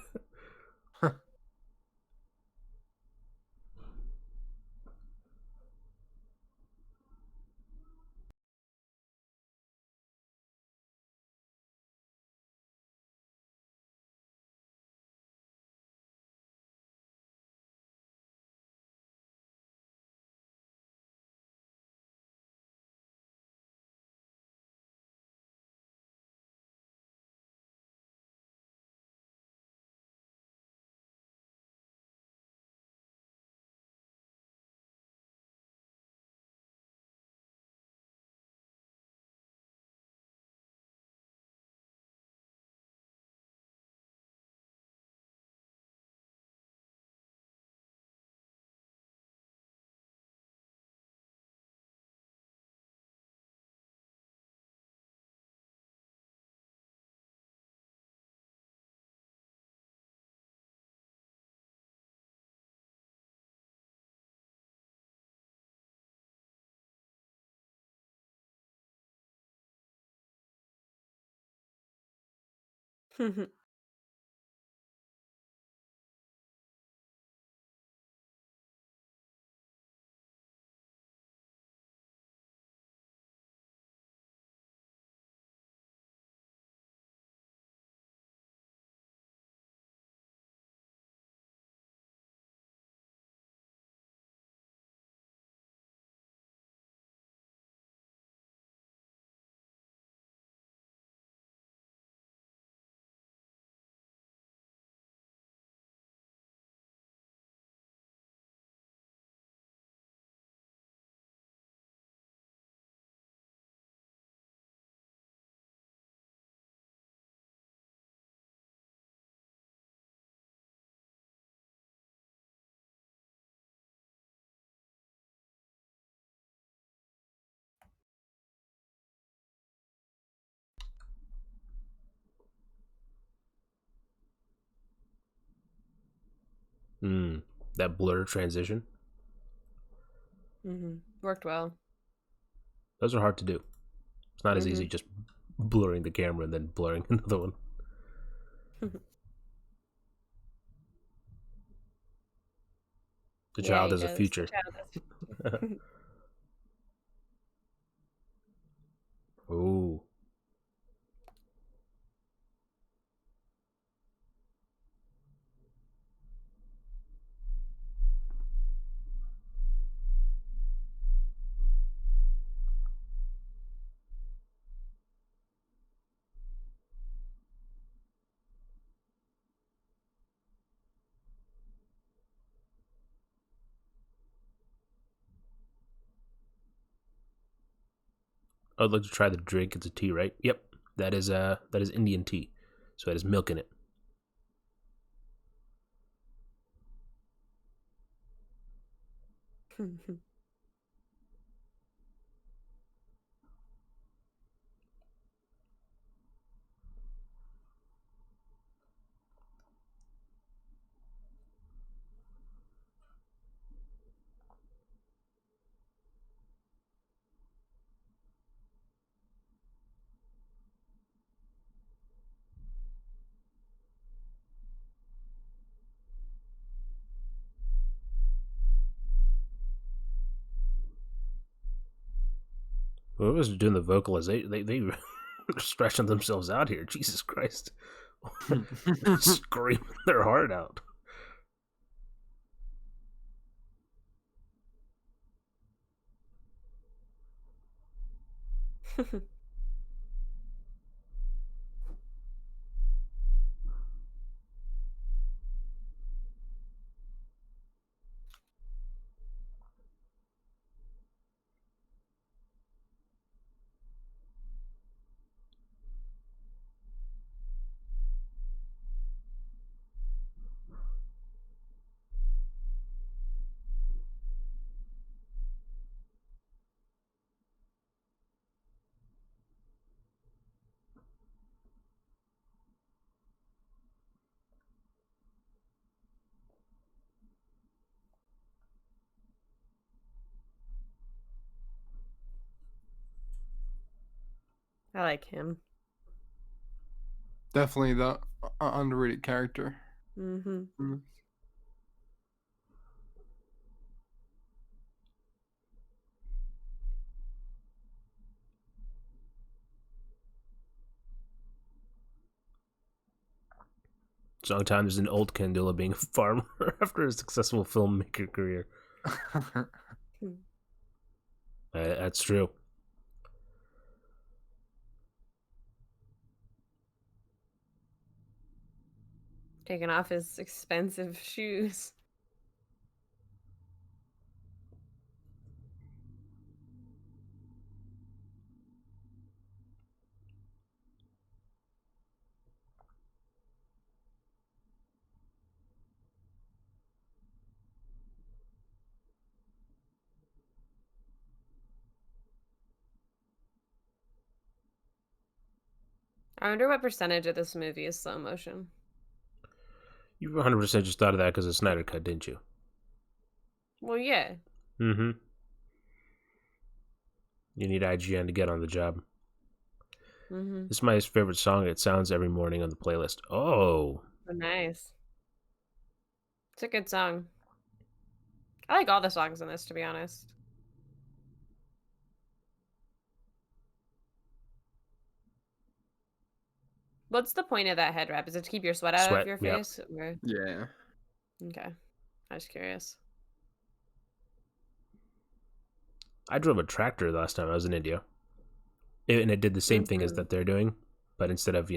Hmm. That blur transition. Worked well. Those are hard to do. It's not as easy hmm just blurring the camera and then blurring another one. The Yeah, child he has a does. The future. child is. Ooh. I'd like to try the drink. It's a tea, right? Yep. That is Indian tea. So it has milk in it. Whoever's doing the vocalization, they stretching themselves out here. Jesus Christ. Screaming their heart out. I like him. Definitely the underrated character. Mm-hmm. Mm. Sometimes there's an old Kandula being a farmer after a successful filmmaker career. That's true. Taking off his expensive shoes. I wonder what percentage of this movie is slow motion. You 100% just thought of that because of Snyder Cut, didn't you? Well, yeah. Mm-hmm. You need IGN to get on the job. Mm-hmm. This is my favorite song. It sounds every morning on the playlist. Oh. Oh, nice. It's a good song. I like all the songs in this, to be honest. What's the point of that head wrap? Is it to keep your sweat out of Sweat, your yep. face? Or... Yeah. Okay. I was curious. I drove a tractor the last time I was in India. And it did the same thing as that they're doing, but instead of,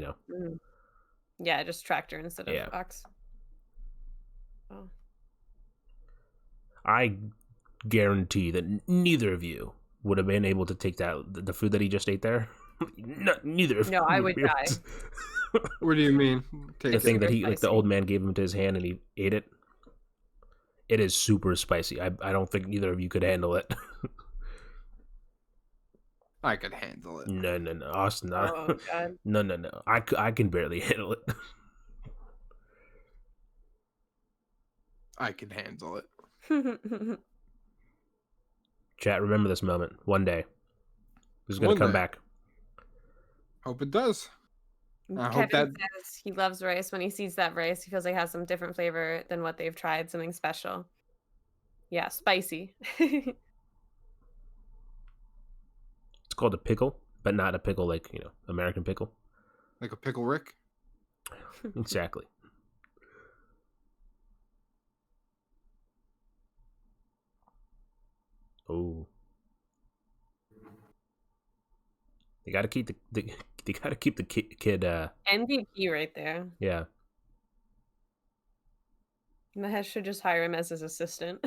Yeah, just tractor instead of Yeah. ox. Oh. I guarantee that neither of you would have been able to take the food that he just ate there. Neither of No, you I would would be able die. to- What do you mean? The Take thing it. that Super the spicy. old man gave him to his hand and he ate it. It is super spicy. I don't think neither of you could handle it. I could handle it. No, Austin. Oh, God. No. I can barely handle it. I can handle it. Chat, remember this moment. One day. This is going to One come day. back. Hope it does. I hope Kevin that says he loves rice. When he sees that rice, he feels like it has some different flavor than what they've tried, something special. Yeah, spicy. It's called a pickle, but not a pickle like, American pickle. like a pickle Rick. Exactly. Oh. They got to keep they got to keep the kid MVP right there. yeah. Mahesh should just hire him as his assistant.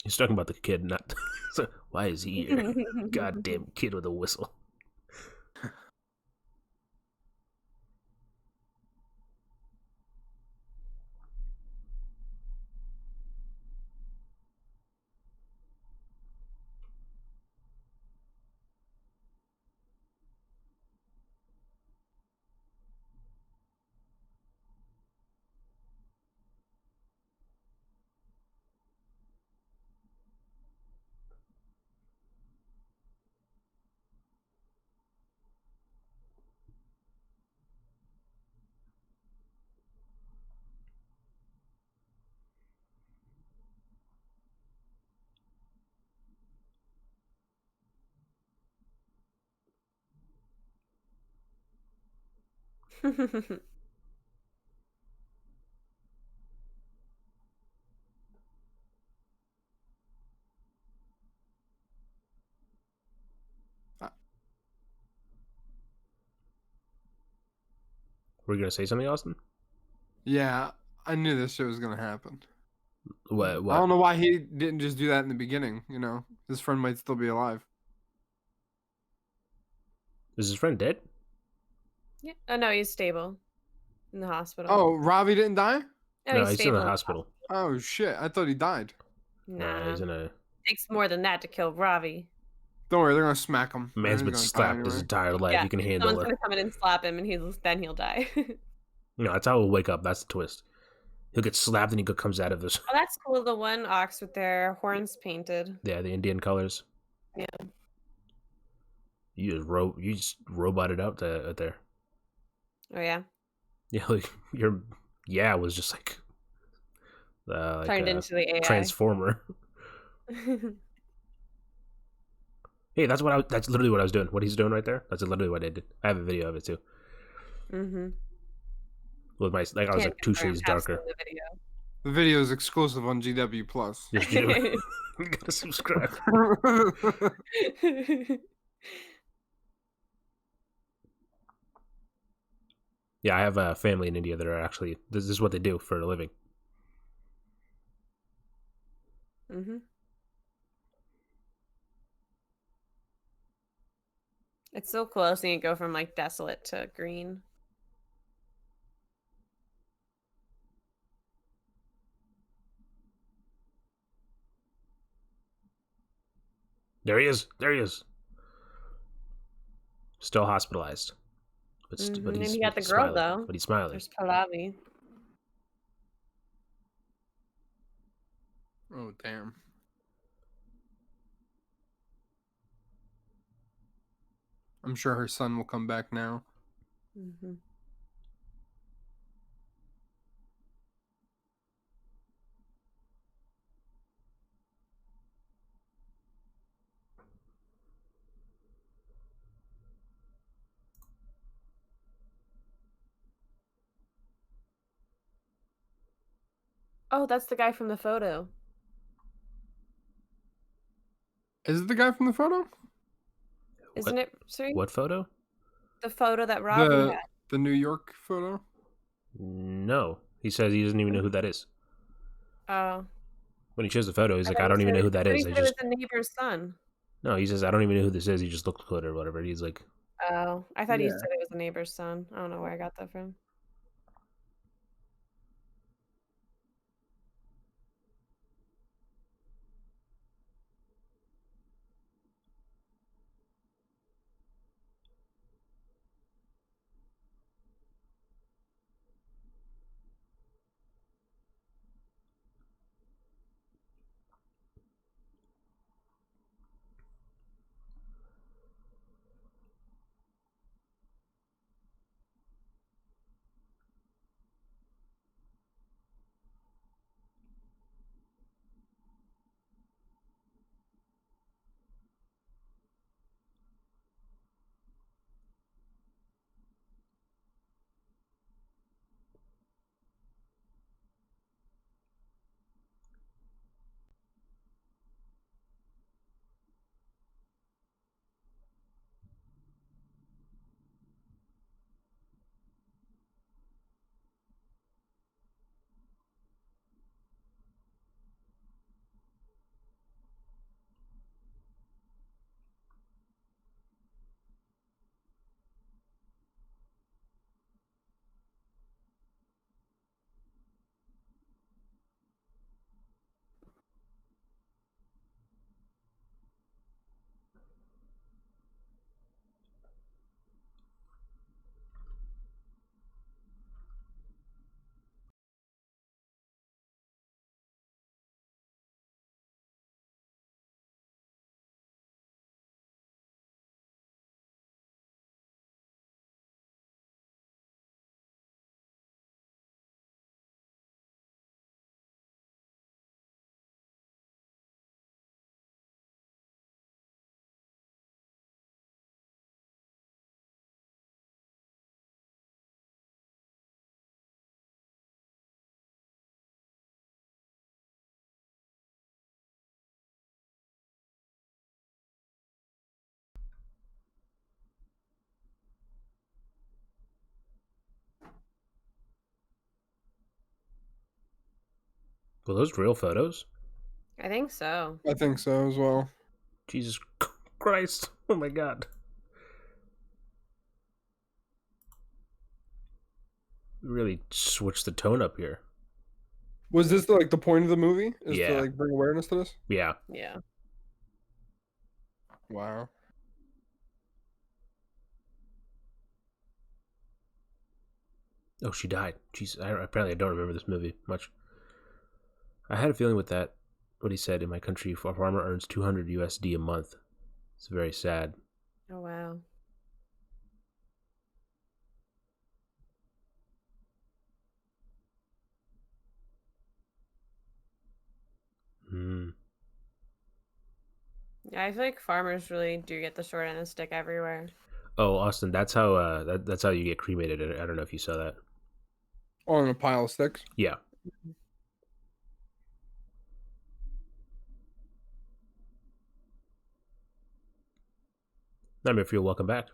He's talking about the kid, not why is he here? Goddamn kid with a whistle. Were you gonna say something, Austin? Yeah, I knew this shit was gonna happen. What? I don't know why he didn't just do that in the beginning. His friend might still be alive. Is his friend dead? Yeah. Oh no, he's stable in the hospital. Oh, Robbie didn't die? No, No, he's he's in stable. the hospital. Oh shit! I thought he died. Nah, He's in a takes more than that to kill Ravi. Don't worry, they're gonna smack him. man's been He's gonna die slapped his anyway. entire life. Yeah, He can handle someone's it. gonna come in and slap him, and then he'll die. That's how he'll wake up. That's the twist. he'll get slapped and he comes out of this. Oh, that's cool. The one ox with their horns painted. Yeah, the Indian colors. Yeah. You just roboted out there. Oh yeah. Yeah, like your was just like Turned a into the AI. transformer. Hey, that's literally what I was doing. What he's doing right there. That's literally what I did. I have a video of it too. Mm-hmm. With my I was Can't like 2 confirm. shades Have seen darker. the video. The video is exclusive on GW Plus. Yes, you do. You gotta subscribe. Yeah, I have a family in India that are actually this is what they do for a living. Mm-hmm. It's so cool seeing it go from like desolate to green. There he is. There he is. Still hospitalized, but And he got the girl smiling. though. But he's smiling. There's Pallavi. Oh damn. I'm sure her son will come back now. Mm-hmm. Oh, that's the guy from the photo. Is it the guy from the photo? Isn't it, Sri? What photo? The photo that Ravi had. The New York photo? No, he says he doesn't even know who that is. Oh. When he shows the photo, he's I like, thought I he don't even said know who that I thought is. he I said it was just the neighbor's son. no. He says I don't even know who this is. He just looked good or whatever. He's like, Oh. I thought he Yeah. said it was the neighbor's son. I don't know where I got that from. were those real photos? I think so. I think so as well. Jesus Christ! Oh my God! We really switched the tone up here. Was this the point of the movie? Is Yeah. to bring awareness to this? Yeah. Yeah. Wow. Oh, she died. Jeez, apparently I don't remember this movie much. I had a feeling with that, what he said, in my country, a farmer earns 200 USD a month. It's very sad. Oh wow. Hmm. Yeah, I feel like farmers really do get the short end of the stick everywhere. Oh, Austin, that's how that's how you get cremated. I don't know if you saw that. On a pile of sticks. Yeah. Mhm. Nightmare Fuel, welcome back.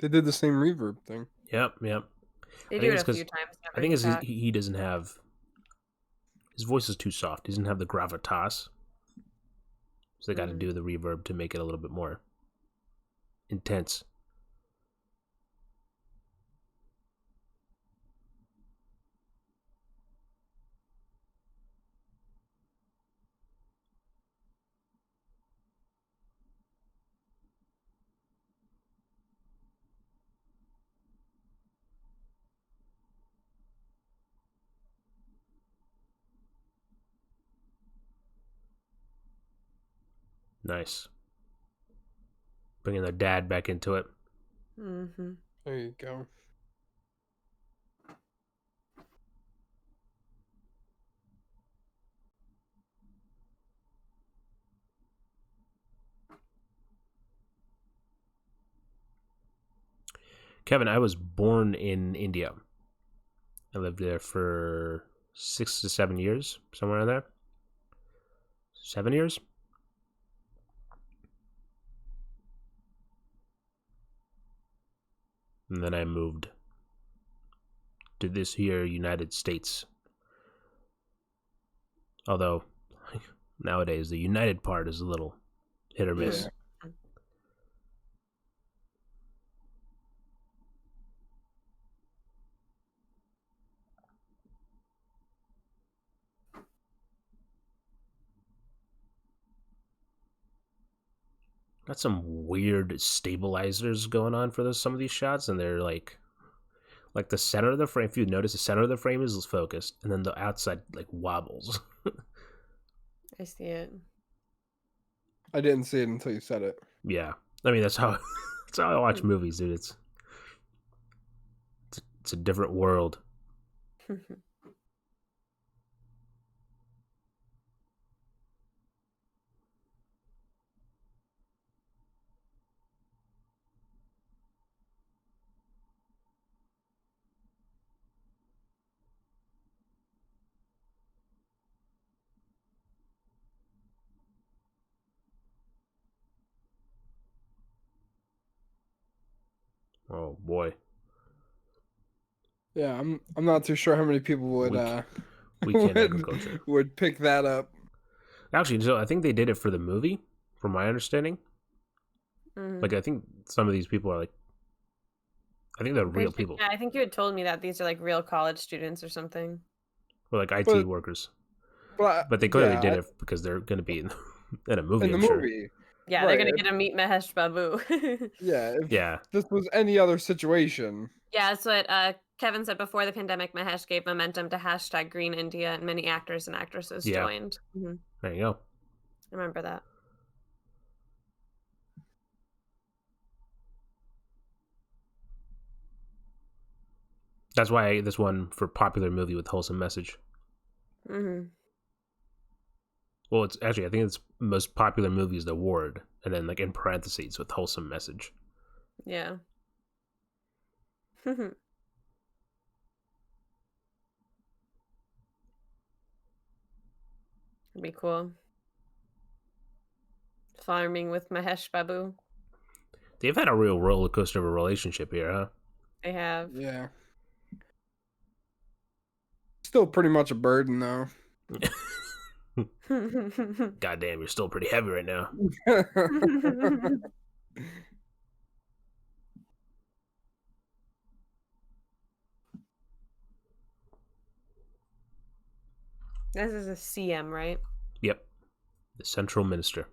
They did the same reverb thing. Yep. They I do think it it's a few because times. I Never think get it's back. he doesn't have his voice is too soft. He doesn't have the gravitas, so they got to do the reverb to make it a little bit more intense. Nice. Bringing the dad back into it. Mm-hmm. There you go. Kevin, I was born in India. I lived there for 6 to 7 years, somewhere in there. 7 years? And then I moved to this here United States. Although nowadays the United part is a little hit or miss. Yeah. Got some weird stabilizers going on for some of these shots, and they're like the center of the frame. If you notice, the center of the frame is focused, and then the outside like wobbles. I see it. I didn't see it until you said it. Yeah, I mean that's how that's how I watch movies, dude. It's a different world. Oh boy, Yeah, I'm not too sure how many people would we can't agriculture. would pick that up. Actually, so I think they did it for the movie, from my understanding. Mm-hmm. Like I think some of these people are like, I think they're real people, Yeah, I think you had told me that these are like real college students or something. or like IT But workers. but But they clearly did it because they're going to be in a movie, in the I'm sure. movie, Yeah, they're right? gonna get to meet Mahesh Babu. Yeah, if Yeah, this was any other situation, Yeah, that's what Kevin said before the pandemic. Mahesh gave momentum to hashtag Green India, and many actors and actresses yeah. joined. I There you go. remember that. That's why this one for popular movie with wholesome message. Mm-hmm. Well, it's actually I think it's most popular movie is the award, and then like in parentheses with wholesome message. Yeah. It'd be cool. Farming with Mahesh Babu. They've had a real roller coaster of a relationship here, huh? They have. yeah, still pretty much a burden though. Goddamn, you're still pretty heavy right now. This is a CM, right? Yep, the central minister.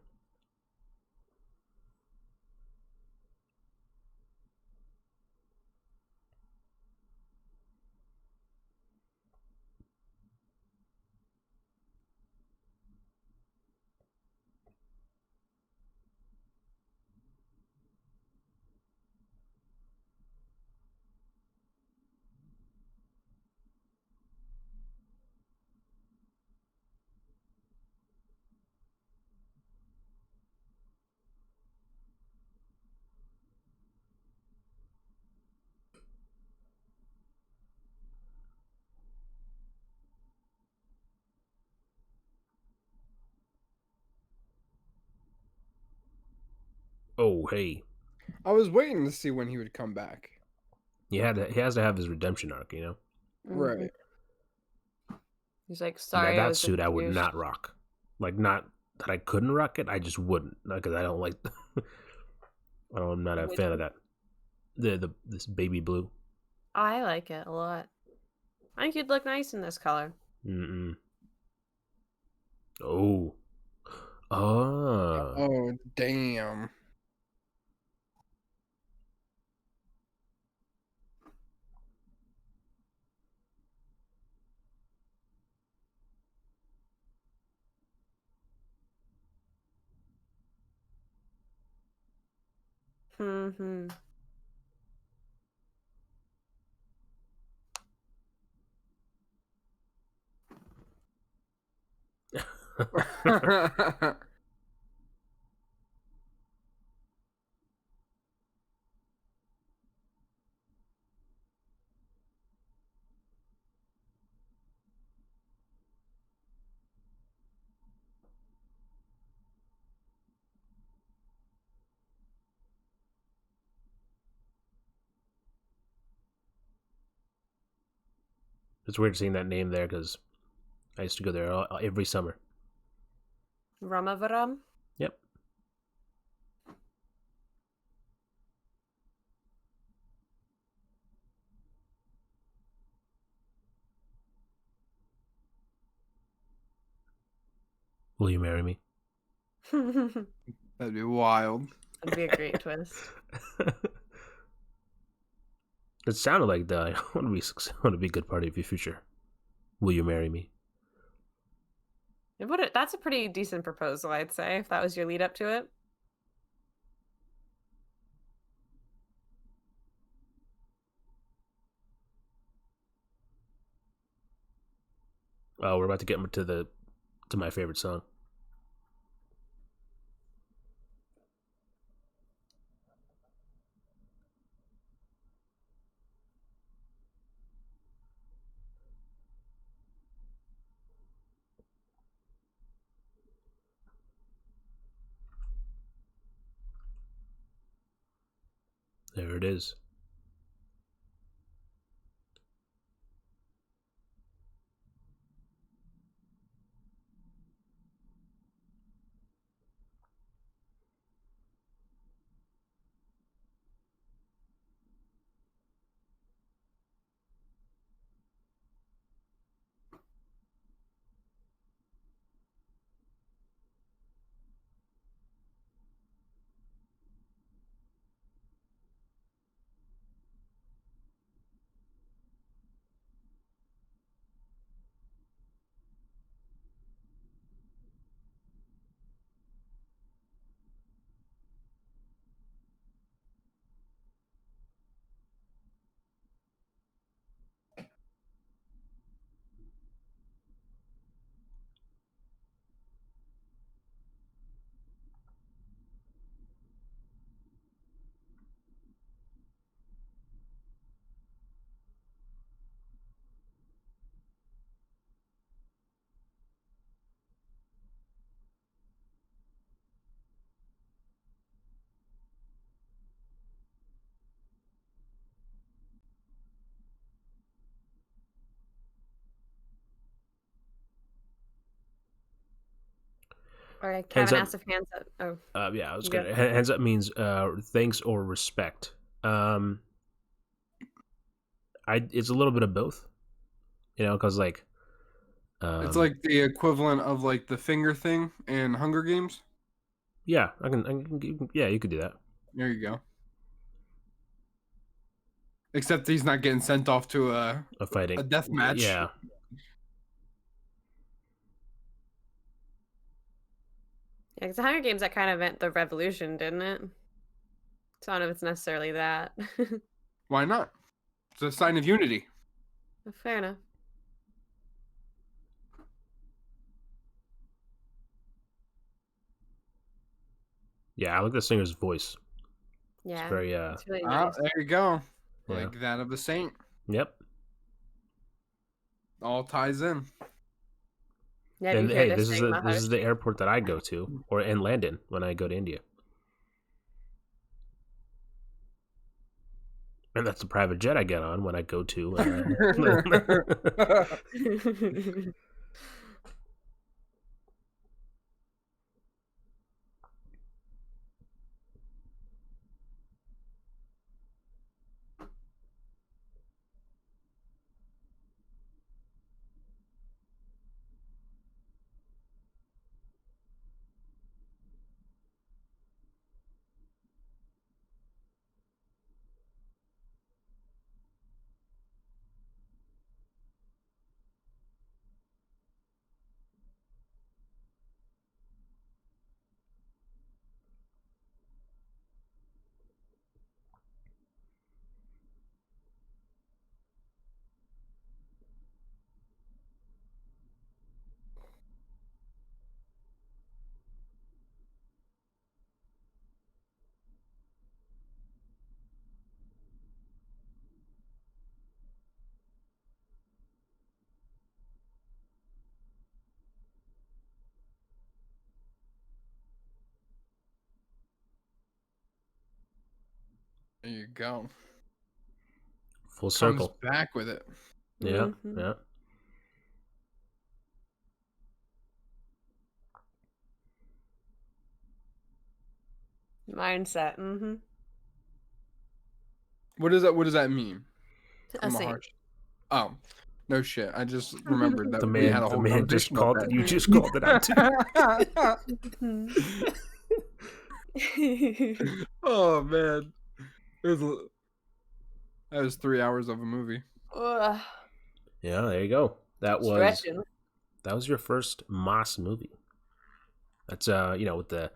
Oh, hey. I was waiting to see when he would come back. He has to have his redemption arc, you know. Mhm. Right. He's like, And sorry, I that was a suit I would douche. not rock. Like, not that I couldn't rock it, I just wouldn't, because I don't like. I'm not a Which fan of one? that. This baby blue. I like it a lot. I think you'd look nice in this color. Mm-mm. Oh. Ah. Oh, damn. Hmm. It's weird seeing that name there because I used to go there every summer. Ramavaram. Yep. Will you marry me? That'd That'd be wild. be a great twist. It sounded like the I want to be a good part of your future. Will you marry me? That's a pretty decent proposal, I'd say, if that was your lead up to it. Oh, we're about to get to my favorite song. There it is. All right, Hands Kevin up. asked if hands up. Oh, Yeah, I was you go. gonna. Hands up means thanks or respect. Um, it's a little bit of both, because like, It's um, like the equivalent of like the finger thing in Hunger Games. yeah, yeah, you could do that. There you go. Except he's not getting sent off to A fighting, a death match. yeah, Yeah, because the Hunger Games, that kind of meant the revolution, didn't it? So I don't know if it's necessarily that. Why not? It's a sign of unity. Fair enough. yeah. I like the singer's voice. It's Yeah, very, it's really Ah, nice. there you go. yeah, Like that of a saint. yep. All ties in. Yeah, if you And hear hey, this this is thing, the Maharshi. airport that I go to and land in when I go to India. And that's the private jet I get on when I go to. There you go. Full Comes circle. back with it. Yeah, Mhm. yeah. Mindset. Mm-hmm. What does that mean? A I'm a saint. harsh. Oh, no shit. I just remembered that The we had man, a the whole man just conversation about called. You just called it out too. that. Mhm. Oh man, it was that was 3 hours of a movie. Ugh, Yeah, there you go. That was stretching. your first Moss movie. That's with the.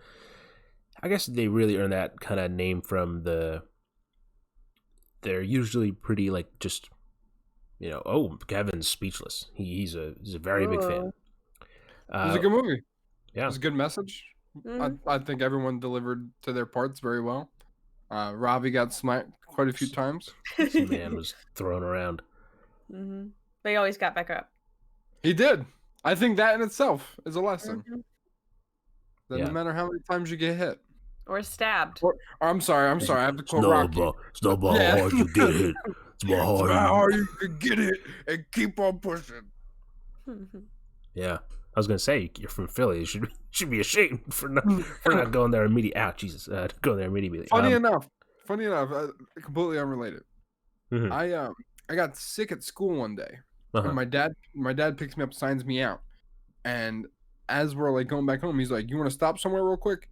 I guess they really earned that kind of name from the. They're usually pretty like just, oh, Kevin's speechless. He's a very big fan. Ooh. It was a good movie. It Yeah, was a good message. Mhm. I think everyone delivered to their parts very well. Robbie got smacked quite a few times. this man was thrown around. Mhm. They always got back up. He did. I think that in itself is a lesson. Mhm. That Yeah. no matter how many times you get hit. Or stabbed. Or I'm sorry. I have to quote It's Rocky. not about Yeah. how hard you get hit. It's about It's how about how hard hard you can get it and keep on pushing. Yeah, I was gonna say you're from Philly. You should be ashamed for not going there immediately. Ow, Jesus, going there immediately. Funny enough, completely unrelated. Mhm. I got sick at school one day, Uh-huh. and my dad picks me up, signs me out, and as we're like going back home, he's like, "You want to stop somewhere real quick?"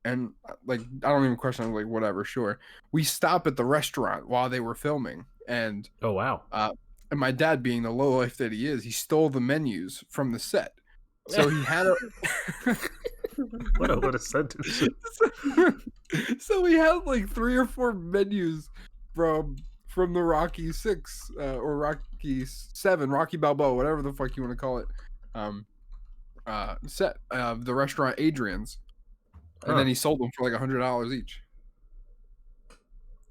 And like I don't even question. I'm like, "Whatever, sure." We stop at the restaurant while they were filming, and Oh wow. and my dad, being the low life that he is, he stole the menus from the set. So he had a What a sentence. so we had like 3 or 4 menus from the Rocky 6 or Rocky 7, Rocky Balboa, whatever the fuck you want to call it. Set the restaurant Adrian's, and then he sold them for like $100 each. Fun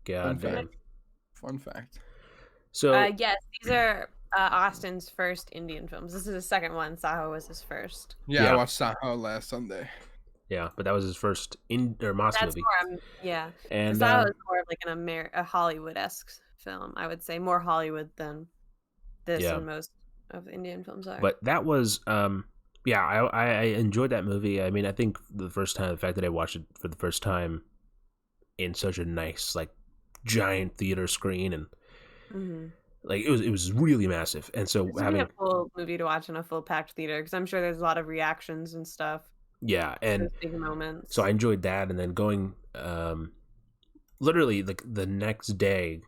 God fact. damn. Fun fact. So yes, these are Austin's first Indian films. This is his second one. Saho was his first. Yeah, Yeah. I watched Saho last Sunday. yeah, but that was his first Moss That's movie. more, yeah. And Saho is more of like a Hollywood-esque film. I would say more Hollywood than this Yeah. and most of Indian films are. But that was yeah, I enjoyed that movie. I mean, I think the fact that I watched it for the first time in such a nice like giant theater screen, and like it was really massive. And so It's gonna be a full movie to watch in a full packed theater because I'm sure there's a lot of reactions and stuff. Yeah, and Those big moments. so I enjoyed that, and then going literally like the next day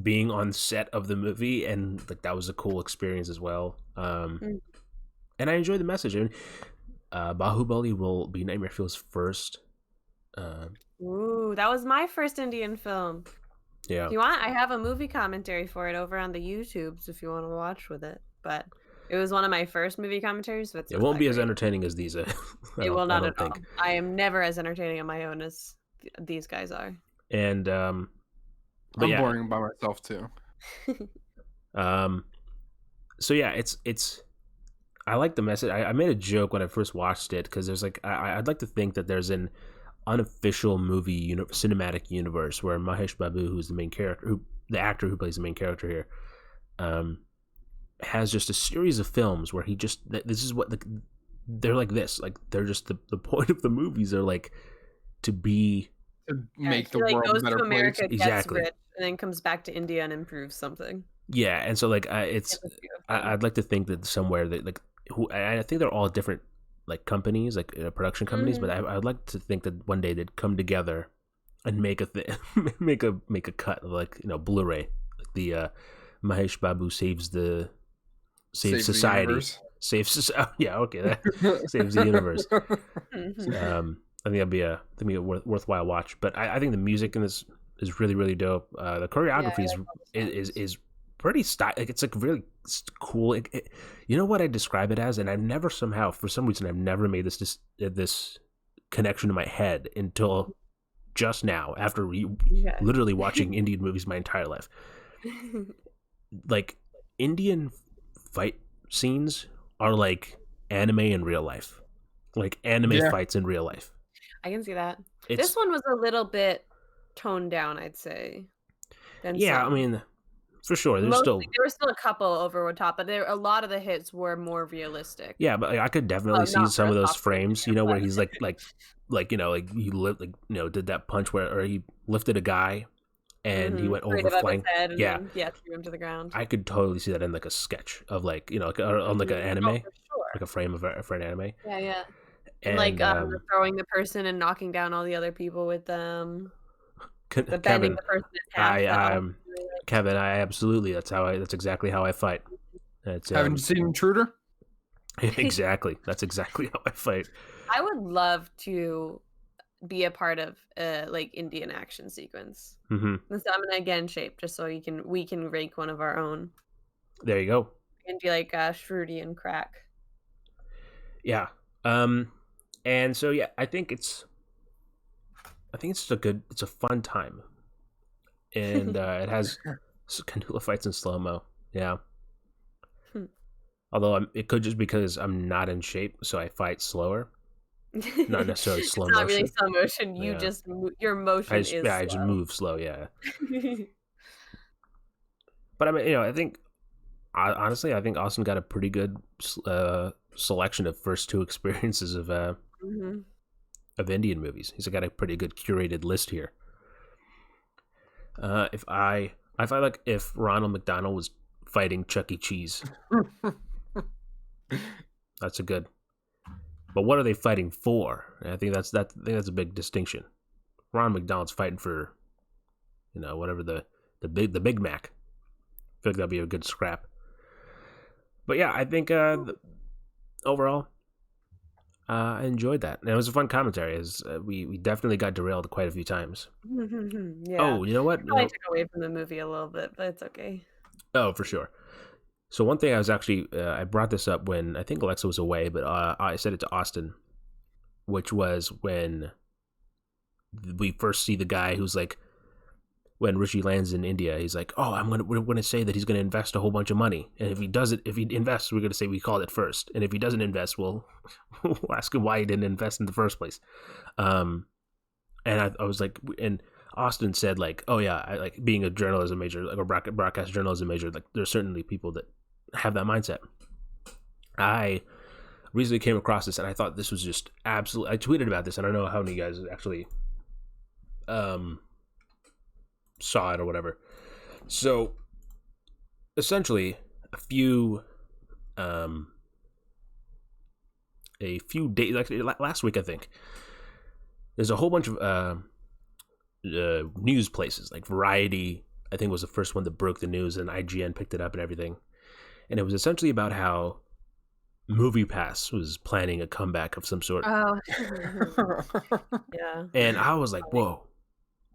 being on set of the movie, and like that was a cool experience as well. And I enjoyed the message. I mean, Bahubali will be Nightmare Fuel's first. Ooh, that was my first Indian film. Yeah. If you want, I have a movie commentary for it over on the YouTubes if you want to watch with it. But it was one of my first movie commentaries, so It won't be as entertaining as these. It will not at all. I am never as entertaining on my own as these guys are. And I'm boring by myself too. So yeah, it's. I like the message. I made a joke when I first watched it because there's like I'd like to think that there's an unofficial movie cinematic universe where Mahesh Babu, who's the main character, who the actor who plays the main character here, has just a series of films where he just this is what they're like this, like they're just the point of the movies are like to be to make the he, like, world a goes better to America, place. gets Exactly. rich, and then comes back to India and improves something. Yeah, and so like it's Type of thing. I'd like to think that somewhere that like who I think they're all different like companies, like production companies, but I'd like to think that one day they'd come together and make a make a cut of like Blu-ray, like the Mahesh Babu saves Save society, the universe. saves society. Yeah, okay, that saves the universe. I think that'd be a worthwhile watch. But I think the music in this is really really dope. The choreography is pretty like it's like really cool. You know what I describe it as, and I've never somehow for some reason I've never made this connection in my head until just now after literally watching Indian movies my entire life. Like Indian fight scenes are like anime in real life, like anime fights in real life. I can see that. This one was a little bit toned down, I'd say. I mean, for sure, there were still a couple over the top, but a lot of the hits were more realistic. Yeah, but I could definitely see some of those frames, where he's like he did that punch or he lifted a guy and he went over flying. Then, threw him to the ground. I could totally see that in like a sketch of like on like an anime, for sure. like a frame for an anime. Yeah. And like throwing the person and knocking down all the other people with them. Kevin, the person in half. Kevin, I absolutely. That's exactly how I fight. Haven't you seen Intruder? Exactly. That's exactly how I fight. I would love to be a part of like Indian action sequence. Mm-hmm. So I'm gonna get in shape just so we can rank one of our own. There you go. And be like Shruti and Crack. Yeah. And so I think it's a fun time, and it has Kanula fights in slow mo. Yeah. Although it could just because I'm not in shape, so I fight slower. Not necessarily slow motion. Not really slow motion. You just your motion is slow. I just move slow. Yeah. But I mean, I think honestly, I think Austin got a pretty good selection of first two experiences of Indian movies. He's got a pretty good curated list here. If Ronald McDonald was fighting Chuck E. Cheese, that's a good. But what are they fighting for? And I think that's a big distinction. Ronald McDonald's fighting for, whatever the Big Mac. I feel like that'd be a good scrap. But yeah, I think overall, I enjoyed that. And it was a fun commentary. We definitely got derailed quite a few times. Yeah. Oh, you know what? I took away from the movie a little bit, but it's okay. Oh, for sure. So one thing I was actually, I brought this up when I think Alexa was away, but I said it to Austin, which was when we first see the guy who's like, when Rishi lands in India, he's like, "Oh, we're gonna say that he's gonna invest a whole bunch of money, and if he invests, we're gonna say we called it first, and if he doesn't invest, we'll ask him why he didn't invest in the first place." And I was like, and Austin said like, "Oh yeah, I like being a journalism major, like a broadcast journalism major. Like there's certainly people that have that mindset." I recently came across this, and I thought this was just absolute. I tweeted about this, and I don't know how many guys actually saw it or whatever. So essentially a few days, like last week, I think there's a whole bunch of news places like Variety, I think was the first one that broke the news, and IGN picked it up and everything. And it was essentially about how MoviePass was planning a comeback of some sort. Oh. Yeah. And I was like, whoa.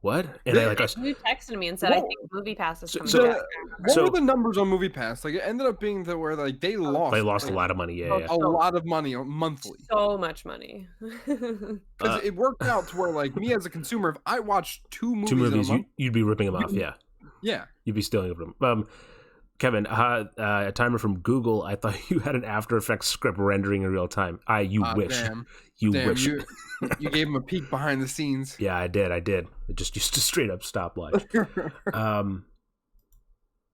What? And you texted me and said, I think MoviePass is coming back. What were the numbers on MoviePass? Like, it ended up being where like they lost a lot of money. A lot of money monthly. So much money. Because it worked out to where, like, me as a consumer, if I watched two movies, you'd be ripping them off. Yeah. You'd be stealing from them. Kevin, a timer from Google. I thought you had an After Effects script rendering in real time. You wish. Damn. You wish. You gave him a peek behind the scenes. Yeah, I did. It just used a straight up stopwatch.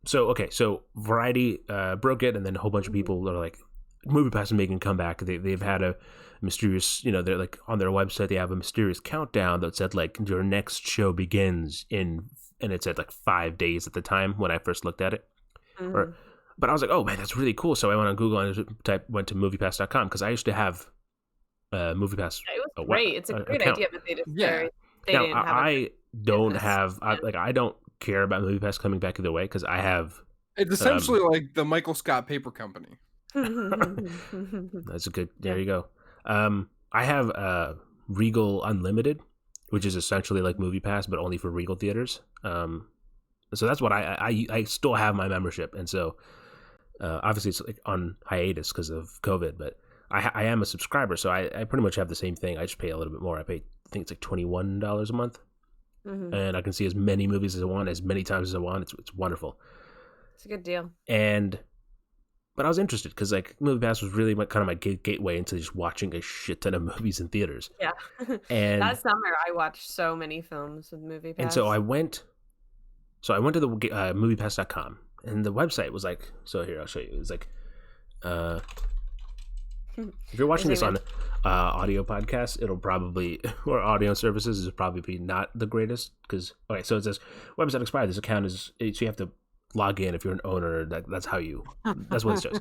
So Variety broke it, and then a whole bunch of people are like, MoviePass is making a comeback. They've had a mysterious, they're like on their website, they have a mysterious countdown that said like your next show begins in, and it said like 5 days at the time when I first looked at it. But I was like, oh man, that's really cool. So I went on Google and went to MoviePass.com because I used to have MoviePass. It was great. It's a great account. idea, but they just I don't care about MoviePass coming back either way because I have. It's essentially like the Michael Scott Paper Company. That's a good. There you go. I have Regal Unlimited, which is essentially like MoviePass but only for Regal theaters. So that's what I still have my membership, and so obviously it's like on hiatus because of COVID, but I am a subscriber, so I pretty much have the same thing. I just pay a little bit more. I think it's like $21 a month, and I can see as many movies as I want, as many times as I want. It's wonderful. It's a good deal. But I was interested because like MoviePass was really kind of my gateway into just watching a shit ton of movies in theaters. Yeah, and that summer I watched so many films with MoviePass. And so I went to the MoviePass.com, and the website was like, so here I'll show you. It was like, if you're watching this on audio podcast, it'll probably, or audio services, is probably not the greatest because so it says website expired. This account is, so you have to log in if you're an owner. That's what it shows.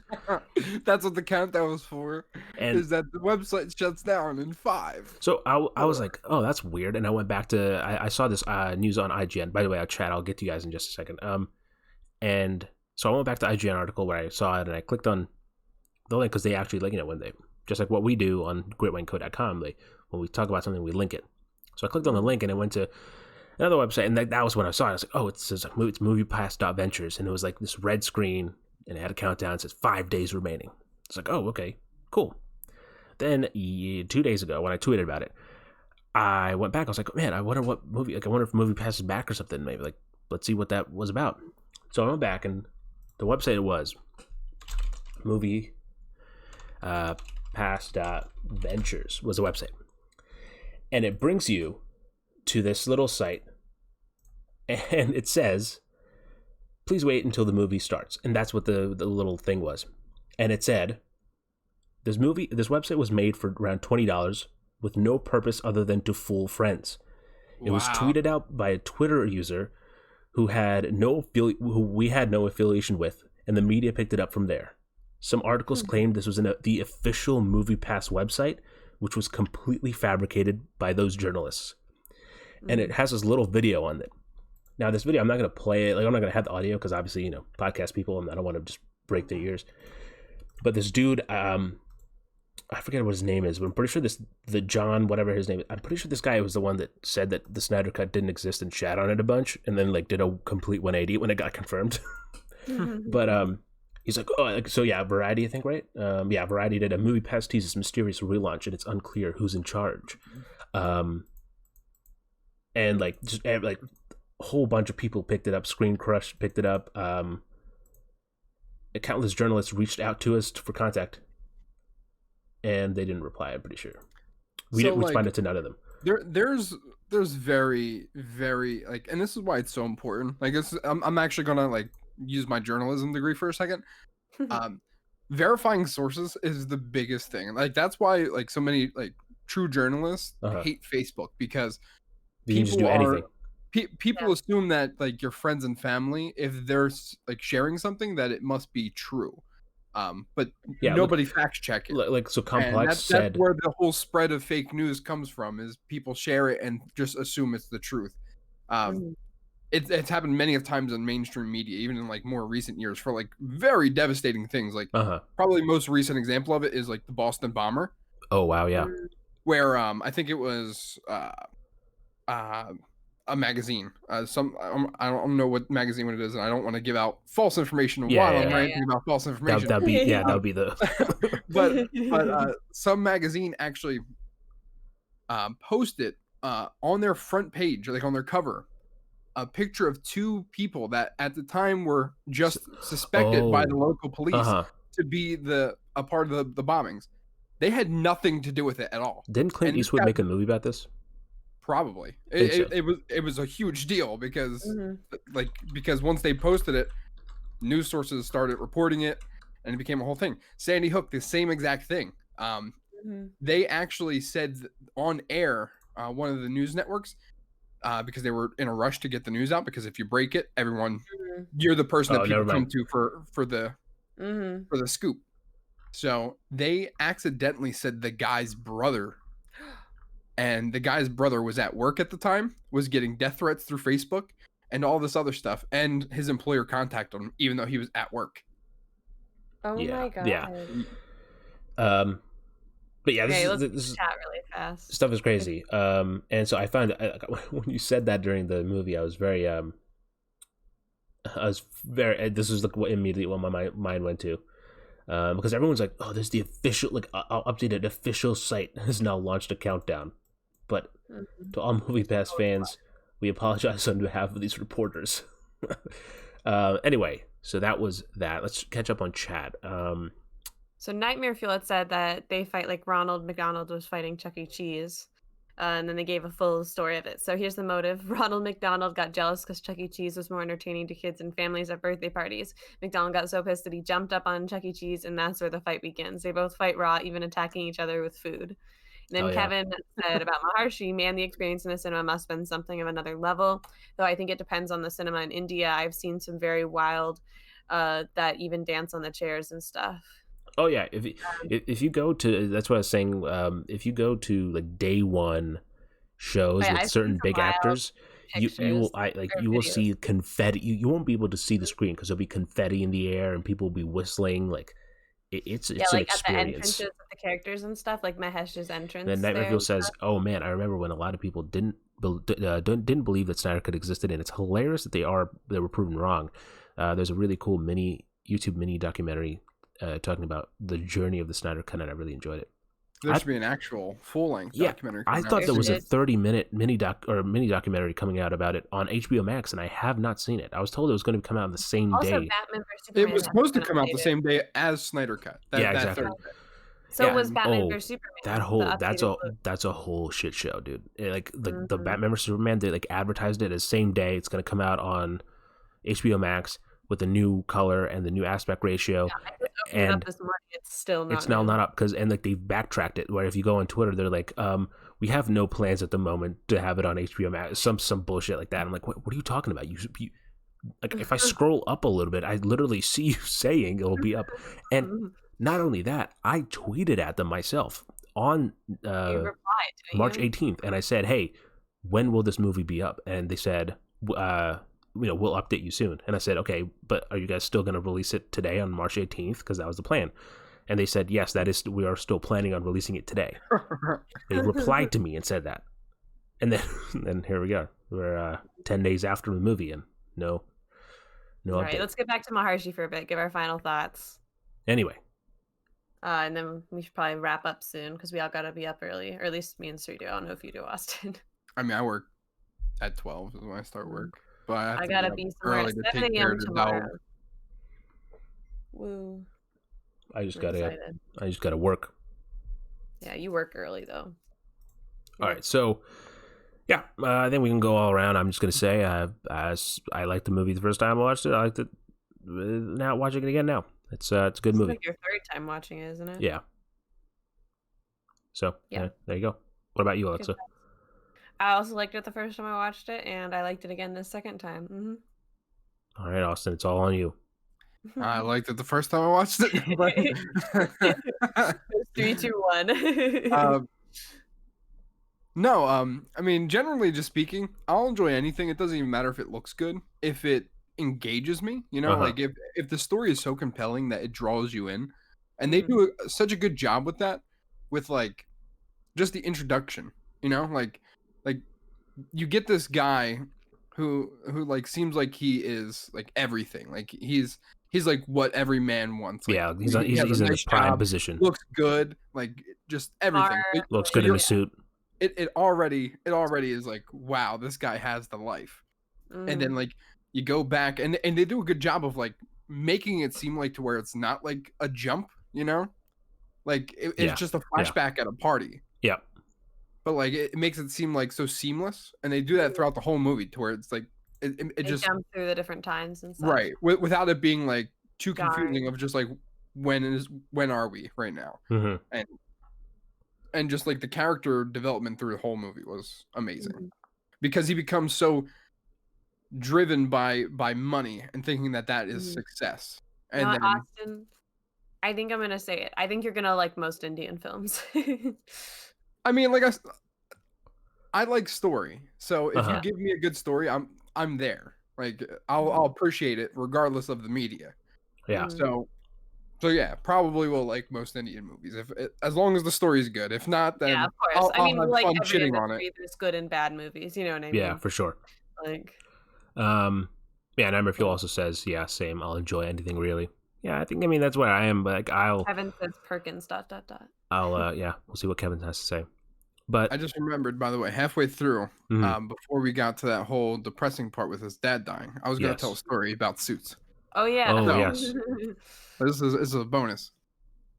That's what the countdown was for. And is that the website shuts down in 5. So I was like, oh, that's weird. And I went back to I saw this news on IGN. By the way, I'll get to you guys in just a second. And so I went back to IGN article where I saw it, and I clicked on the link because they actually when they just like what we do on greatwayandco.com, when we talk about something we link it. So I clicked on the link and it went to another website, and that was when I saw it. I was like, oh, it says it's MoviePass.Ventures, and it was like this red screen, and it had a countdown. It says 5 days remaining. It's like, oh, okay, cool. Then 2 days ago, when I tweeted about it, I went back. I was like, man, I wonder what movie. Like, I wonder if MoviePass is back or something. Maybe let's see what that was about. So I went back, and the website it was MoviePass.Ventures was the website, and it brings you to this little site, and it says, please wait until the movie starts. And that's what the little thing was. And it said, this website was made for around $20 with no purpose other than to fool friends. It was tweeted out by a Twitter user who we had no affiliation with, and the media picked it up from there. Some articles claimed this was the official MoviePass website, which was completely fabricated by those journalists. And it has this little video on it. Now, this video, I'm not going to play it. Like, I'm not going to have the audio because obviously, podcast people, and I don't want to just break their ears. But this dude, I forget what his name is, but I'm pretty sure the John, whatever his name is, I'm pretty sure this guy was the one that said that the Snyder Cut didn't exist and shat on it a bunch, and then did a complete 180 when it got confirmed. But he's like, oh, so yeah, Variety, I think, right? Yeah, Variety did a MoviePass teases mysterious relaunch, and it's unclear who's in charge. And just a whole bunch of people picked it up. Screen Crush picked it up. Countless journalists reached out to us for contact, and they didn't reply. I'm pretty sure we responded to none of them. There's very, very and this is why it's so important. I'm actually gonna use my journalism degree for a second. Verifying sources is the biggest thing. That's why so many true journalists hate Facebook, because you can just do anything. People assume that your friends and family, if they're sharing something, that it must be true. But nobody fact check it. So Complex said that's where the whole spread of fake news comes from, is people share it and just assume it's the truth. It's happened many of times in mainstream media, even in more recent years, for very devastating things. Probably most recent example of it is the Boston bomber. Oh wow, yeah. Where I think it was a magazine. I don't know what magazine it is, and I don't want to give out false information while I'm ranting about false information. That'd be the. but some magazine actually posted on their front page, on their cover, a picture of 2 people that at the time were just suspected by the local police to be a part of the bombings. They had nothing to do with it at all. Didn't Clint Eastwood make a movie about this? Probably. It was a huge deal because because once they posted it, news sources started reporting it, and it became a whole thing. Sandy Hook, the same exact thing. They actually said on air, one of the news networks, because they were in a rush to get the news out. Because if you break it, you're the person that people come to for the scoop. So they accidentally said the guy's brother, and the guy's brother was at work at the time, was getting death threats through Facebook and all this other stuff, and his employer contacted him even though he was at work. Oh my god. Yeah. But yeah, let's this chat really fast. Stuff is crazy. And so I found when you said that during the movie, I was very this was like what immediately what my mind went to. Because everyone's like, oh, there's the official, like, updated official site has now launched a countdown. But to all Movie Pass fans, we apologize on behalf of these reporters. Anyway, so that was that. Let's catch up on chat. So Nightmare Fuel had said that they fight like Ronald McDonald was fighting Chuck E. Cheese. And then they gave a full story of it. So here's the motive. Ronald McDonald got jealous because Chuck E. Cheese was more entertaining to kids and families at birthday parties. McDonald got so pissed that he jumped up on Chuck E. Cheese, and that's where the fight begins. They both fight raw, even attacking each other with food. And then Kevin said about Maharshi, man, the experience in the cinema must have been something of another level. Though I think it depends on the cinema in India. I've seen some very wild that even dance on the chairs and stuff. Oh yeah, if you go to, that's what I was saying. If you go to like day one shows with certain big actors, you will see confetti. You won't be able to see the screen because there'll be confetti in the air and people will be whistling. Like it's an like experience. At the entrances of the characters and stuff, like Mahesh's entrance. Then Nightmare Fuel says, "Oh man, I remember when a lot of people didn't believe that Snyder Cut existed, and it's hilarious that they were proven wrong." There's a really cool YouTube mini documentary talking about the journey of the Snyder Cut, and I really enjoyed it. There should be an actual full-length documentary. I thought there was a 30-minute mini documentary coming out about it on HBO Max, and I have not seen it. I was told it was going to come out on the same day. Batman vs Superman. It was supposed to come out the same day as Snyder Cut. Exactly. So was Batman vs Superman. That's a whole shit show, dude. Like the Batman vs Superman, they like advertised it as same day. It's going to come out on HBO Max with the new color and the new aspect ratio. And up this morning, it's still not. It's now not up because they've backtracked it. Where if you go on Twitter, they're like, we have no plans at the moment to have it on HBO Max. Some bullshit like that. I'm like, what are you talking about? You like if I scroll up a little bit, I literally see you saying it'll be up. And not only that, I tweeted at them myself on March 18th, and I said, hey, when will this movie be up? And they said, we'll update you soon. And I said, okay, but are you guys still going to release it today on March 18th? Because that was the plan. And they said, yes, we are still planning on releasing it today. They replied to me and said that. And then here we go. We're 10 days after the movie and no All update. right, let's get back to Maharshi for a bit, give our final thoughts. Anyway. And then we should probably wrap up soon because we all got to be up early. Or at least me and Sri do. I don't know if you do, Austin. I mean, I work at 12 is when I start work. But I gotta be somewhere at 7 a.m. tomorrow. Woo! I just gotta work. Yeah, you work early though. All right, so yeah, I think we can go all around. I'm just gonna say, as I liked the movie the first time I watched it, I liked it. Now watching it again now, it's a good movie. Like your third time watching it, isn't it? Yeah. So yeah, there you go. What about you, Alexa? I also liked it the first time I watched it, and I liked it again the second time. Mm-hmm. All right, Austin, it's all on you. I liked it the first time I watched it. 3, 2, 1. No, I mean, generally just speaking, I'll enjoy anything. It doesn't even matter if it looks good. If it engages me, like if the story is so compelling that it draws you in, and they do such a good job with that, with like just the introduction, like you get this guy who like seems like he is like everything, like he's like what every man wants. Like, yeah, he's in a prime position. Looks good, like just everything. Looks good in a suit. It already is like, wow, this guy has the life. And then like you go back and they do a good job of like making it seem like to where it's not like a jump, like it's just a flashback at a party. Yeah. But like it makes it seem like so seamless, and they do that throughout the whole movie to where it's like it They just jump through the different times and stuff. right without it being like too confusing Darn. of just like when are we right now, Mm-hmm. and just like the character development through the whole movie was amazing Mhm. because he becomes so driven by money and thinking that that is Mhm. success, You know and what, then Austin? I think I'm gonna say it. I think you're gonna like most Indian films. I mean like I like story, so if you Uh-huh. give me a good story, I'm there. Like Mhm. I'll appreciate it regardless of the media. Yeah. Mhm. So yeah, probably will like most Indian movies as long as the story's good. If not, Yeah, then of course. I I'll mean, have like fun every shitting on it. industry, there's good and bad movies, you know what I Yeah, mean? for sure. Like, Um, yeah, Nightmare Fuel yeah. also says, yeah, same. I'll enjoy anything really. Yeah, I mean, that's where I am. But like, Kevin says Perkins, dot, dot, dot. yeah, we'll see what Kevin has to say. But I just remembered, by the way, halfway through, mhm, before we got to that whole depressing part with his dad dying, I was gonna tell a yes. story about Suits. Oh, yeah. Oh, So yes. this is a bonus.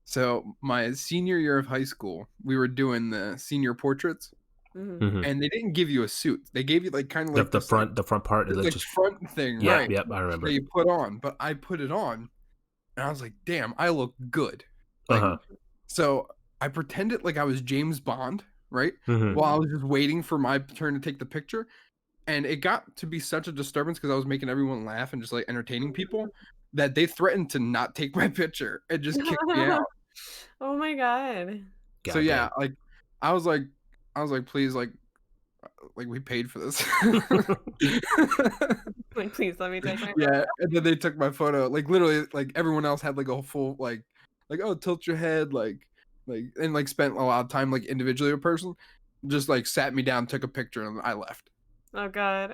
So my senior year of high school, we were doing the senior portraits, Mhm. Hmm. and they didn't give you a suit. They gave you like kind of like this like The front part, it this like just front thing, yeah, right? yep, I That remember. you put on. But I put it on, and I was like, "Damn, I look good." Uh Like, huh. so I pretended like I was James Bond, right? Hmm. While I Mhm. was just waiting for my turn to take the picture, and it got to be such a disturbance because I was making everyone laugh and just like entertaining people that they threatened to not take my picture and just kick me out. Oh my god. So God yeah, damn. like I was like, please, like we paid for this. Like, please let me take my photo. Yeah, and then they took my photo. Like literally, like everyone else had like a full like oh tilt your head and like spent a lot of time like individually a person, just like sat me down, took a picture, and I left. Oh god.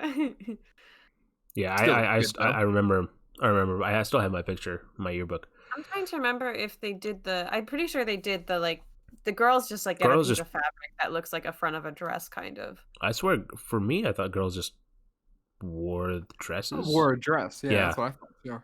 Yeah, Still looked good though. I remember. I remember. I still have my picture in my yearbook. I'm trying to remember if they did I'm pretty sure they did like, the girls just, like, get a Girls piece just, of fabric that looks like a front of a dress, kind of. I swear, for me, I thought girls just wore I dresses. wore a dress. Yeah, Yeah, that's what I thought. Yeah.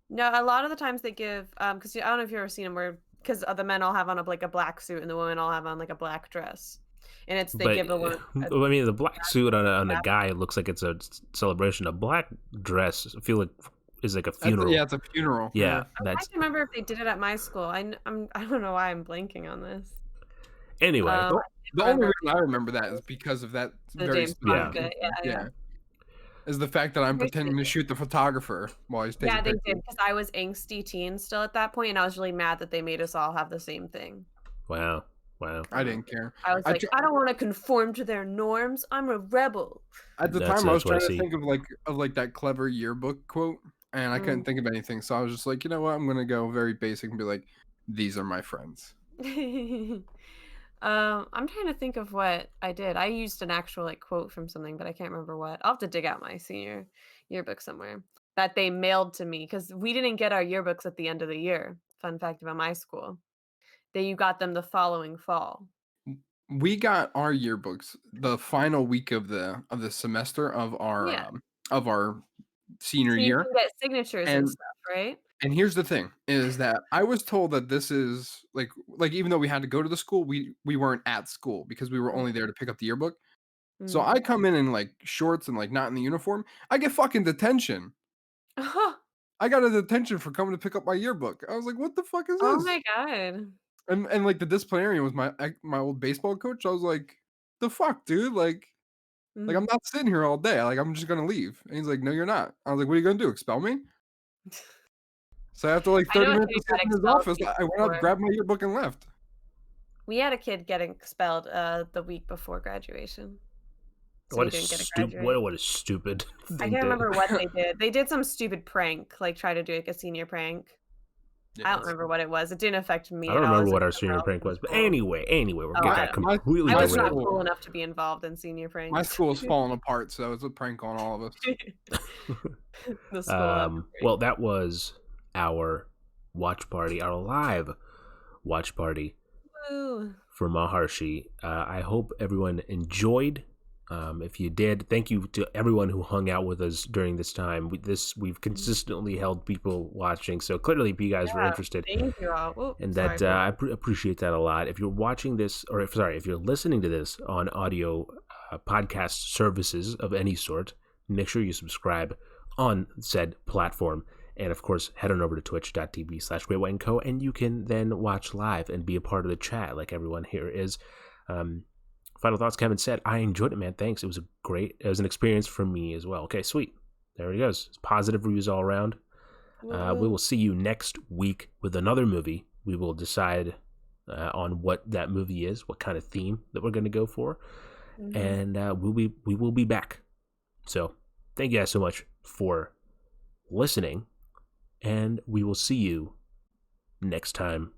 No, a lot of the times they give, because I don't know if you've ever seen them where, because the men all have on like a black suit and the women all have on like a black dress, and they but give the woman I mean, the black suit on a guy looks like it's a celebration. A black dress, I feel like, is like a Yeah, funeral. it's a funeral. Yeah, Yeah. I'm trying that's to remember if they did it at my school. I don't know why I'm blanking on this. anyway. I The, the can't only remember reason I remember that is because of that the very James Bond specific Yeah, bit. Yeah, incident. yeah. Yeah, is the fact that I'm Wish they pretending to did. shoot the photographer while he's taking Yeah, they did pictures. because I was angsty teen still at that point, and I was really mad that they made us all have the same thing. wow, wow. I didn't care. I was I like, tr- I don't want to conform to their norms. I'm a rebel. at the time I was That's what I trying to see. think of like that clever yearbook quote, and I couldn't Mm. think of anything. So I was just like, you know what? I'm gonna go very basic and be like, these are my friends. I'm trying to think of what I did. I used an actual like quote from something, but I can't remember what. I'll have to dig out my senior yearbook somewhere that they mailed to me because we didn't get our yearbooks at the end of the year. Fun fact about my school. You got them the following fall. We got our yearbooks the final week of the semester Yeah. of our senior So you year, can get signatures and and stuff, right? here's the thing is that I was told that this is like even though we had to go to the school, we weren't at school because we were only there to pick up the yearbook. So Mm. I come in like shorts and like not in the uniform. I get fucking detention. I got a detention for coming to pick up my yearbook. I was like, "What the fuck is Oh this?" my god. And like the disciplinarian was my old baseball coach. I was like, "The fuck, dude? Like I'm Mm. not sitting here all day. Like I'm just gonna leave." And he's like, "No, you're not." I was like, "What are you gonna do? Expel me?" So after like I know 30 a minutes kid of who got sitting in his expelled office, the week I went up, before. grabbed my yearbook, and left. We had a kid getting expelled the week before graduation. So he didn't get to graduate. What a stupid I thing can't to. remember what they did. They did some stupid prank, like try to do like a senior prank. I Yeah, don't remember what it was. It didn't affect I me don't at all. It remember was what like our somewhere senior else prank in was, but school. anyway, we're Oh, getting I that don't know. completely I my was not derailed. school cool enough to be involved in senior my pranks. school's falling apart, so it's a prank on all of us. The school up. Well, that was our watch party, our live watch party Woo. for Maharshi. I hope everyone enjoyed. If you did, thank you to everyone who hung out with us during this time. We've consistently held people watching, so clearly you guys were Yeah, interested, thank you all. Whoop, and sorry that for I appreciate that a lot. If you're watching this, or if you're listening to this on audio podcast services of any sort, make sure you subscribe on said platform. And of course, head on over to twitch.tv/GreatWhiteandCo, and you can then watch live and be a part of the chat like everyone here is. Final thoughts, Kevin said, I enjoyed it, man. Thanks. It was an experience for me as well. Okay, sweet. There he goes. Positive reviews all around. We will see you next week with another movie. We will decide on what that movie is, what kind of theme that we're going to go for. And we will be back. So thank you guys so much for listening. And we will see you next time